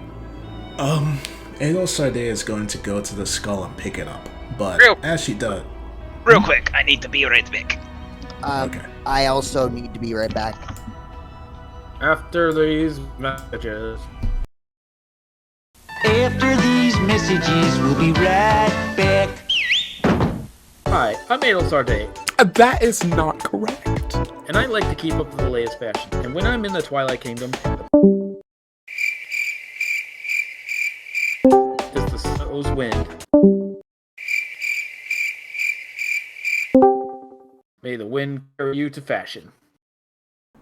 Adelsarday is going to go to the skull and pick it up. But Real- as she does... Real quick, I need to be right back. Okay. I also need to be right back. After these messages. After these messages, we'll be right back. Hi, I'm Adelsarday, That is not correct. and I like to keep up with the latest fashion. And when I'm in the Twilight Kingdom, is the snow's wind. May the wind carry you to fashion.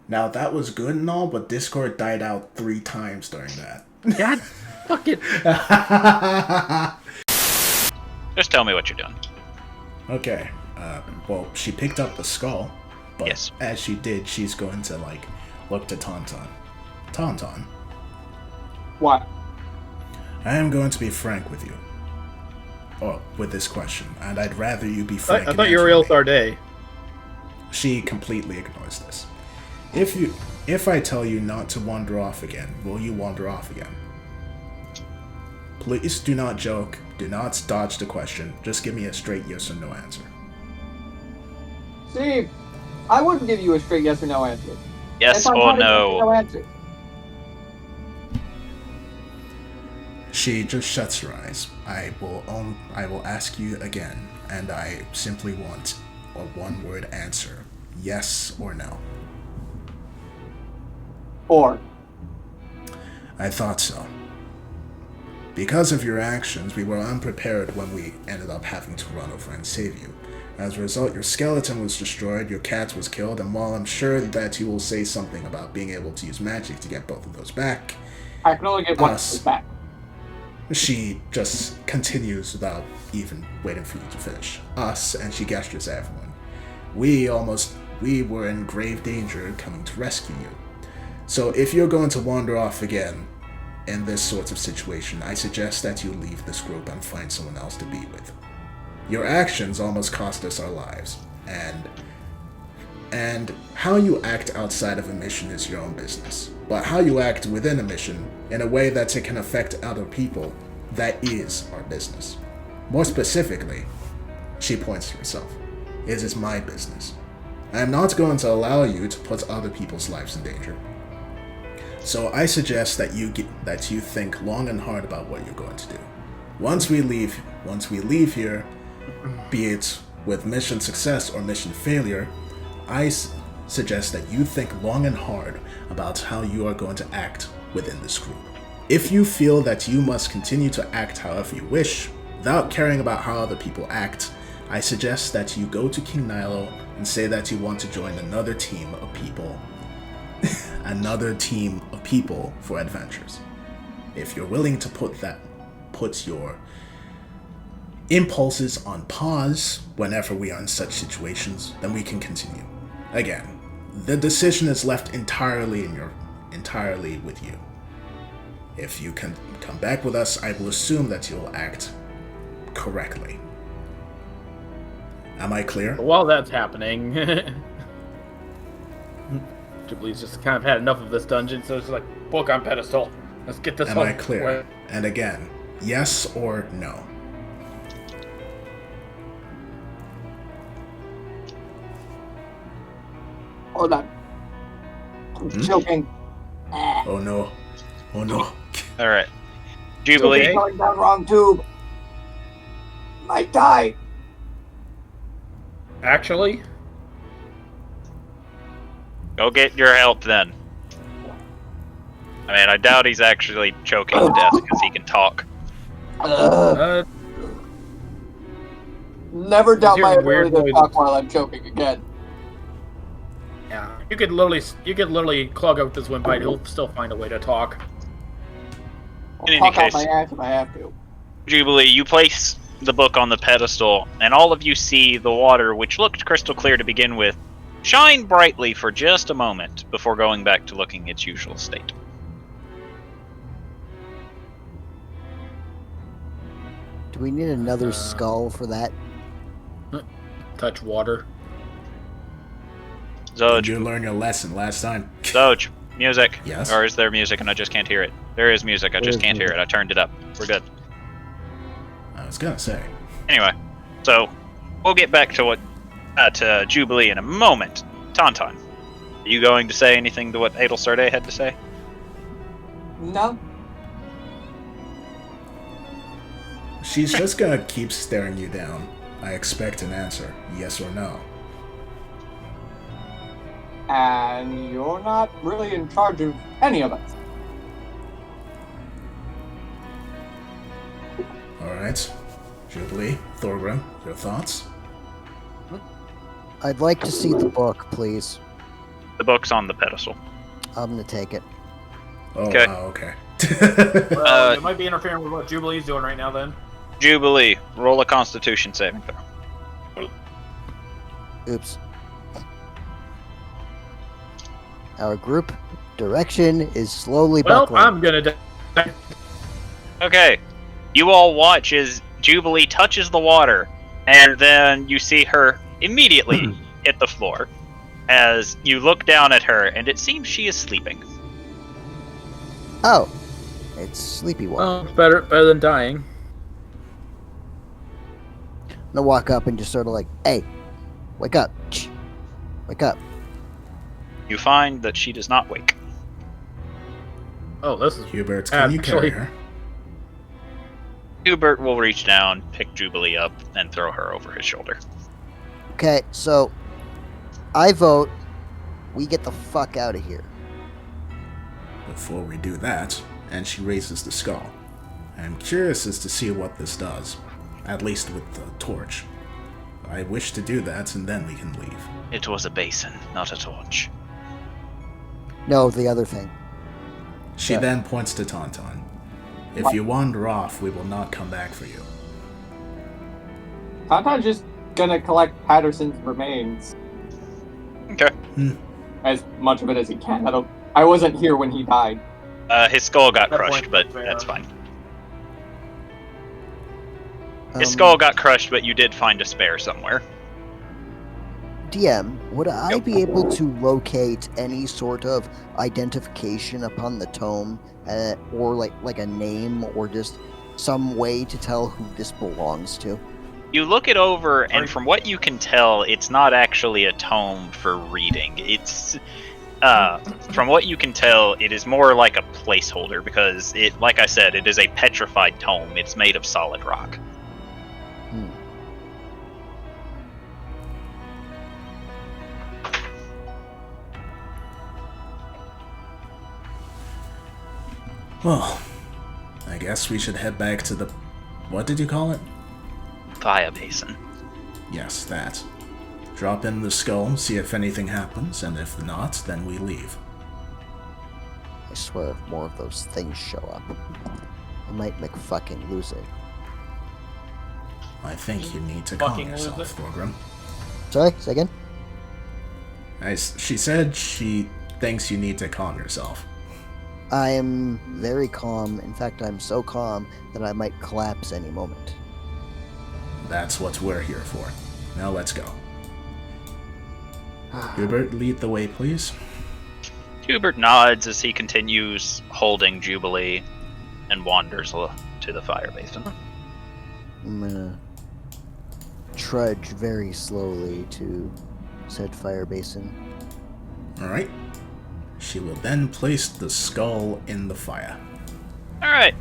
Now that was good and all, but Discord died out 3 times during that. God, fuck it. Just tell me what you're doing. Okay. Well, she picked up the skull, but Yes. as she did, she's going to look to Tauntaun. Tauntaun, What? I am going to be frank with you. With this question, and I'd rather you be frank. I thought you were real Sarday. She completely ignores this. If I tell you not to wander off again, will you wander off again? Please do not joke. Do not dodge the question. Just give me a straight yes or no answer. See, I wouldn't give you a straight yes or no answer. Yes If I or had a yes or no? no answer. She just shuts her eyes. I will ask you again, and I simply want a one-word answer. Yes or no. Or. I thought so. Because of your actions, we were unprepared when we ended up having to run over and save you. As a result, your skeleton was destroyed, your cat was killed, and while I'm sure that you will say something about being able to use magic to get both of those back, I can only get one Us. back. she just continues without even waiting for you to finish. Us, and she gestures at everyone. We were in grave danger coming to rescue you. So if you're going to wander off again in this sort of situation, I suggest that you leave this group and find someone else to be with. Your actions almost cost us our lives, and how you act outside of a mission is your own business. But how you act within a mission, in a way that it can affect other people, that is our business. More specifically, she points to herself. It is my business. I am not going to allow you to put other people's lives in danger. So I suggest that you think long and hard about what you're going to do. Once we leave here, be it with mission success or mission failure, I suggest that you think long and hard about how you are going to act within this group. If you feel that you must continue to act however you wish, without caring about how other people act, I suggest that you go to King Nilo and say that you want to join another team of people for adventures. If you're willing to put your impulses on pause whenever we are in such situations, then we can continue. Again, the decision is left entirely with you. If you can come back with us, I will assume that you'll act correctly. Am I clear? While that's happening, Ghibli's just kind of had enough of this dungeon, so it's like, book on pedestal. Let's get this Am one. I clear? And again, yes or no? Hold on. I'm choking. Oh no. Oh no. Alright. Jubilee. Okay. Going down wrong tube. Might die. Actually, Go get your help then. I mean, I doubt he's actually choking to death because he can talk. Never doubt my hearing weird ability to noises. talk while I'm choking again. yeah, you could literally clog out this windpipe. He'll still find a way to talk. I'll In any talk out case. my ass if I have to. Jubilee, you place the book on the pedestal, and all of you see the water, which looked crystal clear to begin with, shine brightly for just a moment before going back to looking its usual state. Do we need another skull for that? Touch water. Did Zoj, you learn your lesson last time? Zoj, music. Yes? Or is there music and I just can't hear it? There is music, I just can't hear it. I turned it up. We're good. I was gonna say. Anyway, so we'll get back to to Jubilee in a moment. Tauntaun, are you going to say anything to what Adelsarde had to say? No? She's just gonna keep staring you down. I expect an answer, yes or no. And you're not really in charge of any of us. Alright. Jubilee, Thorgrim, your thoughts? I'd like to see the book, please. The book's on the pedestal. I'm gonna take it. Oh, Okay. wow, okay. Well, it might be interfering with what Jubilee's doing right now, then. Jubilee, roll a Constitution saving throw. Oops. Our group direction is slowly Well, buckling. I'm gonna die. Okay. You all watch as Jubilee touches the water, and then you see her immediately hit the floor. As you look down at her, and it seems she is sleeping. Oh, it's sleepy water. Well, better than dying. I'm gonna walk up and just sort of like, hey, wake up. Shh. Wake up. You find that she does not wake. Oh, this is Hubert, can you carry Actually- her? Hubert will reach down, pick Jubilee up, and throw her over his shoulder. Okay, so I vote we get the fuck out of here. Before we do that, and she raises the skull. I'm curious as to see what this does, at least with the torch. I wish to do that, and then we can leave. It was a basin, not a torch. No, the other thing. She Yeah. then points to Tauntaun. If you wander off, we will not come back for you. Tauntaun's just gonna collect Patterson's remains, Okay. as much of it as he can. I wasn't here when he died. His skull got That crushed, point but is fair. that's fine. His skull got crushed, but you did find a spare somewhere. DM, would I Yep. be able to locate any sort of identification upon the tome, or like a name, or just some way to tell who this belongs to? You look it over, and from what you can tell, it's not actually a tome for reading. It's, from what you can tell, it is more like a placeholder, because it, like I said, it is a petrified tome. It's made of solid rock. Well, I guess we should head back to the... What did you call it? Fire basin. Yes, that. Drop in the skull, see if anything happens, and if not, then we leave. I swear, if more of those things show up, I might fucking lose it. I think you need to calm Fucking lose yourself, it. Thorgrim. Sorry, say again? She said she thinks you need to calm yourself. I am very calm. In fact, I'm so calm that I might collapse any moment. That's what we're here for. Now let's go. Hubert, lead the way, please. Hubert nods as he continues holding Jubilee and wanders to the fire basin. I'm gonna trudge very slowly to said fire basin. Alright. She will then place the skull in the fire. Alright.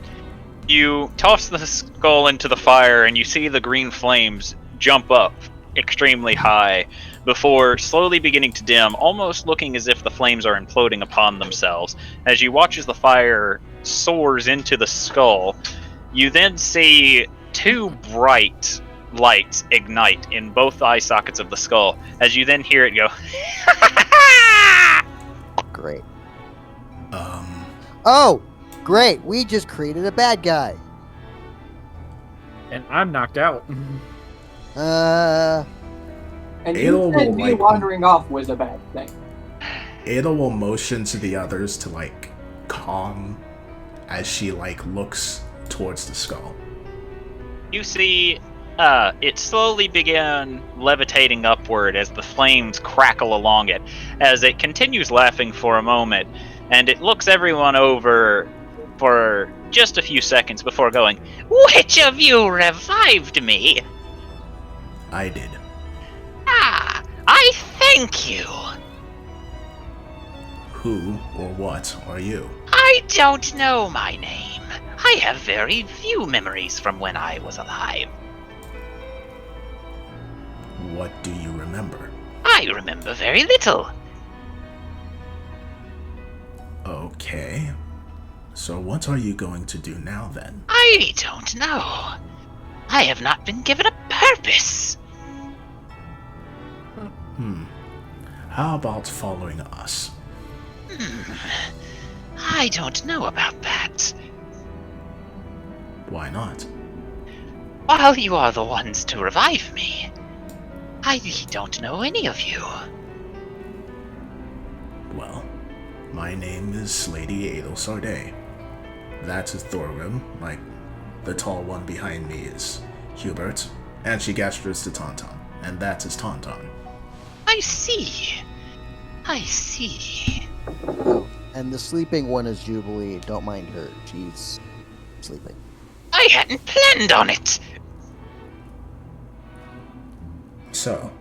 You toss the skull into the fire, and you see the green flames jump up extremely high before slowly beginning to dim, almost looking as if the flames are imploding upon themselves. As you watch as the fire soars into the skull, you then see two bright lights ignite in both eye sockets of the skull, as you then hear it go Great. Oh! Great! We just created a bad guy! And I'm knocked out. Uh... And Adel you said will, me like- wandering off was a bad thing. Ada will motion to the others to, like, calm as she, like, looks towards the skull. You see, it slowly began levitating upward as the flames crackle along it, as it continues laughing for a moment, and it looks everyone over for just a few seconds before going, "Which of you revived me?" I did. "Ah, I thank you." Who or what are you? "I don't know my name. I have very few memories from when I was alive. What do you remember? I remember very little." Okay. So what are you going to do now, then? "I don't know. I have not been given a purpose." How about following us? I don't know about that. Why not? While you are the ones to revive me, I don't know any of you. Well, my name is Lady Adelsarday. That is Thorgrim, like the tall one behind me is Hubert, and she gestures to Tauntaun, and that is Tauntaun. I see. I see. Oh, and the sleeping one is Jubilee. Don't mind her. She's sleeping. I hadn't planned on it. So,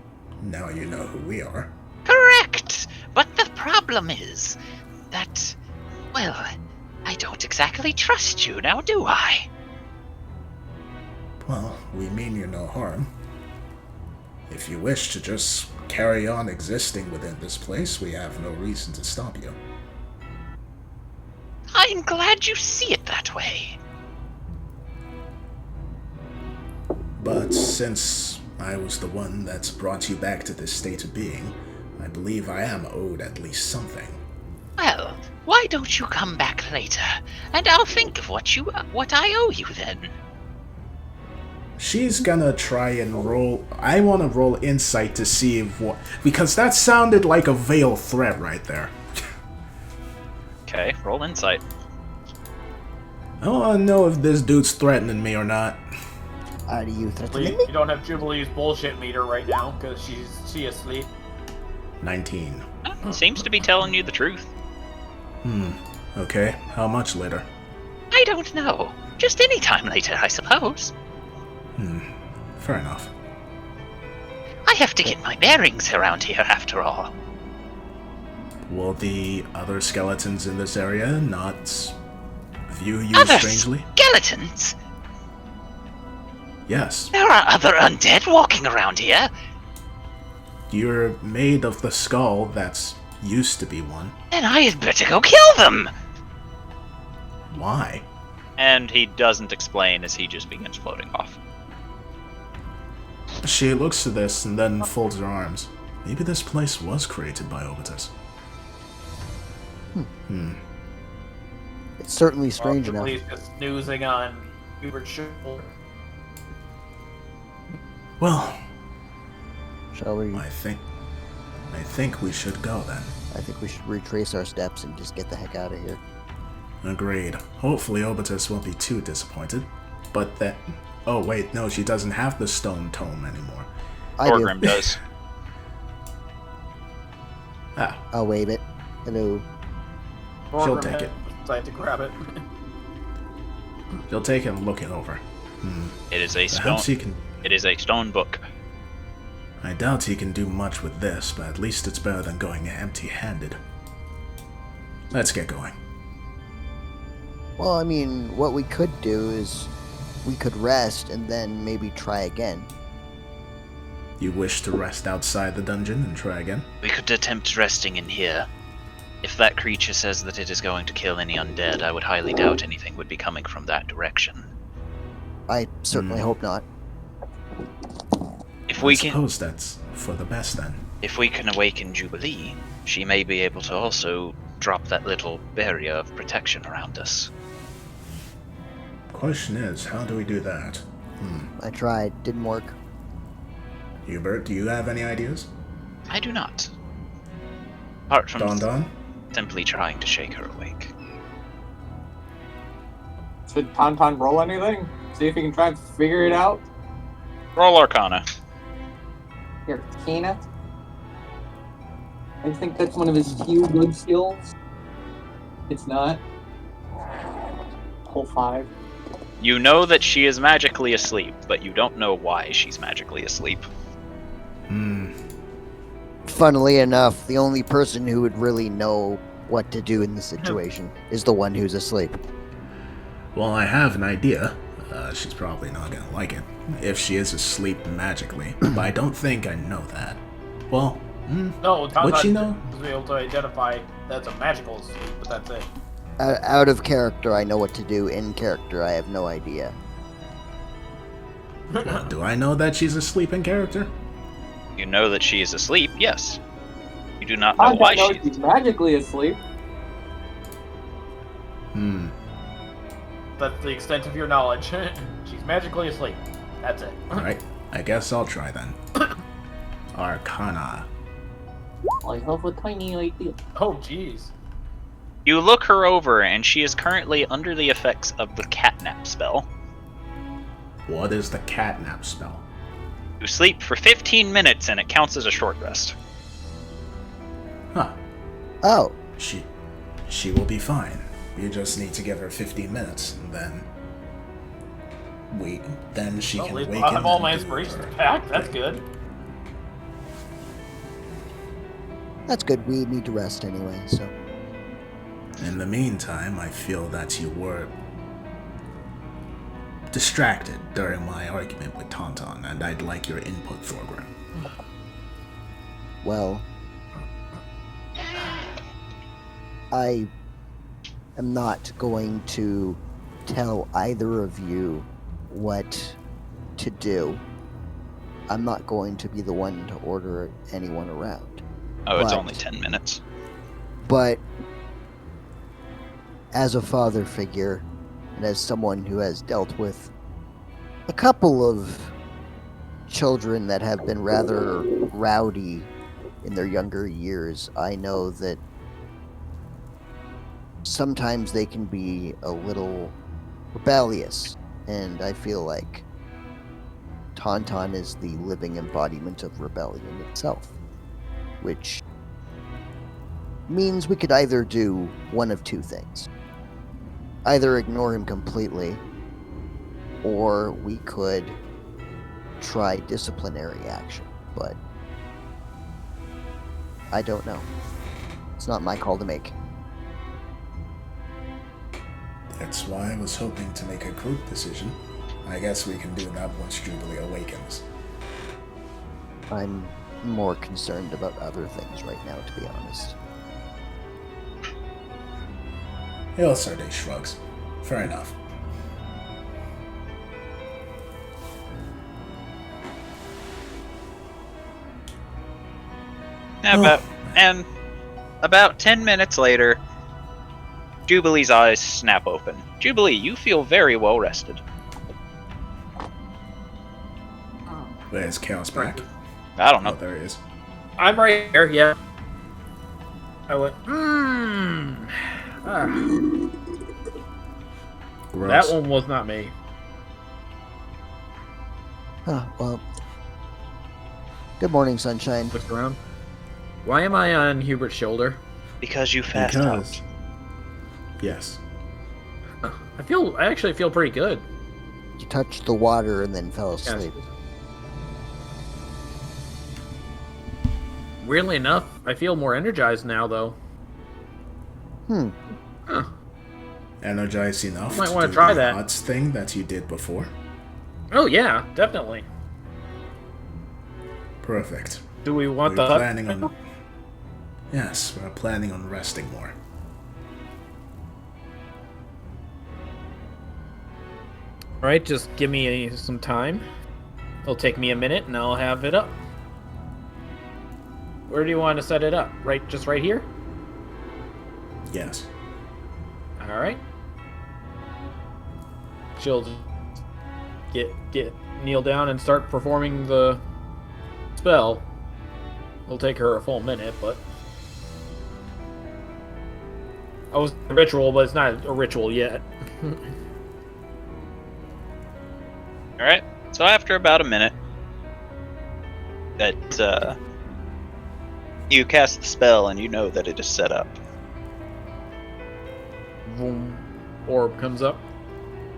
now you know who we are. Correct. But the problem is that, well, I don't exactly trust you now, do I? Well, we mean you no harm. If you wish to just carry on existing within this place, we have no reason to stop you. I'm glad you see it that way. But since I was the one that's brought you back to this state of being, I believe I am owed at least something. Well, why don't you come back later, and I'll think of what I owe you then. She's gonna try and roll... I want to roll insight to see if what... Because that sounded like a veiled threat right there. Okay, roll insight. I want to know if this dude's threatening me or not. Are you threatening me? You don't have Jubilee's bullshit meter right now because she asleep. 19. Seems to be telling you the truth. Okay, how much later? I don't know. Just any time later, I suppose. Fair enough. I have to get my bearings around here after all. Will the other skeletons in this area not view you Other strangely? skeletons? Yes. There are other undead walking around here. You're made of the skull that's used to be one. Then I had better go kill them. Why? And he doesn't explain as he just begins floating off. She looks to this and then folds her arms. Maybe this place was created by Obitus. It's certainly strange enough. Jubilee's just snoozing on Hubert's shoulder. Well, Shall we? I think we should go then. I think we should retrace our steps and just get the heck out of here. Agreed. Hopefully Obitus won't be too disappointed. But that... Oh wait, no, she doesn't have the stone tome anymore. I do. Thorgrim does. I'll wave it. Hello. She'll take it. Decide to grab it. She'll take it and look it over. It is a stone. Perhaps he can... It is a stone book. I doubt he can do much with this, but at least it's better than going empty-handed. Let's get going. Well, I mean, what we could do is we could rest and then maybe try again. You wish to rest outside the dungeon and try again? We could attempt resting in here. If that creature says that it is going to kill any undead, I would highly doubt anything would be coming from that direction. I certainly hope not. If we I can, suppose that's for the best then. if we can awaken Jubilee, she may be able to also drop that little barrier of protection around us. Question is, how do we do that? I tried. Didn't work. Hubert, do you have any ideas? I do not. Apart from Don? simply trying to shake her awake. Should Tauntaun roll anything? See if he can try and figure it out? Roll Arcana. Here, Tina. I think that's one of his few good skills. It's not. Whole 5. You know that she is magically asleep, but you don't know why she's magically asleep. Funnily enough, the only person who would really know what to do in this situation is the one who's asleep. Well, I have an idea. She's probably not gonna like it, if she is asleep magically, but I don't think I know that. Well, No, would she know? To be able to identify that's a magical sleep, but that's it. Out of character, I know what to do. In character, I have no idea. Well, do I know that she's asleep in character? You know that she is asleep, yes. You do not know I why know she she's magically asleep. That's the extent of your knowledge. She's magically asleep. That's it. Alright, I guess I'll try then. Arcana. I have a tiny idea. Oh, jeez. You look her over, and she is currently under the effects of the catnap spell. What is the catnap spell? You sleep for 15 minutes, and it counts as a short rest. Huh. Oh, She will be fine. You just need to give her 15 minutes, and then she can Well, awaken. I have all my and do inspirations her back. That's thing. good. that's good. We need to rest anyway, so. In the meantime, I feel that you were distracted during my argument with Tauntaun, and I'd like your input, Thorgrim. Well, I am not going to tell either of you what to do. I'm not going to be the one to order anyone around. Oh, it's But- only 10 minutes. But as a father figure, and as someone who has dealt with a couple of children that have been rather rowdy in their younger years, I know that sometimes they can be a little rebellious, and I feel like Tauntaun is the living embodiment of rebellion itself, which means we could either do one of two things. Either ignore him completely, or we could try disciplinary action, but I don't know. It's not my call to make. That's why I was hoping to make a group decision. I guess we can do that once Jubilee awakens. I'm more concerned about other things right now, to be honest. Ilsarde shrugs. Fair enough. About 10 minutes later, Jubilee's eyes snap open. Jubilee, you feel very well rested. Where's Chaos back? I don't know. Oh, there he is. I'm right here, yeah. I went, Gross. That one was not me. Well. Good morning, sunshine. What's around? Why am I on Hubert's shoulder? Because you fast Because- out. Yes. I actually feel pretty good. You touched the water and then fell asleep. Weirdly enough, I feel more energized now, though. Huh. Energized enough Might to wanna do try the that. odds thing that you did before. Oh, yeah, definitely. Perfect. Do we want We're the hut? planning on. Yes, we're planning on resting more. Alright, just give me some time. It'll take me a minute and I'll have it up. Where do you want to set it up? Just right here? Yes. Alright. She'll get kneel down and start performing the spell. It'll take her a full minute, but I was a ritual, but it's not a ritual yet. Alright, so after about a minute, that you cast the spell and you know that it is set up. Boom. Orb comes up.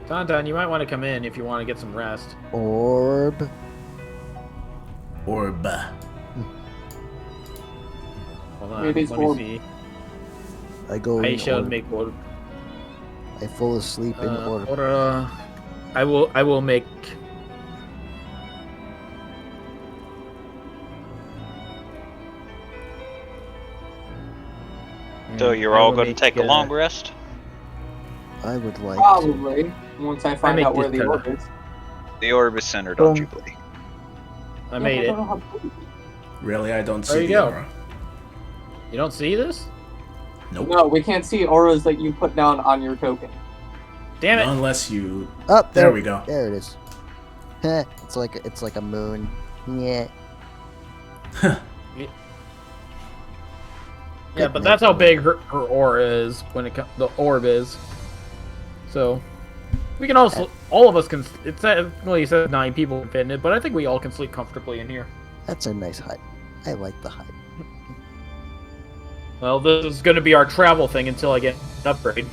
Tauntaun, you might want to come in if you want to get some rest. Orb. Orb. Hold on, Maybe it's let me orb. see. I go I in shall orb. make orb. I fall asleep in orb. I will make. So you're all going to take a long rest? I would like to. Probably. Once I find make out where this the better. orb is. The orb is centered on Jubilee. I made I it. don't know how big. Really, I don't There see you the go. aura. You don't see this? Nope. No, we can't see auras that you put down on your token. Damn it! Not unless you. Oh, There we go. There it is. Heh, it's like a moon. Yeah. Yeah, but that's how big her aura is when the orb is. So we can also, all of us can. It's technically says 9 people can fit in it, but I think we all can sleep comfortably in here. That's a nice hut. I like the hut. Well, this is going to be our travel thing until I get an upgrade.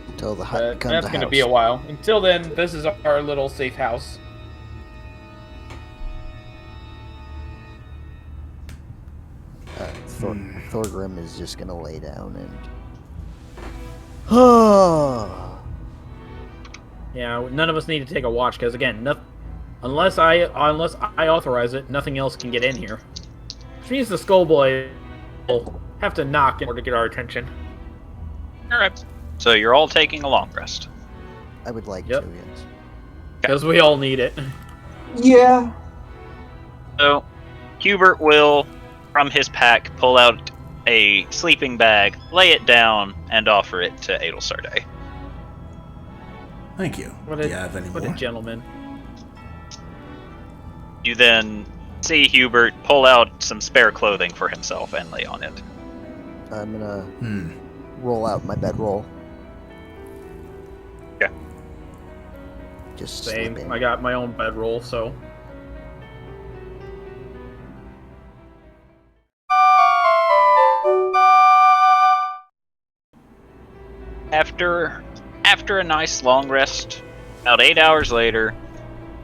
Until the hut becomes That's a going to house. be a while. Until then, this is our little safe house. Thorgrim is just gonna lay down and. Yeah, none of us need to take a watch because again, unless I authorize it, nothing else can get in here. Which means the Skullboy will have to knock in order to get our attention. Alright. So you're all taking a long rest. I would like Yep. to, yes. Because we all need it. Yeah. So Hubert will, from his pack, pull out a sleeping bag, lay it down, and offer it to Adelsarde. Thank you. What Do a, you have any what more? a gentleman. You then see Hubert pull out some spare clothing for himself and lay on it. I'm gonna roll out my bedroll. Okay. Just Same. sleep in. I got my own bedroll, so. After a nice long rest, about 8 hours later,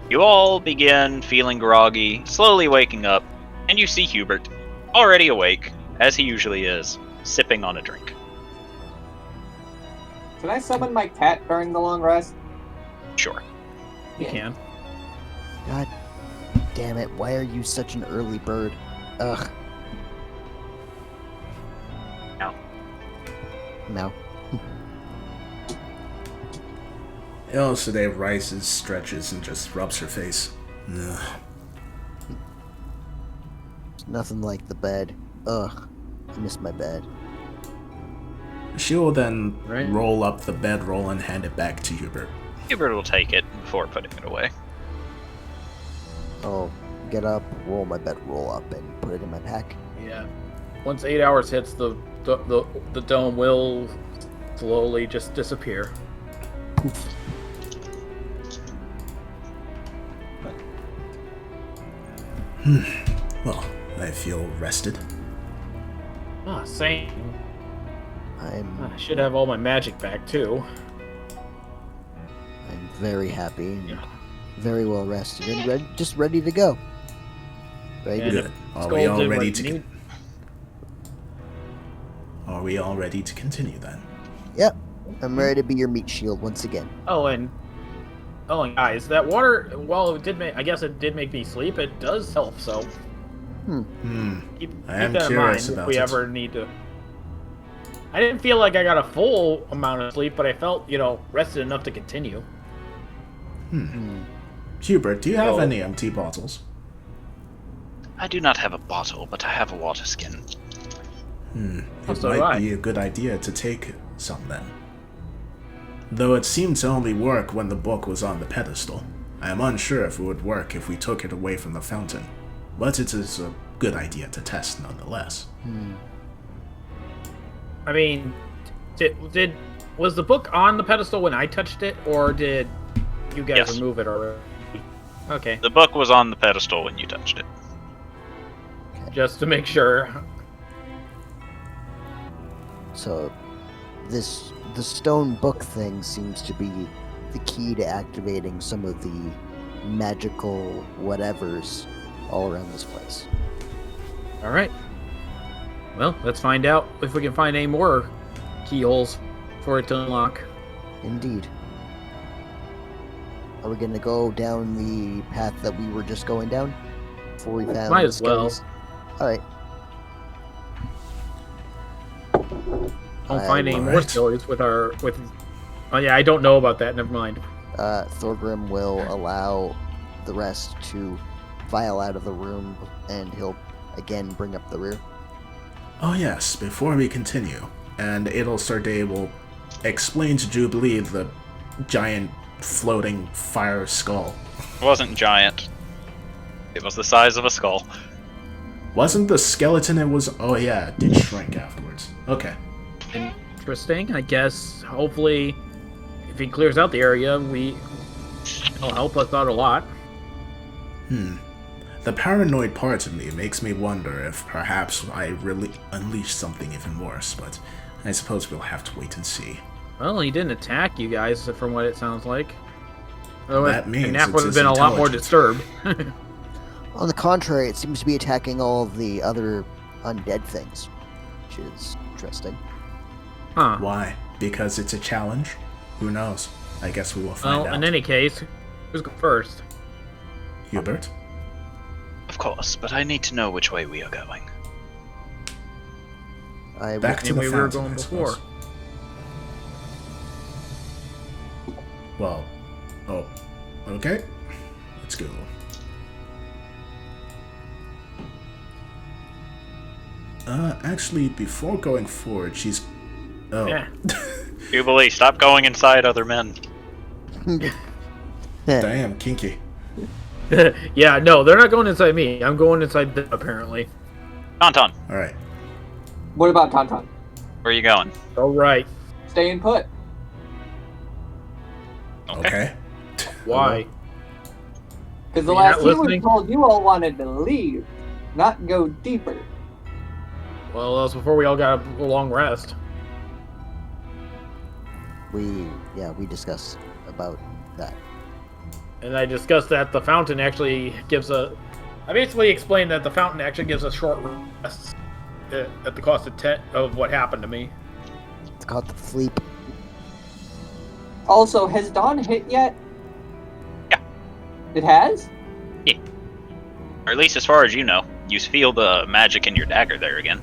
you all begin feeling groggy, slowly waking up, and you see Hubert, already awake, as he usually is, sipping on a drink. Can I summon my cat during the long rest? Sure. You can. God damn it! Why are you such an early bird? Ugh. No. No. Elsadeh rises, stretches, and just rubs her face. Ugh. Nothing like the bed. Ugh. I miss my bed. She will then Right. roll up the bedroll and hand it back to Hubert. Hubert will take it before putting it away. I'll get up, roll my bedroll up, and put it in my pack. Yeah. Once 8 hours hits, the dome will slowly just disappear. Poof. Well, I feel rested. Ah, same. I'm I should have all my magic back too. very happy and Yeah. very well rested and just ready to go. Ready to Good. Are Skull we all did ready what to? he need- Are we all ready to continue then? Yep. I'm ready to be your meat shield once again. and guys, that water, while it did make, I guess it did make me sleep, it does help, so keep I am that in mind curious if about we it. ever need to. I didn't feel like I got a full amount of sleep, but I felt, rested enough to continue. Hubert, do you have Oh. any empty bottles? I do not have a bottle, but I have a water skin. It So do might I. be a good idea to take some then. Though it seemed to only work when the book was on the pedestal. I am unsure if it would work if we took it away from the fountain, but it is a good idea to test nonetheless. I mean, was the book on the pedestal when I touched it, or did you guys Yes. remove it already? Okay, The book was on the pedestal when you touched it. just to make sure. So the stone book thing seems to be the key to activating some of the magical whatevers all around this place. All right. Well, let's find out if we can find any more keyholes for it to unlock. Indeed. Are we going to go down the path that we were just going down before we found Might as well. skellies? All right. Don't find any more Alright. stories with. Oh yeah, I don't know about that. Never mind. Thorgrim will allow the rest to file out of the room, and he'll again bring up the rear. Oh yes, before we continue, and Adelsarday will explain to Jubilee the giant floating fire skull. It wasn't giant. It was the size of a skull. Wasn't the skeleton it was... Oh yeah, it did shrink afterwards. Okay. Interesting. I guess, hopefully, if he clears out the area, it'll help us out a lot. The paranoid part of me makes me wonder if perhaps I really unleashed something even worse, but I suppose we'll have to wait and see. Well, he didn't attack you guys, from what it sounds like. That means Nap it's would have his been a lot more intelligence. disturbed. On the contrary, it seems to be attacking all of the other undead things, which is interesting. Huh. Why? Because it's a challenge? Who knows? I guess we will find out. In any case, who's going first? Hubert? Of course, but I need to know which way we are going. Back to the we were fountain, going I before. suppose. Well, oh, okay. Let's go. Actually, before going forward, she's... Oh. Yeah. Jubilee, stop going inside other men. Damn, kinky. Yeah, no, they're not going inside me. I'm going inside them, apparently. Tauntaun, Alright. What about Tauntaun? where are you going? All right. Staying put. Okay. Why? Because the You're last not he was listening? told you all wanted to leave, not go deeper. Well, that was before we all got a long rest. We discussed about that. And I discussed that the fountain actually gives a... I basically explained that the fountain actually gives a short rest at the cost of what happened to me. It's called the sleep. Also, has Dawn hit yet? Yeah. It has? Or at least as far as you know. You feel the magic in your dagger there again.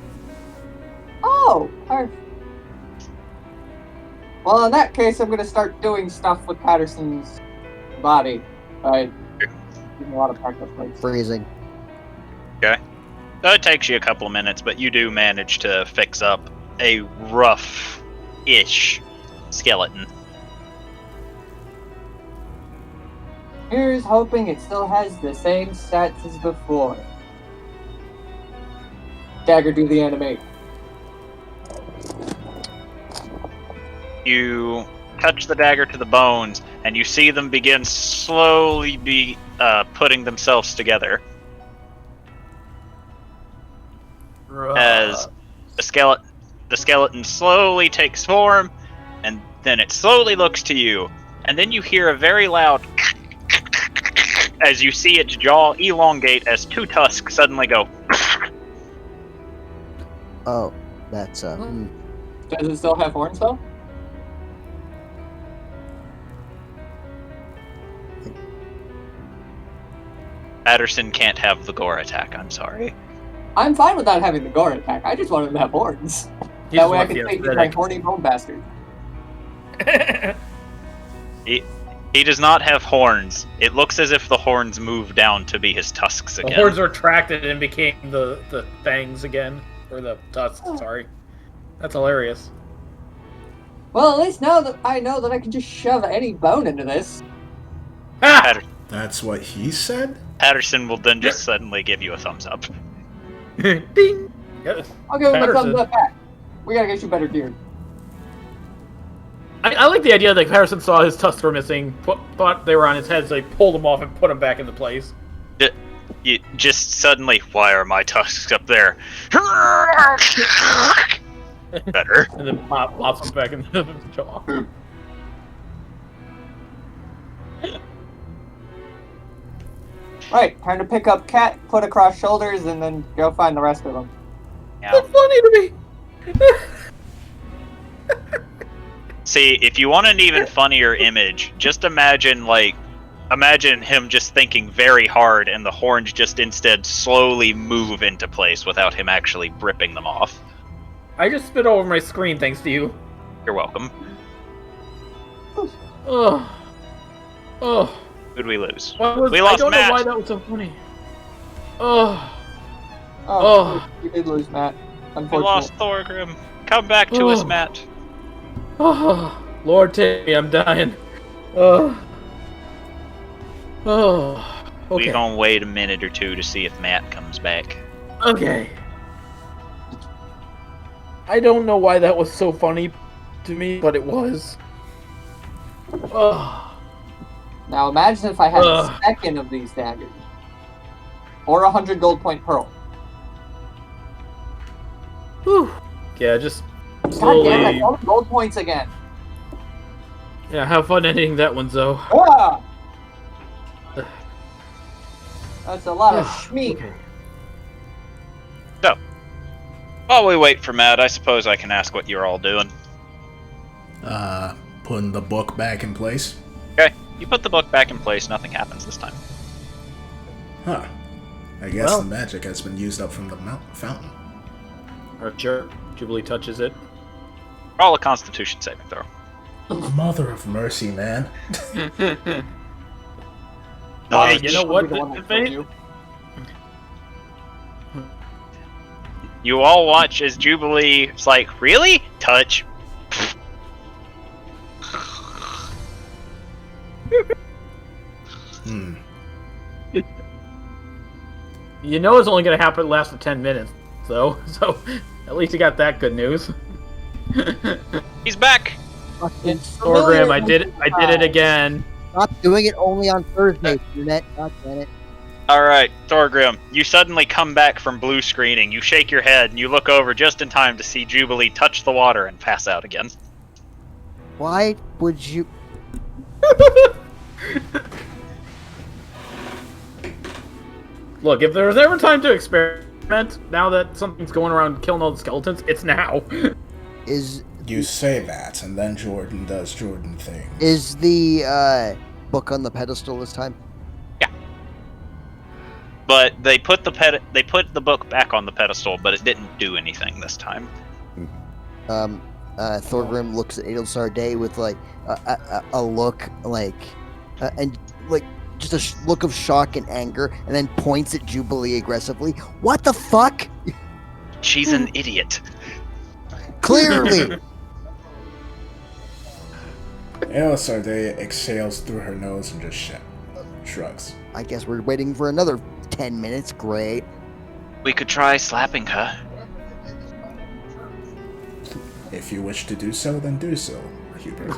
Oh, perfect. Well, in that case, I'm going to start doing stuff with Patterson's body. Right. Giving a lot of practice points. Freezing. Okay. So it takes you a couple of minutes, but you do manage to fix up a rough-ish skeleton. Here's hoping it still has the same stats as before. Dagger, do the animate. You touch the dagger to the bones, and you see them begin slowly putting themselves together. As the skeleton slowly takes form, and then it slowly looks to you, and then you hear a very loud as you see its jaw elongate as two tusks suddenly go. Oh, that's Does it still have horns, though? Patterson can't have the gore attack, I'm sorry. I'm fine with not having the gore attack. I just want him to have horns. He's That way I lucky can it's take my aesthetic. horny bone bastard. He does not have horns. It looks as if the horns moved down to be his tusks The again. horns retracted and became the fangs again. Or the tusks, sorry. That's hilarious. Well, at least now that I know that I can just shove any bone into this. Ah! That's what he said? Patterson will then just suddenly give you a thumbs up. Ding! Yes. I'll give him a Patterson. thumbs up back. We gotta get you better gear. I like the idea that Patterson saw his tusks were missing, thought they were on his head, so he pulled them off and put them back into place. You just suddenly, why are my tusks up there? Better. And then pops them back in the jaw. Right, time to pick up Cat, put across shoulders, and then go find the rest of them. That's funny to me! See, if you want an even funnier image, just imagine him just thinking very hard and the horns just instead slowly move into place without him actually ripping them off. I just spit over my screen thanks to you. You're welcome. Oh. Oh. Who'd we lose? We I lost don't Matt. know why that was so funny. Oh. Oh, you did lose Matt. We Unfortunately. lost Thorgrim. Come back to us, Matt. Oh, Lord Timmy, I'm dying. Oh. Oh. Okay. We're gonna wait a minute or two to see if Matt comes back. Okay. I don't know why that was so funny to me, but it was. Oh. Now imagine if I had a second of these daggers. Or 100 gold point pearl. Whew. Yeah, just God slowly. damn it, all the gold points again. Yeah, have fun ending that one, Zoe. Ah! That's a lot of schmeek. Okay. So, while we wait for Matt, I suppose I can ask what you're all doing. Putting the book back in place. Okay, you put the book back in place, nothing happens this time. Huh. I guess Well. the magic has been used up from the fountain. Sure. Jubilee touches it. Roll a Constitution saving throw. Mother of mercy, man. Hey, you know what? The one that Vane? killed you. You all watch as Jubilee is like, really? Touch. You know it's only going to happen last for 10 minutes, though. So at least you got that good news. He's back. It's Thorgrim, I familiar. did it again. Stop doing it only on Thursdays, Internet. God damn it. Alright, Thorgrim, you suddenly come back from blue screening. You shake your head and you look over just in time to see Jubilee touch the water and pass out again. Why would you... Look, if there was ever time to experiment, now that something's going around killing all the skeletons, it's now. Is You say that, and then Jordan does Jordan thing. is the book on the pedestal this time? But they put the book back on the pedestal, but it didn't do anything this time. Thorgrim looks at Adelsar Day with like a look like and like just a look of shock and anger, and then points at Jubilee aggressively. What the fuck? She's an idiot. Clearly. Elisarde exhales through her nose and just shrugs. I guess we're waiting for another 10 minutes. Great. We could try slapping her. If you wish to do so, then do so, Hubert.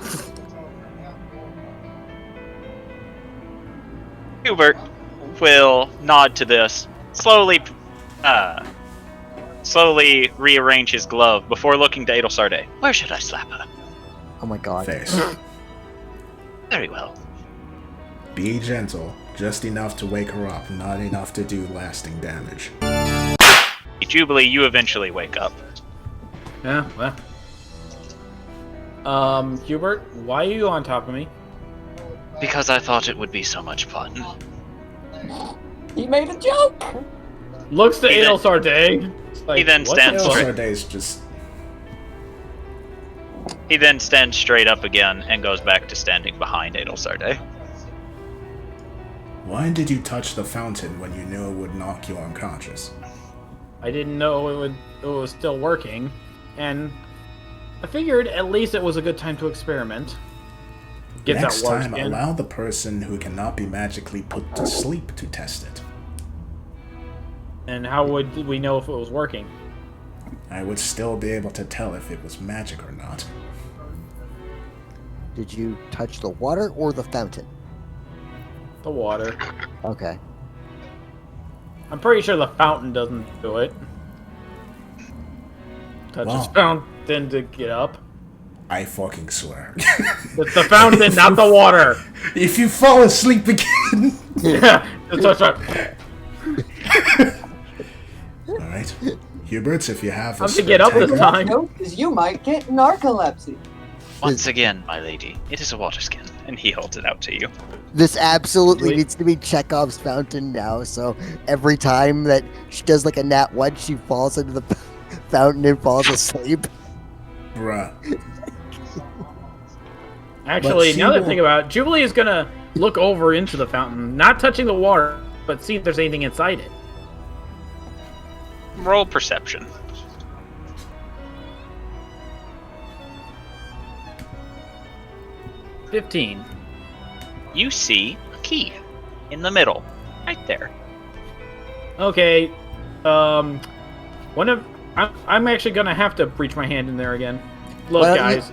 Hubert will nod to this, slowly rearrange his glove before looking to Adelsarde. Where should I slap her? Oh my god. Face. Very well. Be gentle, just enough to wake her up, not enough to do lasting damage. Jubilee, you eventually wake up. Yeah, well. Hubert, why are you on top of me? Because I thought it would be so much fun. He made a joke! Looks to He then- Adelsar Day. Like, he then what stands the- straight. Elisarde's just... He then stands straight up again and goes back to standing behind Adelsarde. Why did you touch the fountain when you knew it would knock you unconscious? I didn't know it was still working, and I figured at least it was a good time to experiment. Get Next that water time, skin. allow the person who cannot be magically put to sleep to test it. And how would we know if it was working? I would still be able to tell if it was magic or not. Did you touch the water or the fountain? The water. Okay. I'm pretty sure the fountain doesn't do it. Touch Wow. his fountain to get up. I fucking swear. It's the fountain, not the water. If you fall asleep again... Yeah, that's right. Alright. Huberts, if you have a Time to get up this spectacular- time. Note is you might get narcolepsy. Once again, my lady, it is a water skin. And he holds it out to you. This absolutely Wait. needs to be Chekhov's fountain now, so every time that she does like a nat 1, she falls into the fountain and falls asleep. Bruh. Actually, But she now that I will- think about it, Jubilee is gonna look over into the fountain, not touching the water, but see if there's anything inside it. Roll perception. $15. You see a key in the middle, right there. Okay. I'm actually gonna have to reach my hand in there again. Look, guys.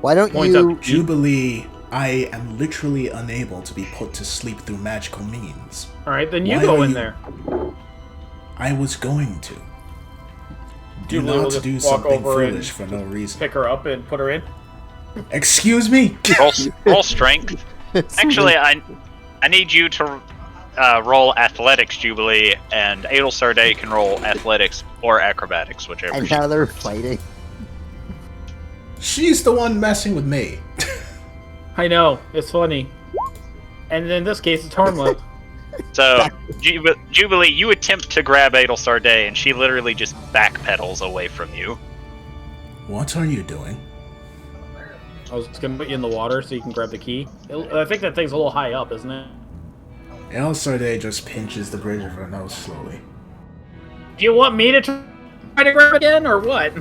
Why don't Points you... up. Jubilee, I am literally unable to be put to sleep through magical means. Alright, then you Why go are in you- there. I was going to. Do Jubilee will not just do walk something over and foolish for no reason. Pick her up and put her in. Excuse me? Roll strength. Actually, I need you to roll athletics, Jubilee, and Adelsarday can roll athletics or acrobatics, whichever. And now they're fighting. She's the one messing with me. I know, it's funny. And in this case, it's harmless. So, Jubilee, you attempt to grab Adelsarday, and she literally just backpedals away from you. What are you doing? I was just gonna put you in the water so you can grab the key. I think that thing's a little high up, isn't it? Elsarday just pinches the bridge of her nose slowly. Do you want me to try to grab it again, or what?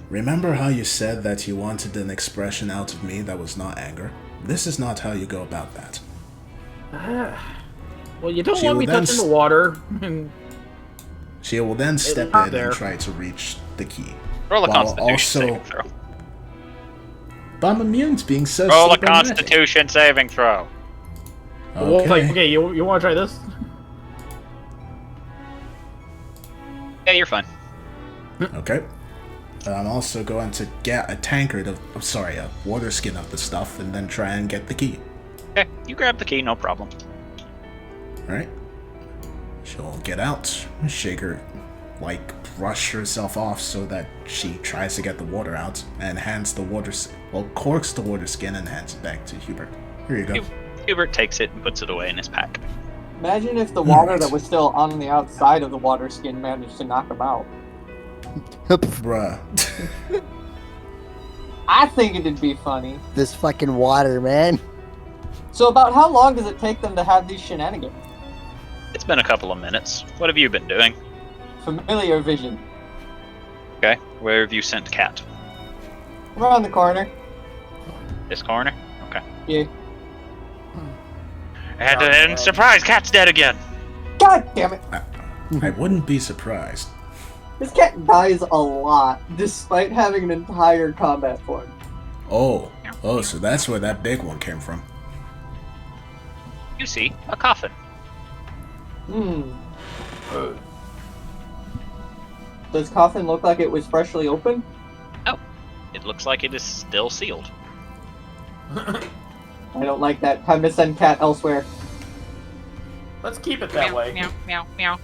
Remember how you said that you wanted an expression out of me that was not anger? This is not how you go about that. Well, you don't She want will me then touching the water. And She will then step not in there. and try to reach the key. Roll a While Constitution also- saving throw. But I'm immune to being so Roll a cybernetic. Constitution saving throw. Okay. You want to try this? Yeah, you're fine. Okay. I'm also going to get a tankard of, a water skin of the stuff and then try and get the key. Okay, you grab the key, no problem. Alright. She'll get out, shake her, brush herself off so that she tries to get the water out and hands corks the water skin and hands it back to Hubert. Here you go. Hubert takes it and puts it away in his pack. Imagine if the water Alright. that was still on the outside of the water skin managed to knock him out. Bruh. I think it'd be funny. This fucking water, man. So about how long does it take them to have these shenanigans? It's been a couple of minutes. What have you been doing? Familiar vision. Okay, where have you sent Cat? Around the corner. This corner? Okay. Yeah. And surprise, Cat's dead again! God damn it! I wouldn't be surprised. This cat dies a lot, despite having an entire combat form. Oh, so that's where that big one came from. You see, a coffin. Does coffin look like it was freshly opened? Oh, it looks like it is still sealed. I don't like that. Time to send cat elsewhere. Let's keep it that way. Meow, meow, meow.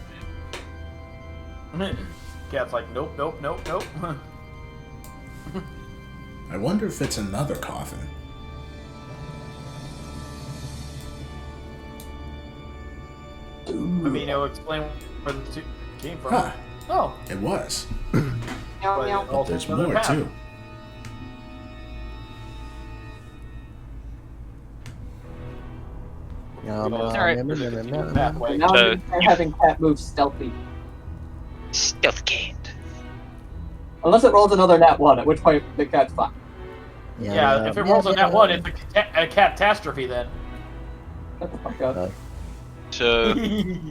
Cat's like, nope, nope, nope, nope. I wonder if it's another coffin. I mean, it'll explain where the two came from. Huh. Oh, It was. Meow, but meow. But also there's another more, path. too. Pathway. Now So, I'm gonna try having cat move stealthy. Stealth gained. Unless it rolls another nat 1, at which point the cat's fine. Yeah, if it rolls on that one, it's a catastrophe then. Get the fuck out. So,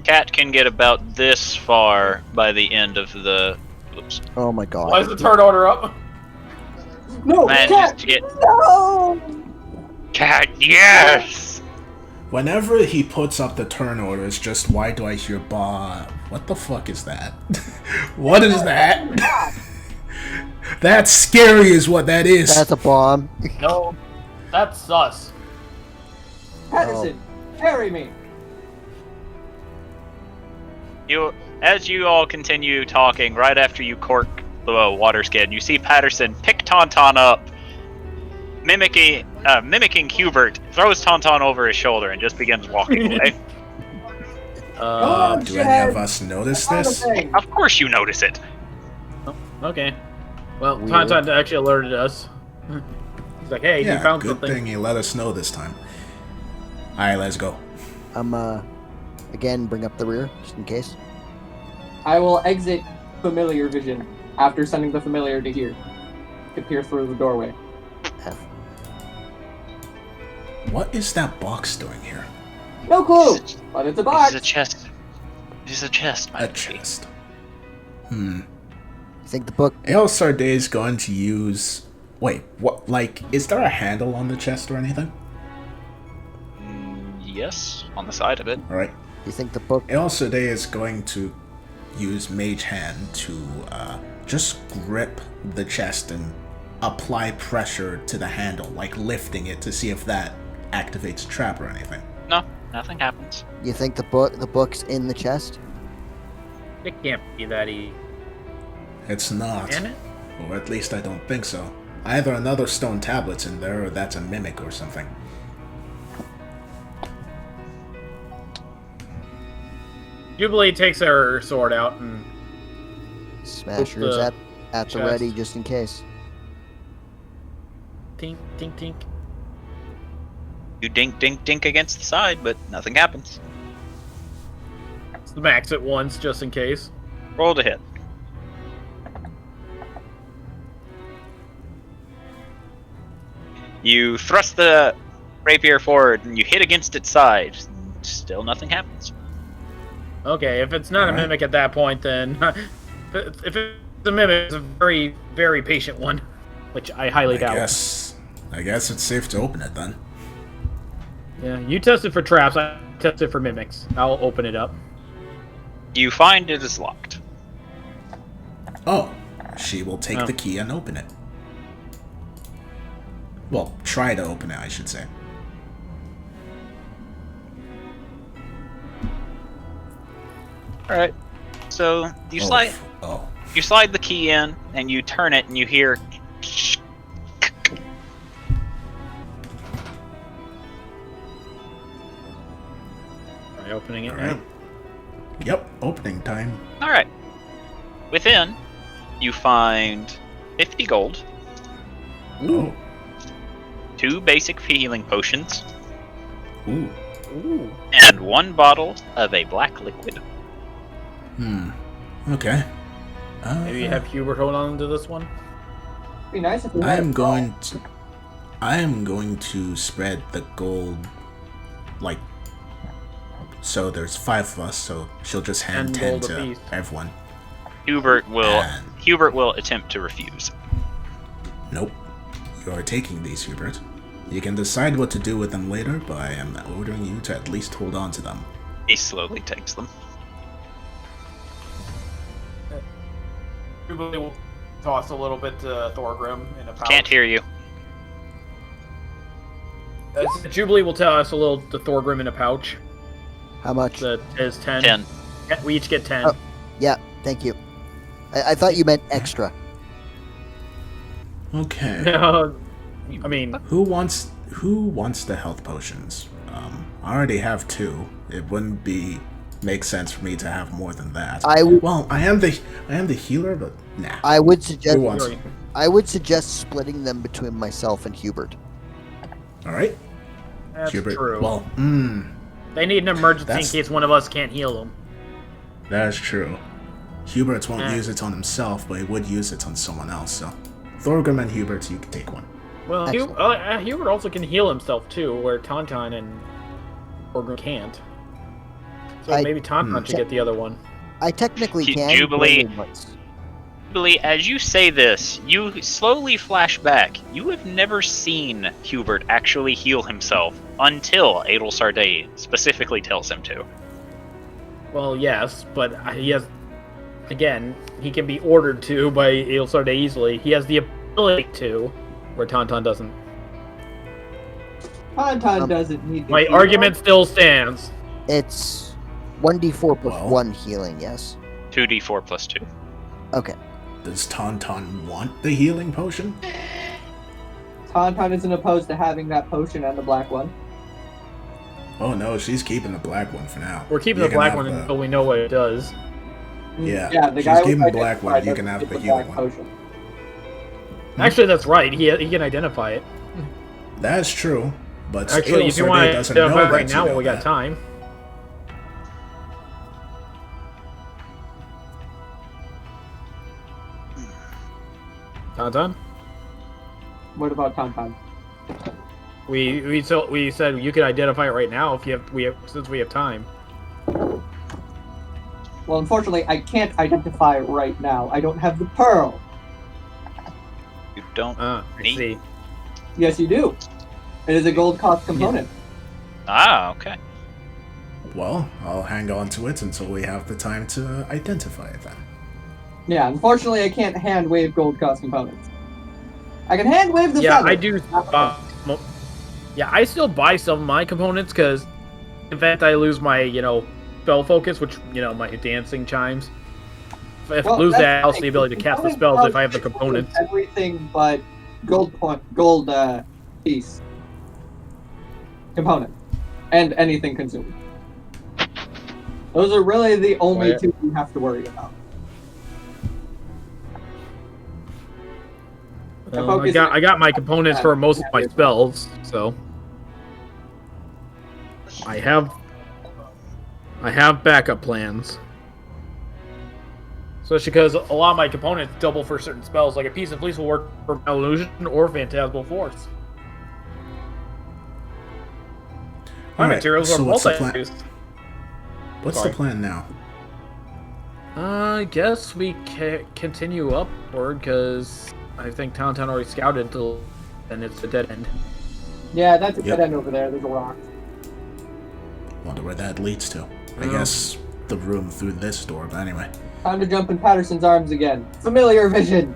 Cat can get about this far by the end of the... Oops. Oh my Why god. is the turn order up? No, Manages cat! to get... No! Cat, yes! Whenever he puts up the turn orders, just why do I hear bah? What the fuck is that? What is that? That's scary is what that is. That's a bomb. No, that's sus. Patterson, carry me! As you all continue talking, right after you cork the water skin, you see Patterson pick Tauntaun up, mimicking Hubert, throws Tauntaun over his shoulder, and just begins walking away. Do any of us notice this? Of course you notice it. Okay. Well, Weird. Tauntaun actually alerted us. He's like, hey, Yeah, you found good something. thing you let us know this time. Alright, let's go. Again, bring up the rear, just in case. I will exit familiar vision after sending the familiar to here. To peer through the doorway. F. What is that box doing here? No clue! But it's a box! This is a chest. This is a chest, my A lady. chest. You think the book... El Sarde is going to use... Wait, what? Like, is there a handle on the chest or anything? Yes, on the side of it. Alright. You think the book... El Sarde is going to use Mage Hand to just grip the chest and apply pressure to the handle, like lifting it to see if that activates a trap or anything. No, nothing happens. You think the book's in the chest? It can't be that easy. It's not. Can it? Or at least I don't think so. Either another stone tablet's in there or that's a mimic or something. Jubilee takes her sword out and Smasher's the at the chest. ready, just in case. tink, tink, tink. You dink, dink, dink against the side, but nothing happens. Smacks it once, just in case. Roll to hit. You thrust the rapier forward and you hit against its side. Still nothing happens. Okay, if it's not a mimic at that point, then... if it's a mimic, it's a very, very patient one. Which I highly doubt. I guess it's safe to open it then. Yeah, you tested for traps, I tested for mimics. I'll open it up. You find it is locked. Oh, she will take the key and open it. Well, try to open it, I should say. Alright. So you slide you slide the key in and you turn it and you hear Try opening it Alright. now. Yep, opening time. Alright. Within, you find 50 gold, Ooh. 2 basic healing potions, Ooh. Ooh. and 1 bottle of a black liquid. Okay. Maybe have Hubert hold on to this one? Be nice if we I had am a going to spread the gold, like, so there's 5 of us, so she'll just hand 10 gold to apiece. everyone. Hubert will And- attempt to refuse. Nope. You are taking these, Hubert. You can decide what to do with them later, but I am ordering you to at least hold on to them. He slowly takes them. Jubilee will toss a little bit to Thorgrim in a pouch. Can't hear you. Jubilee will toss a little to Thorgrim in a pouch. How much? That is 10. 10. Yeah, we each get 10. Oh. Yeah, thank you. I thought you meant extra. Okay. No, I mean, Who wants the health potions? I already have 2. It wouldn't make sense for me to have more than that. Well, I am the healer, but nah. I would suggest Who wants it? I would suggest splitting them between myself and Hubert. All right. that's Hubert. true. Well, They need an emergency That's- in case one of us can't heal them. that's true. Hubert won't use it on himself, but he would use it on someone else. So, Thorgrim and Hubert, you can take one. Well, Hubert also can heal himself too, where Tauntaun and Thorgrim can't. So maybe Tauntaun should get the other one. I technically can. Jubilee. but only once. Jubilee, as you say this, you slowly flash back. You have never seen Hubert actually heal himself until Adel Sarday specifically tells him to. Well, yes, but he has. Again, he can be ordered to by Aelsarde easily. He has the ability to, where Tauntaun doesn't. Tauntaun doesn't need to My heal. argument still stands. It's 1d4 plus Well. 1 healing, yes? 2d4 plus 2. Okay. Does Tauntaun want the healing potion? Tauntaun isn't opposed to having that potion and the black one. Oh no, she's keeping the black one for now. We're keeping You the can black have one the- until we know what it does. Yeah, Yeah, the she's guy keeping with the black one. identified You can doesn't have get the black healing one. potion. Actually, that's right. He can identify it. That's true, but Actually, if you want to doesn't know identify that right you now, know we got that. time. Tauntaun? What about Tauntaun? We said you could identify it right now if since we have time. Well, unfortunately, I can't identify it right now. I don't have the pearl. You don't I need. see. Yes, you do. It is a gold cost component. Ah, okay. Well, I'll hang on to it until we have the time to identify it then. Yeah, unfortunately, I can't hand wave gold cost components. I can hand wave the Yeah, feather. I do. Yeah, I still buy some of my components because, in fact, I lose my spell focus, which my dancing chimes. If I lose that's that, I also the the ability to cast the spells if I have the components. Everything but gold piece component and anything consumed. Those are really the only two you have to worry about. I got my components for most of my spells, so I have backup plans. Especially because a lot of my components double for certain spells, like a piece of fleece will work for illusion or phantasmal force. My materials are multi-use. What's the plan now? I guess we continue upward because I think Tauntaun already scouted until then it's a dead end. Yeah, that's a dead end over there. There's a rock. Wonder where that leads to. I guess the room through this door, but anyway. Time to jump in Patterson's arms again. Familiar vision.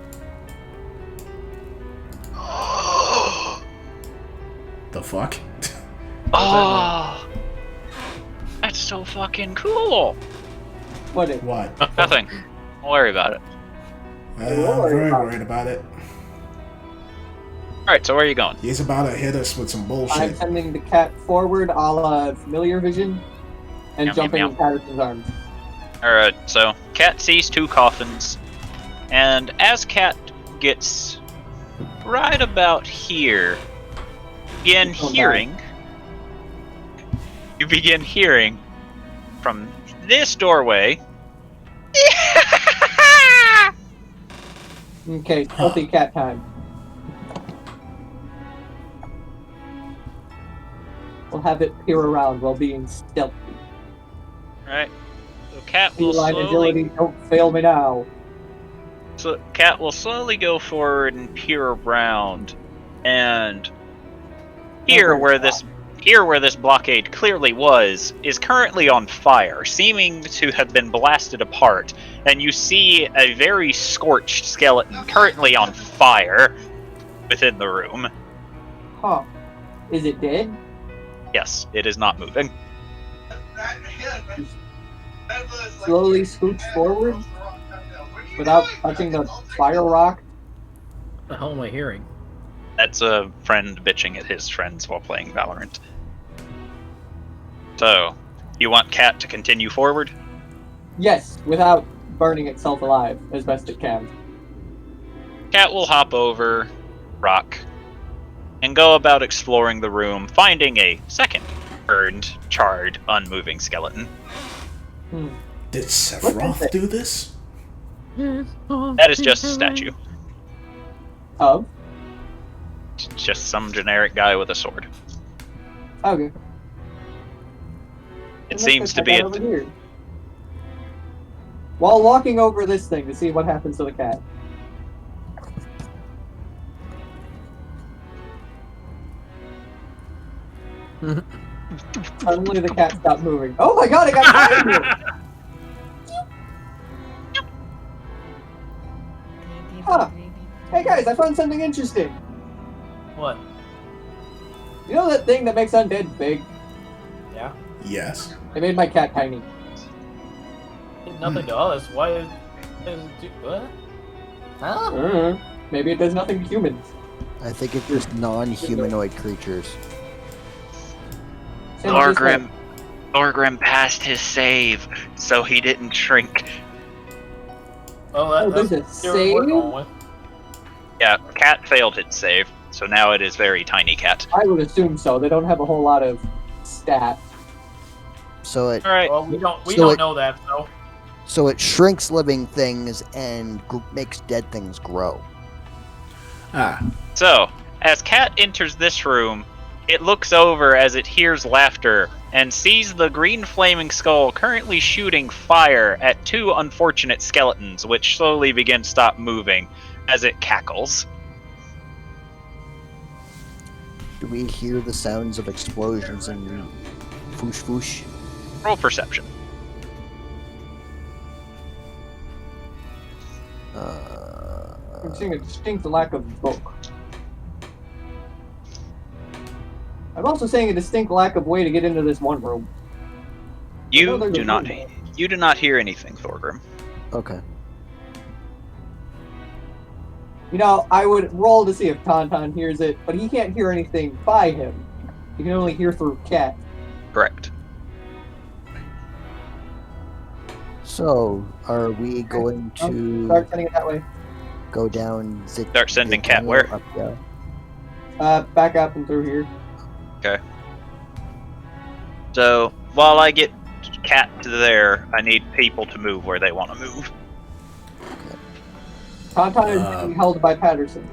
The fuck? Oh, that's so fucking cool. What is? What? Nothing. Don't worry about it. I'm very worried about it. Alright, so where are you going? He's about to hit us with some bullshit. I'm sending the cat forward a la familiar vision and Yum, jumping yum, in Patterson's arms. Alright, so Cat sees two coffins, and as Cat gets right about here, you begin hearing from this doorway. Okay, healthy cat time. We'll have it peer around while being stealthy. Right. So Cat will Feline slowly. agility, don't fail me now. So Cat will slowly go forward and peer around, and here where this blockade clearly was is currently on fire, seeming to have been blasted apart, and you see a very scorched skeleton currently on fire within the room. Huh. Is it dead? Yes, it is not moving. Slowly scooch forward without touching the fire rock. What the hell am I hearing? That's a friend bitching at his friends while playing Valorant. So, you want Cat to continue forward? Yes, without burning itself alive as best it can. Cat will hop over, rock, and go about exploring the room, finding a second burned, charred, unmoving skeleton. Did Sephiroth do this? That is just a statue. Of? Just some generic guy with a sword. Okay. It seems to be over here. While walking over this thing to see what happens to the cat. Suddenly the cat stopped moving. Oh my god, I got caught in here! Huh. Hey guys, I found something interesting. What? You know that thing that makes undead big? Yeah. Yes. It made my cat tiny. Nothing to us. Why is what? Huh? Maybe it does nothing to humans. I think it's just non-humanoid creatures. Thorgrim passed his save, so he didn't shrink. Oh, there's a save? Yeah, Cat failed its save, So now it is very tiny cat. I would assume so. They don't have a whole lot of stat. So it All right. Well, we don't So it- know that, so. so it shrinks living things and makes dead things grow. Ah, So, as Cat enters this room, it looks over as it hears laughter and sees the green flaming skull currently shooting fire at two unfortunate skeletons, which slowly begin to stop moving as it cackles. Do we hear the sounds of explosions and foosh foosh? Roll perception. I'm seeing a distinct lack of book. I'm also saying a distinct lack of way to get into this one room. You there's do a not. room. You do not hear anything, Thorgrim. Okay. You know, I would roll to see if Tauntaun hears it, but he can't hear anything by him. He can only hear through Cat. Correct. So, are we going to Start sending it that way. go down the Start sending the Cat tunnel where? up there? Back up and through here. So while I get Cat to there, I need people to move where they want to move. Tauntaun is being held by Patterson.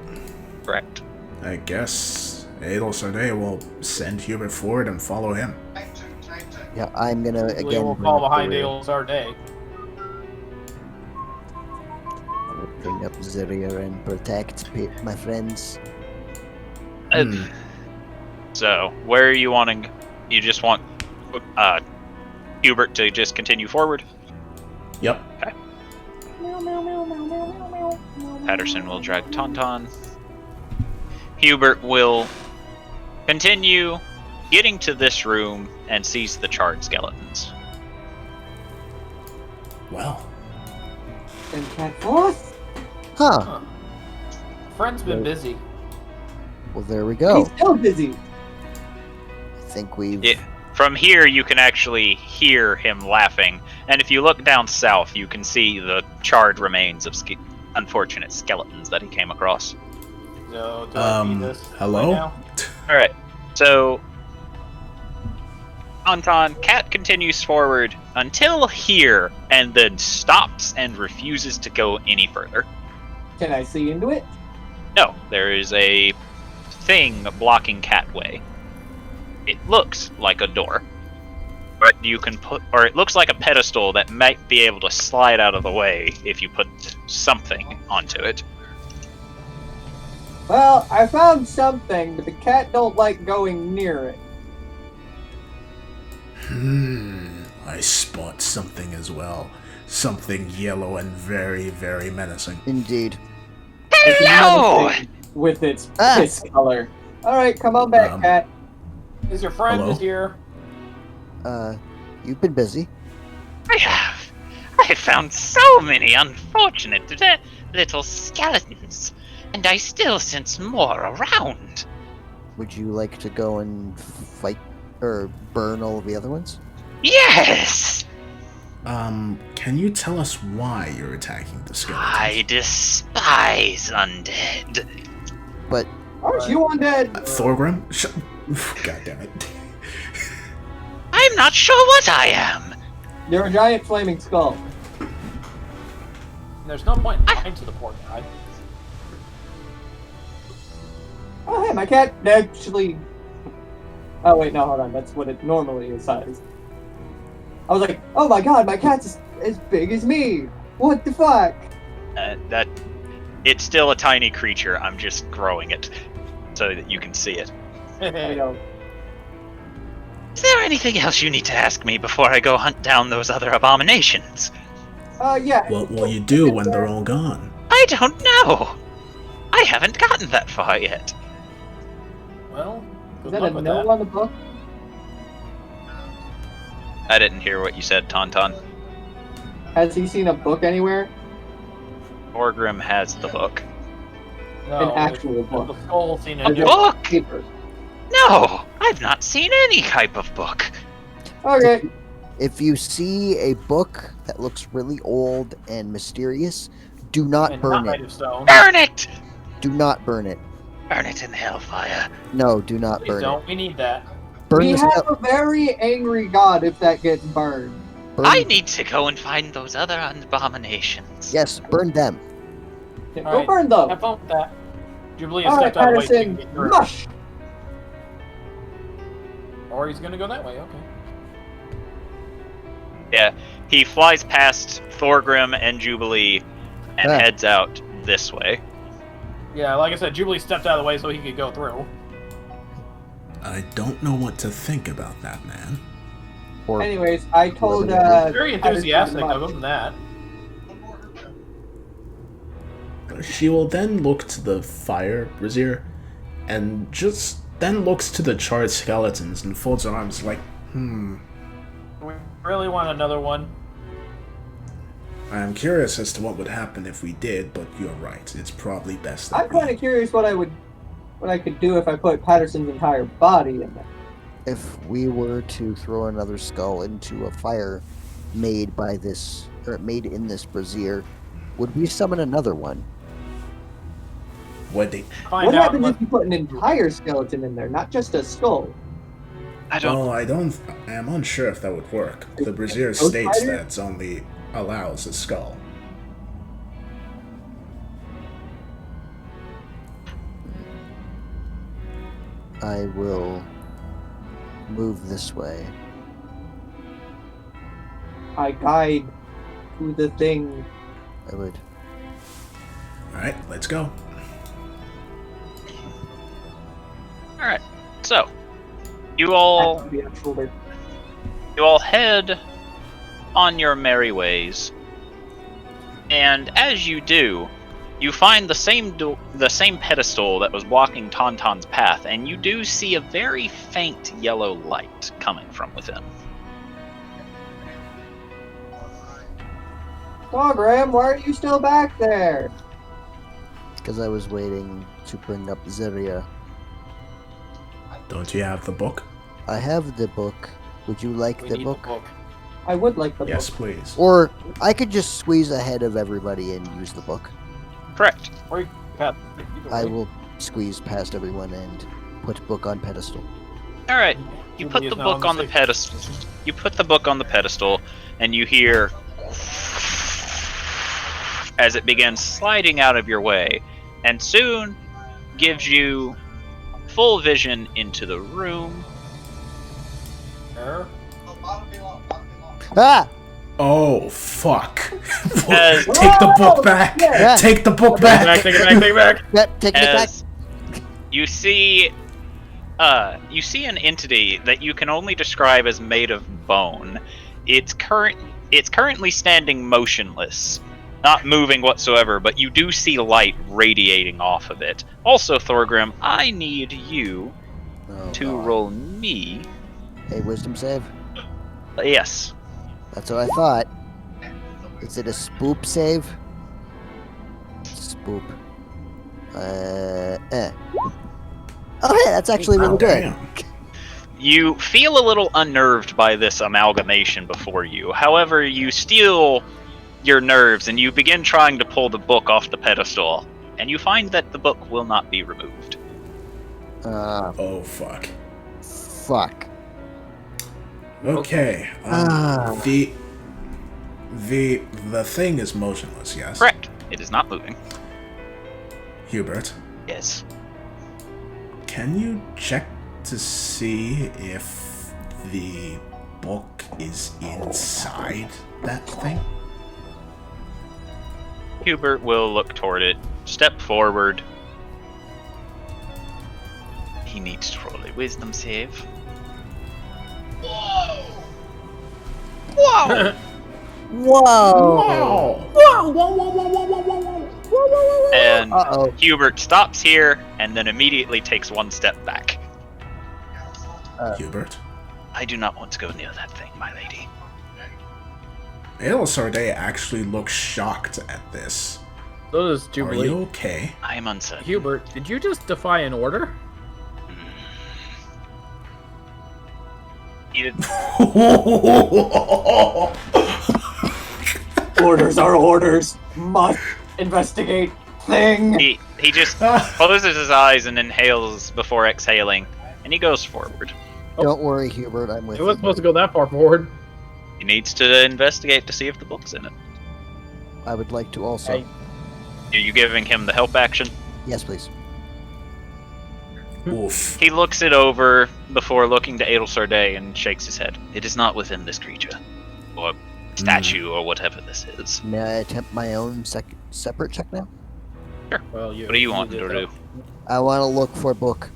Correct. I guess Adel Sarday will send Hubert forward and follow him. Yeah, I'm gonna We again will bring fall up the behind rear. Ales our day. I will bring up the rear and protect my friends. So where are you wanting? You just want Hubert to just continue forward? Yep. Patterson will drag Tauntaun. Hubert will continue getting to this room and sees the charred skeletons. Well, And Cat forth. Huh. Friend's been busy. Well, there we go. He's still busy. I think we've. Yeah. From here, you can actually hear him laughing, and if you look down south, you can see the charred remains of unfortunate skeletons that he came across. So, do I feed this hello? right now? Alright, so Anton, Cat continues forward until here, and then stops and refuses to go any further. Can I see into it? No, there is a thing blocking Catway. It looks like a door, but you can put, or it looks like a pedestal that might be able to slide out of the way if you put something onto it. Well, I found something, but the cat don't like going near it. I spot something as well. Something yellow and very, very menacing. Indeed. It's Hello! another thing with its piss color. Alright, come on back, Cat. Is your friend Hello? here? You've been busy. I have found so many unfortunate little skeletons, and I still sense more around. Would you like to go and fight or burn all of the other ones? Yes! Can you tell us why you're attacking the skeletons? I despise undead. But Aren't you undead? Thorgrim? God damn it. I'm not sure what I am. You're a giant flaming skull. There's no point in lying to the poor guy. Oh, hey, my cat actually... Oh, wait, no, hold on. That's what it normally is sized. I was like, oh my god, my cat's as big as me. What the fuck? It's still a tiny creature. I'm just growing it so that you can see it. I know. Is there anything else you need to ask me before I go hunt down those other abominations? Yeah. What will you do when they're all gone? I don't know. I haven't gotten that far yet. Well, Is good that luck a with no that. on the book? I didn't hear what you said, Tauntaun. Has he seen a book anywhere? Orgrim has the book. No, An actual book. The skull seen A it. book? Paper. No, I've not seen any type of book. Okay. if you see a book that looks really old and mysterious, do not And burn not made it. of stone. Burn it! Do not burn it. Burn it in hellfire. No, do not Please burn don't. it. We need that. Burn We the have skele- a very angry god if that gets burned. burn- I need to go and find those other abominations. Yes, burn them. Go Alright, burn them. Have fun with that. Jubilee has Alright, stepped out of the way so you can Patterson, get through. mush. Or he's gonna go that way, okay. Yeah, he flies past Thorgrim and Jubilee and Ah. heads out this way. Yeah, like I said, Jubilee stepped out of the way so he could go through. I don't know what to think about that, man. Or Anyways, I told Very Patterson enthusiastic mush. of him, that. She will then look to the fire brazier and just then looks to the charred skeletons and folds her arms like, We really want another one. I am curious as to what would happen if we did, but you're right. It's probably best that I'm kind of curious what I could do if I put Patterson's entire body in there. if we were to throw another skull into a fire made by this, or made in this brazier, would we summon another one? Would they? Find What out happens what- if you put an entire skeleton in there, not just a skull? I don't. Well, I am unsure if that would work. The brazier Ghost states fighter? that it's only allows a skull. I will move this way. I guide to the thing. I would. Alright, let's go. Alright, so you all That could be on shoulder. head on your merry ways, and as you do, you find the same pedestal that was blocking Tauntaun's path, and you do see a very faint yellow light coming from within. Graham, why are you still back there? Because I was waiting to bring up Zeria. Don't you have the book? I have the book. Would you like We the need book? the book. I would like the Yes, book. please. Or I could just squeeze ahead of everybody and use the book. Correct. Or Pat, either I way. will squeeze past everyone and put book on pedestal. Alright, you put Jubilee the is now book on the stage. pedestal. You put the book on the pedestal, and you hear as it begins sliding out of your way, and soon gives you full vision into the room. Error? Ah! Oh, fuck. As- Take the book back! Yeah. Take the book Take it back, back! take it back, take it back! Yep, taking it back. As you see an entity that you can only describe as made of bone. It's currently standing motionless, not moving whatsoever, but you do see light radiating off of it. Also, Thorgrim, I need you Oh, to God. roll me. A wisdom save? Yes. That's what I thought. Is it a spoop save? Spoop. Oh, hey, that's actually really good. Damn. You feel a little unnerved by this amalgamation before you. However, you steel your nerves and you begin trying to pull the book off the pedestal, and you find that the book will not be removed. Oh, fuck. Fuck. Okay. Ah. The thing is motionless, yes? Correct. It is not moving. Hubert, Yes. can you check to see if the book is inside that thing? Hubert will look toward it, step forward. He needs to roll a wisdom save. Whoa! Whoa! Whoa! And Uh-oh. Hubert stops here and then immediately takes one step back. Hubert? I do not want to go near that thing, my lady. Elisarde actually looks shocked at this. So does Are Jubilee. you okay? I am uncertain. Hubert, did you just defy an order? He did- Orders are orders. Must investigate. thing. He just closes his eyes and inhales before exhaling, and he goes forward. Don't worry, Hubert. I'm with It you. wasn't supposed to go that far forward. He needs to investigate to see if the book's in it. I would like to also. Hey. Are you giving him the help action? Yes, please. Oof. He looks it over before looking to Adelsarday and shakes his head. It is not within this creature, or statue, or whatever this is. May I attempt my own separate check now? Well, What do you want to do? I want to look for a book.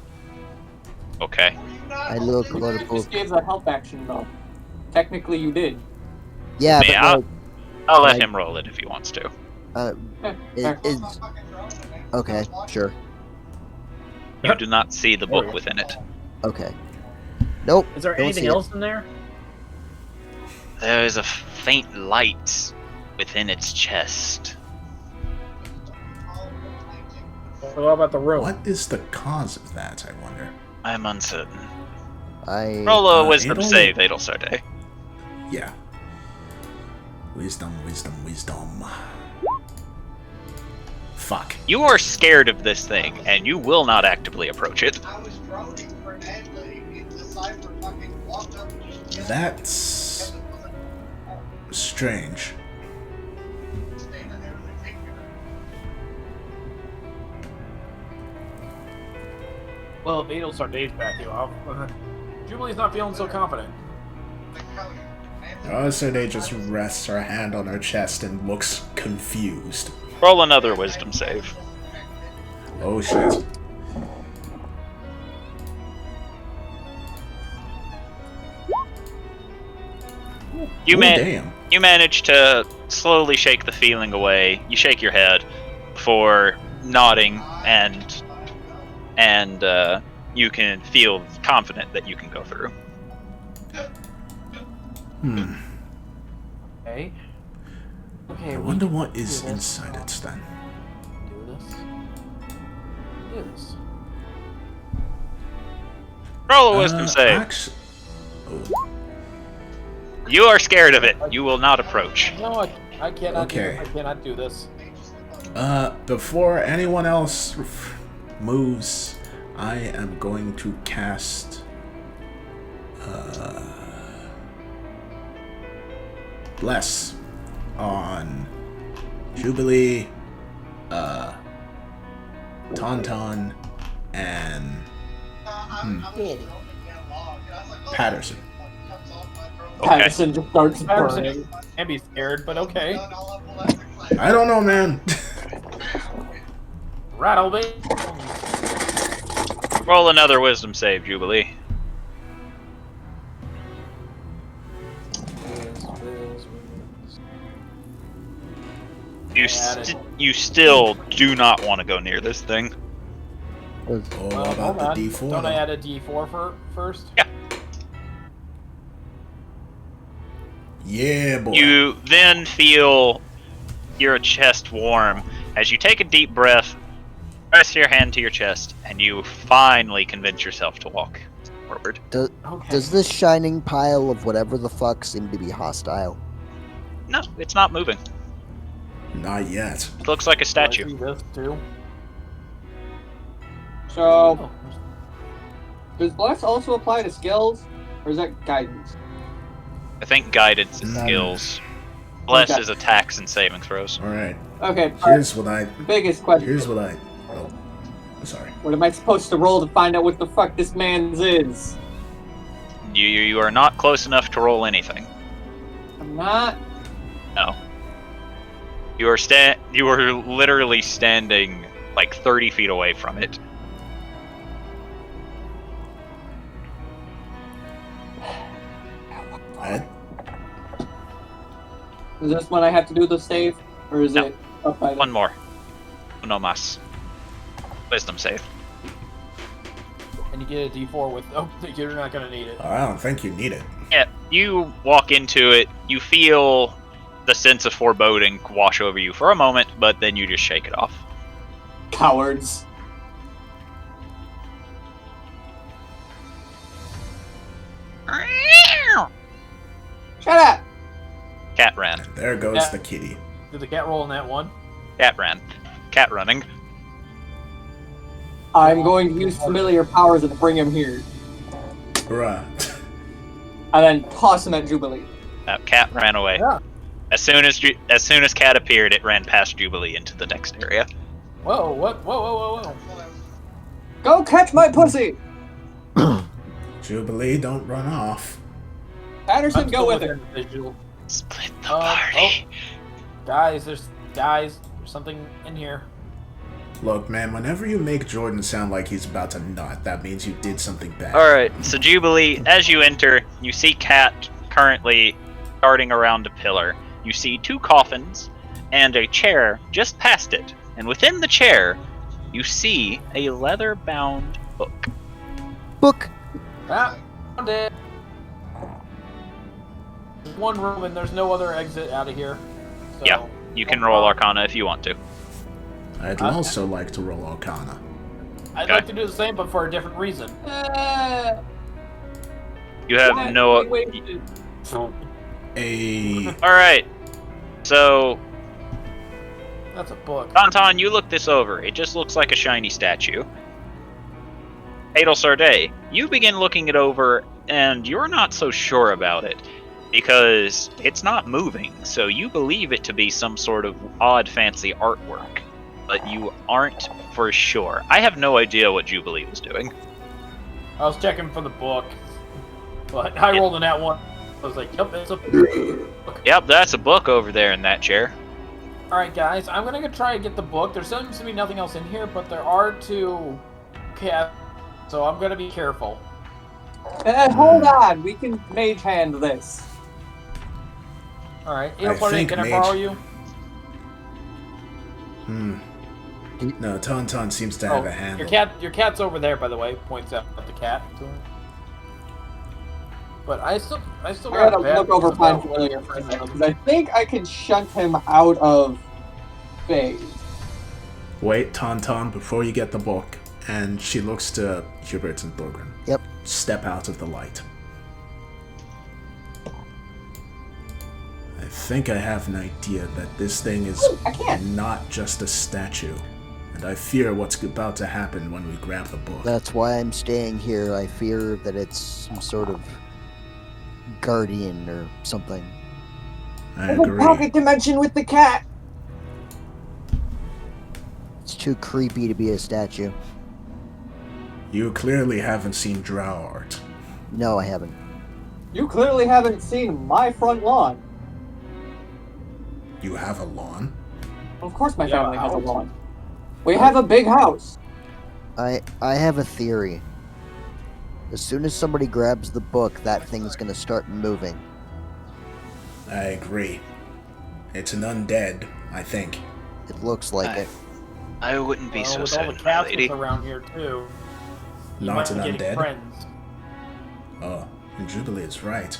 Okay. I look for a You just book. gave a help action though. Technically, you did. Yeah, Yeah, but no, I'll let I- him roll it if he wants to. it's okay. Sure. You do not see the book within it. Okay. Nope. Is there don't anything see it. else in there? There is a faint light within its chest. What about the room? What is the cause of that, I wonder? I'm uncertain. I Roll a wisdom Adel? save, Adelsarday. Yeah. Wisdom. Fuck. You are scared of this thing, and you will not actively approach it. That's strange. Well, if Adel start days back you off. Jubilee's not feeling so confident. So they just rests her hand on her chest and looks confused. Roll another wisdom save. Oh shit. You Oh, man, damn. you manage to slowly shake the feeling away. You shake your head before nodding, and you can feel confident that you can go through. Okay. Okay. I wonder what is inside it then. Do this. Do this. Roll a wisdom save. Oh, You are scared of it. You will not approach. No, I cannot. Okay. I cannot do this. before anyone else moves, I am going to cast Bless on Jubilee, Tauntaun, and Patterson. Okay. Patterson just starts Patterson burning. can't be scared, but okay. I don't know, man. Rattle me. Roll another wisdom save, Jubilee. You still do not want to go near this thing. Oh, Well, about hold the on. D4? Don't I though? add a D4 first? Yeah. Yeah, boy. You then feel your chest warm as you take a deep breath, press your hand to your chest, and you finally convince yourself to walk forward. Does this shining pile of whatever the fuck seem to be hostile? No, it's not moving. Not yet. It looks like a I statue. see this too. So, does Bless also apply to skills, or is that guidance? I think guidance is No. skills. Bless Okay. is attacks and saving throws. All right. Okay, Here's what I. biggest question. Here's what I. Oh, sorry. What am I supposed to roll to find out what the fuck this man's is? You are not close enough to roll anything. I'm not. No. You are literally standing like 30 feet away from it. What? Is this when I have to do the save, or is No. it up by One more. No mas. Wisdom save. And you get a D4 with. Oh, you're not gonna need it. I don't think you need it. Yeah, you walk into it, you feel the sense of foreboding wash over you for a moment, but then you just shake it off. cowards? Shut up! Cat ran. There goes Yeah. the kitty. Did the cat roll in that one? Cat ran. Cat running. I'm going to use familiar powers and bring him here. Bruh. And then toss him at Jubilee. Cat ran away. Yeah. As soon as Cat appeared, it ran past Jubilee into the next area. Whoa, what? Whoa. Go catch my pussy! Jubilee, don't run off. Patterson, go with it. Split the party. Guys, there's something in here. Look, man, whenever you make Jordan sound like he's about to nut, that means you did something bad. Alright, so Jubilee, as you enter, you see Cat currently darting around a pillar. You see 2 coffins and a chair just past it. And within the chair, you see a leather-bound book. Book. Ah, found it. There's one room and there's no other exit out of here. So, Yeah, you can roll Arcana if you want to. I'd also like to roll Arcana. I'd like to do the same, but for a different reason. You have no... Alright, so... That's a book. Tauntaun, you look this over. It just looks like a shiny statue. Adel Sarday, you begin looking it over, and you're not so sure about it, because it's not moving, so you believe it to be some sort of odd, fancy artwork, but you aren't for sure. I have no idea what Jubilee was doing. I was checking for the book, but I rolled in that one. I was like, yep, it's a book. Yep, that's a book over there in that chair. Alright, guys, I'm gonna try and get the book. There seems to be nothing else in here, but there are 2 cats, so I'm gonna be careful. Hold on, we can mage hand this. Alright, can I borrow you? No, Tauntaun seems to have a handle. Your cat's over there, by the way. Points out the cat to him. But I still gotta look over Find Familiar for a second, because I think I can shunt him out of phase. Wait, Tauntaun, before you get the book, and she looks to Hubert and Thorgrim. Yep. Step out of the light. I think I have an idea that this thing is not just a statue, and I fear what's about to happen when we grab the book. That's why I'm staying here. I fear that it's some sort of guardian or something. I agree. Pocket dimension with the cat! It's too creepy to be a statue. You clearly haven't seen drow art. No, I haven't. You clearly haven't seen my front lawn. You have a lawn? Of course my family has a lawn. We have a big house. I have a theory. As soon as somebody grabs the book, that thing's gonna start moving. I agree. It's an undead, I think. It looks like it. I wouldn't be so with certain, all the cats lady. around here too. Not an might be getting undead? friends. Oh, and Jubilee is right.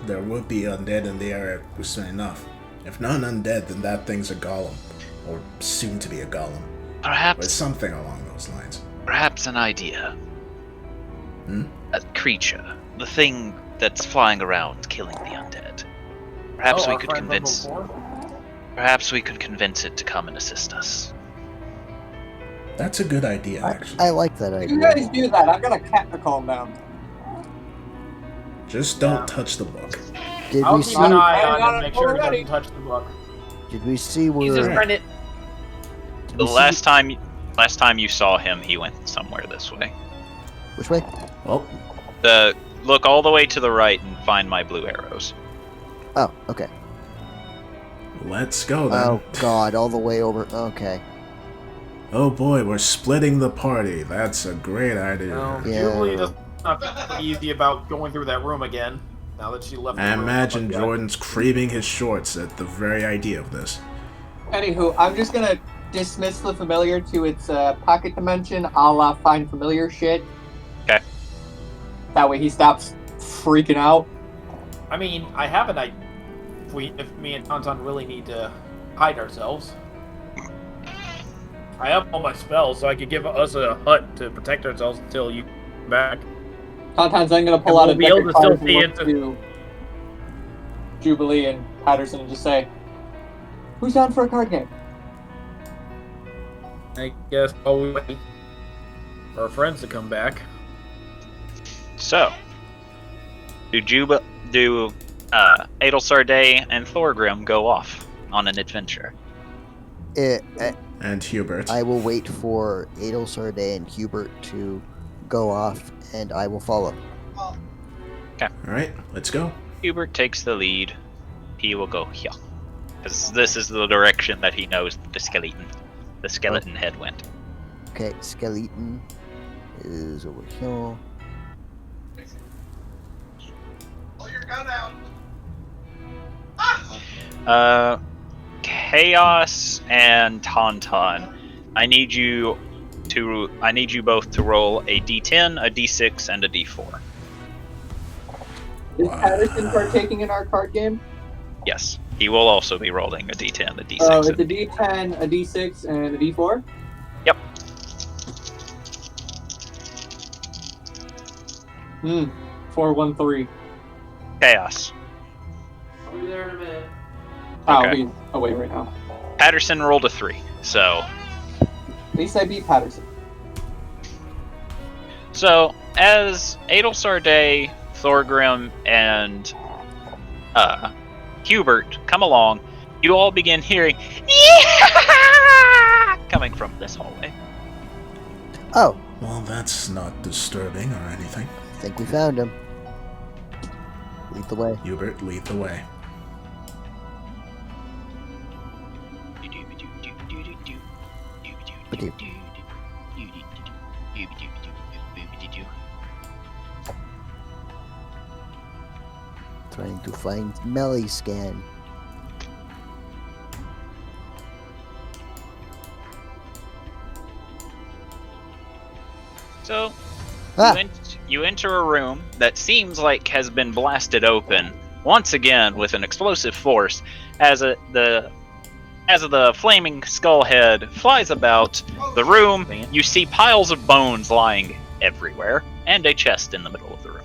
There would be undead in the area soon enough. If not undead, then that thing's a golem. Or soon to be a golem. Perhaps... Or something along those lines. Perhaps an idea. A creature. The thing that's flying around killing the undead. Perhaps we could convince... Perhaps we could convince it to come and assist us. That's a good idea, actually. I like that idea. You guys do that. I'm gonna cat to calm down. Just don't touch the book. Did I'll we keep see? an eye on it, make sure it doesn't touch the book. Did we see where? He's just trying to... The last time you saw him, he went somewhere this way. Which way? Oh. Look all the way to the right and find my blue arrows. Oh, okay. Let's go then. Oh God, all the way over. Okay. Oh boy, we're splitting the party. That's a great idea. No, Yeah. Jubilee does not feel easy about going through that room again. Now that she left the I room. imagine Jordan's creaming his shorts at the very idea of this. Anywho, I'm just gonna dismiss the familiar to its pocket dimension, a la Find Familiar shit. Okay. That way he stops freaking out. I mean, I have an idea. If me and Tauntaun really need to hide ourselves. I have all my spells, so I could give us a hut to protect ourselves until you come back. Tauntaun's then gonna pull And out we'll a be able deck to of still cards and see look it. to Jubilee and Patterson and just say, "Who's down for a card game?" I guess I'll wait for our friends to come back. So, do Adelsarday and Thorgrim go off on an adventure? And Hubert. I will wait for Adelsarday and Hubert to go off, and I will follow. Okay. Alright, let's go. Hubert takes the lead. He will go here. Because this is the direction that he knows the skeleton head went. Okay, skeleton is over here. Chaos and Tauntaun. I need you both to roll a D10, a D6, and a D4. Is Patterson partaking in our card game? Yes. He will also be rolling a D10, a D6. Oh, it's a D10, a D6, and a D4? Yep. 413. Chaos. I'll be there in a minute. Okay. I'll be away right now. Patterson rolled a 3, so... At least I beat Patterson. So, as Adelsarday, Thorgrim, and Hubert come along, you all begin hearing coming from this hallway. Oh. Well, that's not disturbing or anything. I think we found him. Lead the way. Hubert, lead the way. Trying to find Melly Scan. So, you enter a room that seems like has been blasted open once again with an explosive force as the flaming skull head flies about the room. You see piles of bones lying everywhere and a chest in the middle of the room.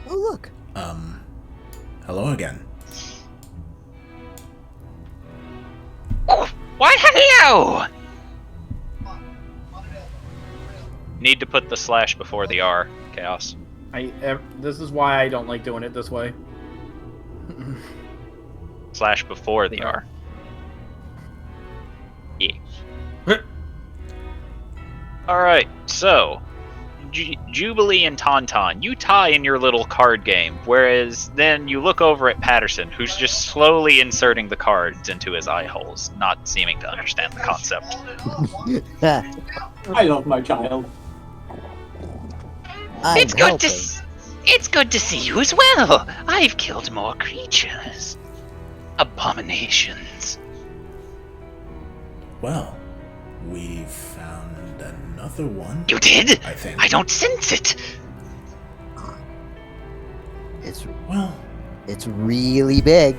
Oh, look. Hello again. Oh, why hello! Need to put the slash before the R, Chaos. This is why I don't like doing it this way. Slash before the R. Yeah. Alright, so... Jubilee and Tauntaun, you tie in your little card game, whereas then you look over at Patterson, who's just slowly inserting the cards into his eye holes, not seeming to understand the concept. I love my child. It's good to see you as well. I've killed more creatures. Abominations. Well, we found another one. You did? I think. I don't sense it. It's really big.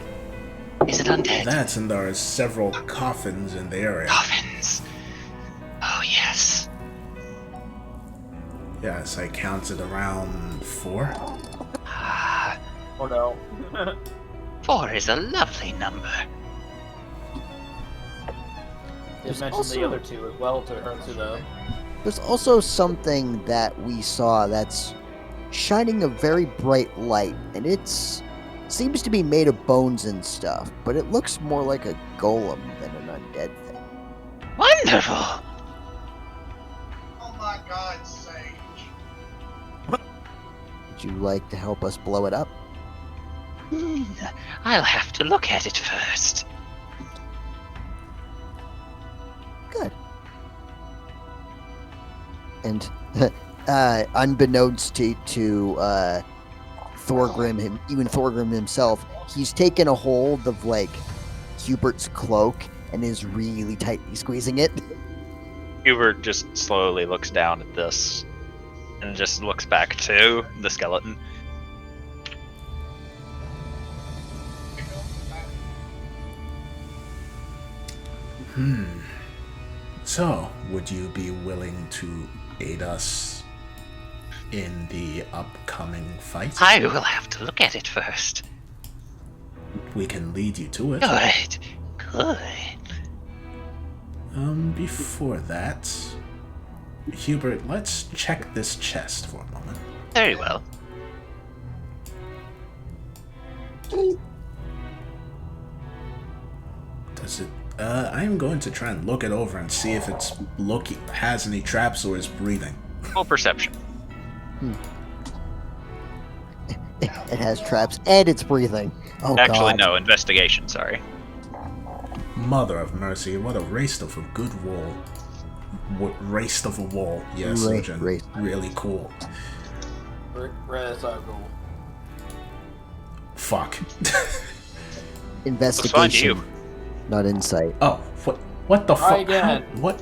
Is it undead? That, and there are several coffins in the area. Coffins. Oh, yes. Yes, I counted around 4. Oh no. 4 is a lovely number. Just mention the other two as well to the... There's also something that we saw that's shining a very bright light, and seems to be made of bones and stuff, but it looks more like a golem than an undead thing. Wonderful! Oh my God, Sage. Would you like to help us blow it up? I'll have to look at it first. Good. And unbeknownst to Thorgrim, even Thorgrim himself, he's taken a hold of Hubert's cloak and is really tightly squeezing it. Hubert just slowly looks down at this and just looks back to the skeleton. So, would you be willing to aid us in the upcoming fight? I will have to look at it first. We can lead you to it. Good. Good. Before that, Hubert, let's check this chest for a moment. Very well. Does it? I'm going to try and look it over and see if it's has any traps or is breathing. Roll perception. It has traps and it's breathing. Oh, Actually, God. no. Investigation. Sorry. Mother of mercy, what a waste of a good wall. Waste of a wall. Yes, Surgeon. Really cool. Fuck. Investigation. Not insight. Oh, what the fuck? Again. What?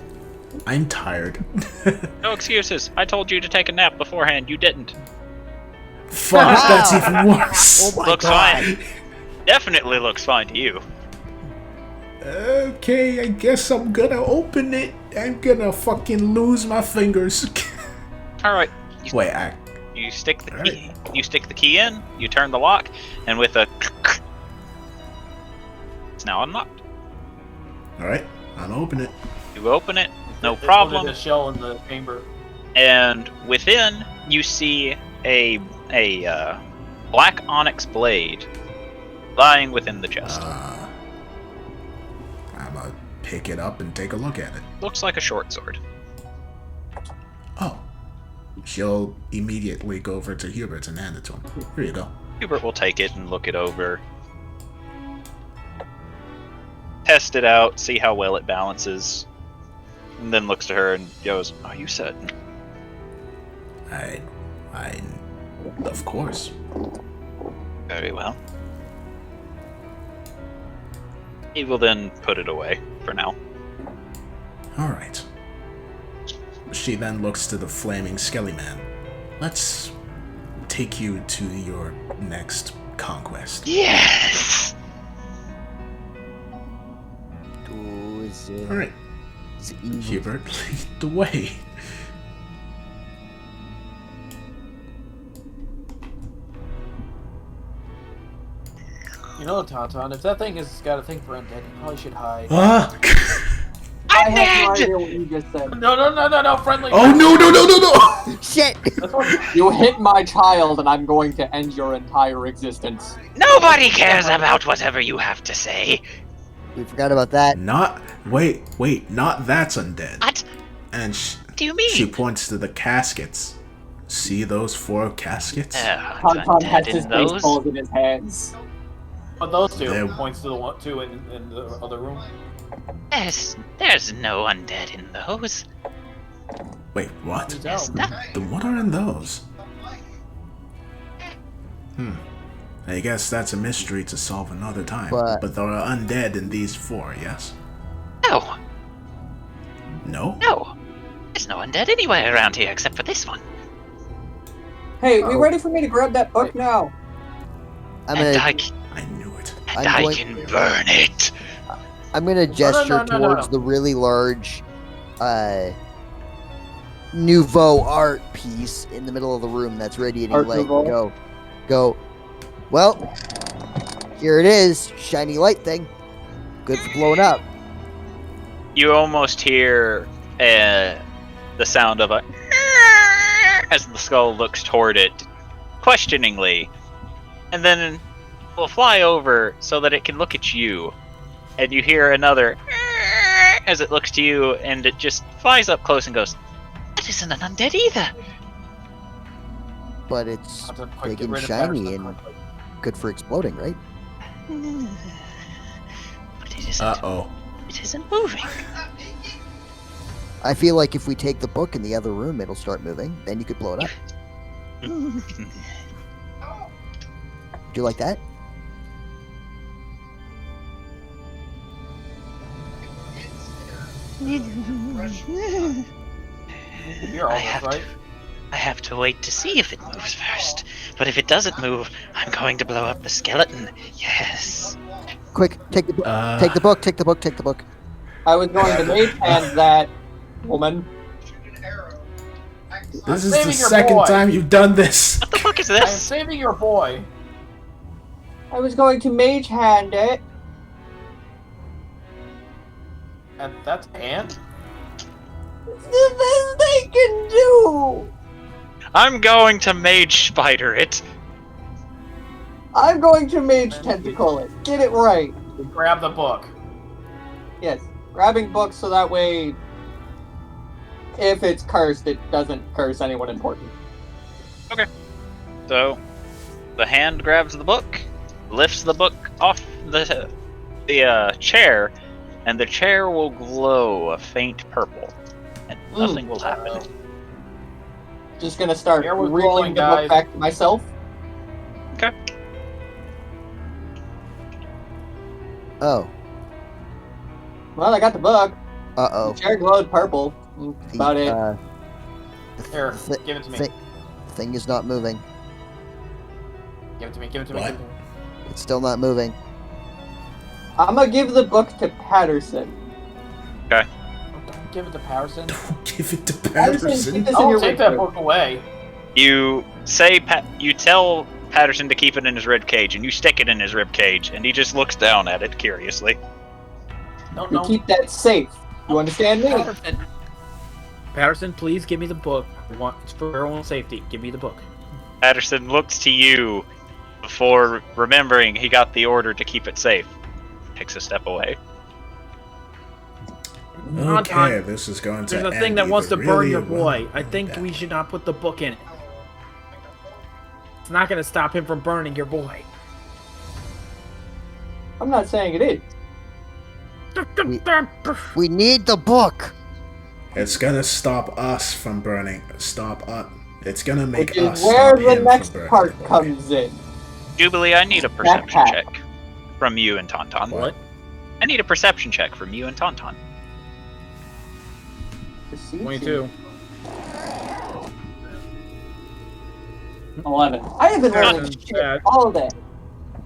I'm tired. No excuses. I told you to take a nap beforehand. You didn't. Fuck, that's even worse. Oh my Looks God. fine. Definitely looks fine to you. Okay, I guess I'm gonna open it. I'm gonna fucking lose my fingers. All right. Wait, You stick the key. You stick the key in. You turn the lock, and with a, it's now unlocked. All right, I'll open it. You open it. No problem. There's a shell in the chamber. And within, you see a black onyx blade lying within the chest. I'm gonna pick it up and take a look at it. Looks like a short sword. Oh. She'll immediately go over to Hubert and hand it to him. Here you go. Hubert will take it and look it over. Test it out, see how well it balances. And then looks to her and goes, "Are you certain?" Of course. Very well. He will then put it away for now. Alright. She then looks to the flaming skelly man. Let's take you to your next conquest. Yes! Alright. Hubert, lead the way. You know, Tauntaun, if that thing has got a thing for undead, you probably should hide. I have no idea what you just said. No, friendly. Oh, no. Shit! You hit my child, and I'm going to end your entire existence. Nobody cares about whatever you have to say. We forgot about that. Wait, not that's undead. What? And What do you mean? she points to the caskets. See those 4 caskets? Tauntaun has his those? face balls in his hands. But those two They're- points to the two in the other room. There's no undead in those. Wait, what? There's not. Then what are in those? I guess that's a mystery to solve another time. But there are undead in these 4, yes? No, No? no. There's no undead anywhere around here except for this one. Hey, we ready for me to grab that book now? I'm And gonna, I knew it. and I can burn it. I'm gonna gesture no. towards the really large, Nouveau art piece in the middle of the room that's radiating Art light. Nouveau? Go. Well, here it is, shiny light thing. Good for blowing up. You almost hear the sound of a as the skull looks toward it, questioningly, and then will fly over so that it can look at you, and you hear another as it looks to you, and it just flies up close and goes, That isn't an undead either. But it's Quick, big get and rid of shiny Patterson, and quick. good for exploding, right? But it isn't. Uh-oh. It isn't moving. I feel like if we take the book in the other room, it'll start moving. Then you could blow it up. Do you like that? You're all right. I have to wait to see if it moves first. But if it doesn't move, I'm going to blow up the skeleton. Yes. Quick, take the book. Take the book. Take the book. Take the book. I was going to mage hand that woman. This is saving the your second boy. time you've done this. What the fuck is I am this? saving your boy. I was going to mage hand it. That's hand? It's the best they can do! I'm going to mage spider it. I'm going to mage tentacle it. Get it right. Grab the book. Yes. Grabbing books so that way, if it's cursed, it doesn't curse anyone important. Okay. So, the hand grabs the book, lifts the book off the chair, and the chair will glow a faint purple, and nothing will happen. Just gonna start Here we're reeling going, the guys. book back to myself. Okay. Oh. Well, I got the book. Uh-oh. The chair glowed purple. That's about it. Here, give it to me. Thing is not moving. Give it to me, give it to me. What? Give it to me. It's still not moving. I'm gonna give the book to Patterson. Okay. Don't give it to Patterson. Give it to Patterson, Patterson. keep this in Don't your take that window. book away. You say you tell Patterson to keep it in his rib cage, and you stick it in his rib cage, and he just looks down at it curiously. No, You no. keep that safe. You understand me? Patterson, please give me the book. It's for everyone's safety. Give me the book. Patterson looks to you before remembering he got the order to keep it safe. Takes a step away. Okay, this is going to There's a end thing that wants to either burn really your well boy. I or think bad. we should not put the book in it. It's not going to stop him from burning your boy. I'm not saying it is. We need the book! It's gonna stop us from burning. It's gonna make Which is us where stop the him next from burning part the boy. comes in. Jubilee, I need a perception Backpack. check from you and Tauntaun. What? I need a perception check from you and Tauntaun. 22. 11. I haven't heard Patterson, shit Chad. all day.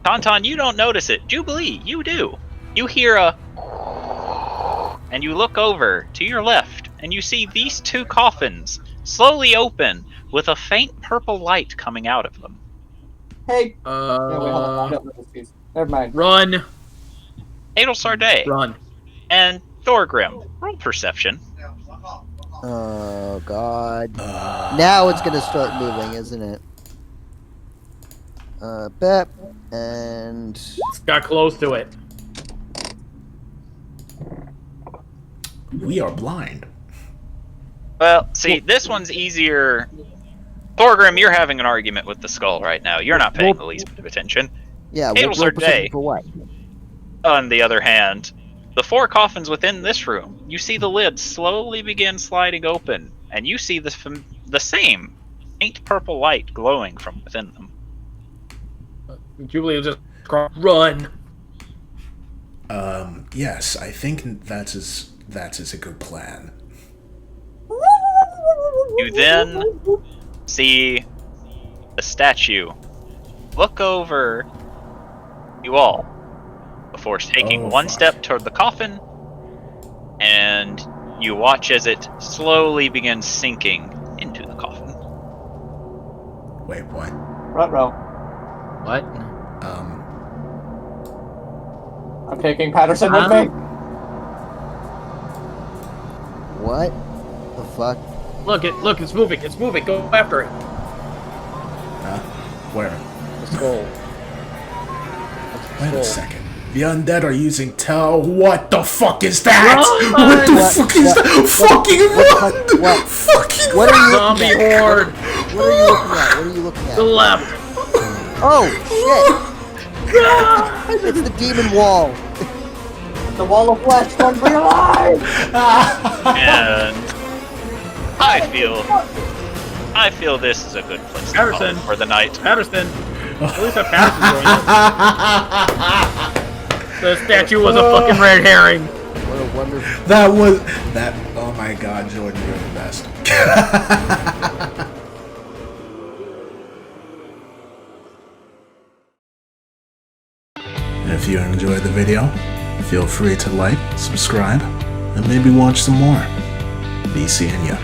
Tauntaun, you don't notice it. Jubilee, you do. You hear a... And you look over to your left, and you see these two coffins slowly open with a faint purple light coming out of them. Hey. No, wait, hold on. I don't know this piece. Never mind. Run! Adel Sarday Run. and Thorgrim, roll perception. Oh, God. Now it's gonna start moving, isn't it? Bep. And... Got close to it. We are blind. Well, see, this one's easier. Thorgrim, you're having an argument with the skull right now. You're not paying the least bit of attention. Yeah, Adel roll perception Sarday, for what? on the other hand, the four coffins within this room, you see the lids slowly begin sliding open, and you see the same faint purple light glowing from within them. Jubilee will just run. Yes, I think that is a good plan. You then see the statue look over you all before taking one step toward the coffin, and you watch as it slowly begins sinking into the coffin. Wait, what? Ruh-roh. What? I'm taking Patterson with me. What the fuck? Look, it's moving. It's moving. Go after it. Where? The skull. Wait a second. The undead are using tell. What the fuck is that? Run! What the fuck is that? Fucking run! What? Fucking What are you Zombie looking at? horde. What are you looking at? What are you looking at? The left. Oh, shit! It's the demon wall. The wall of flesh won't be alive! And I feel this is a good place to call it Patterson. for the night. Patterson. At least have Patterson join us. The statue was a fucking red herring. What a wonderful... That. Oh my god, Jordan, you're the best. If you enjoyed the video, feel free to like, subscribe, and maybe watch some more. Be seeing ya.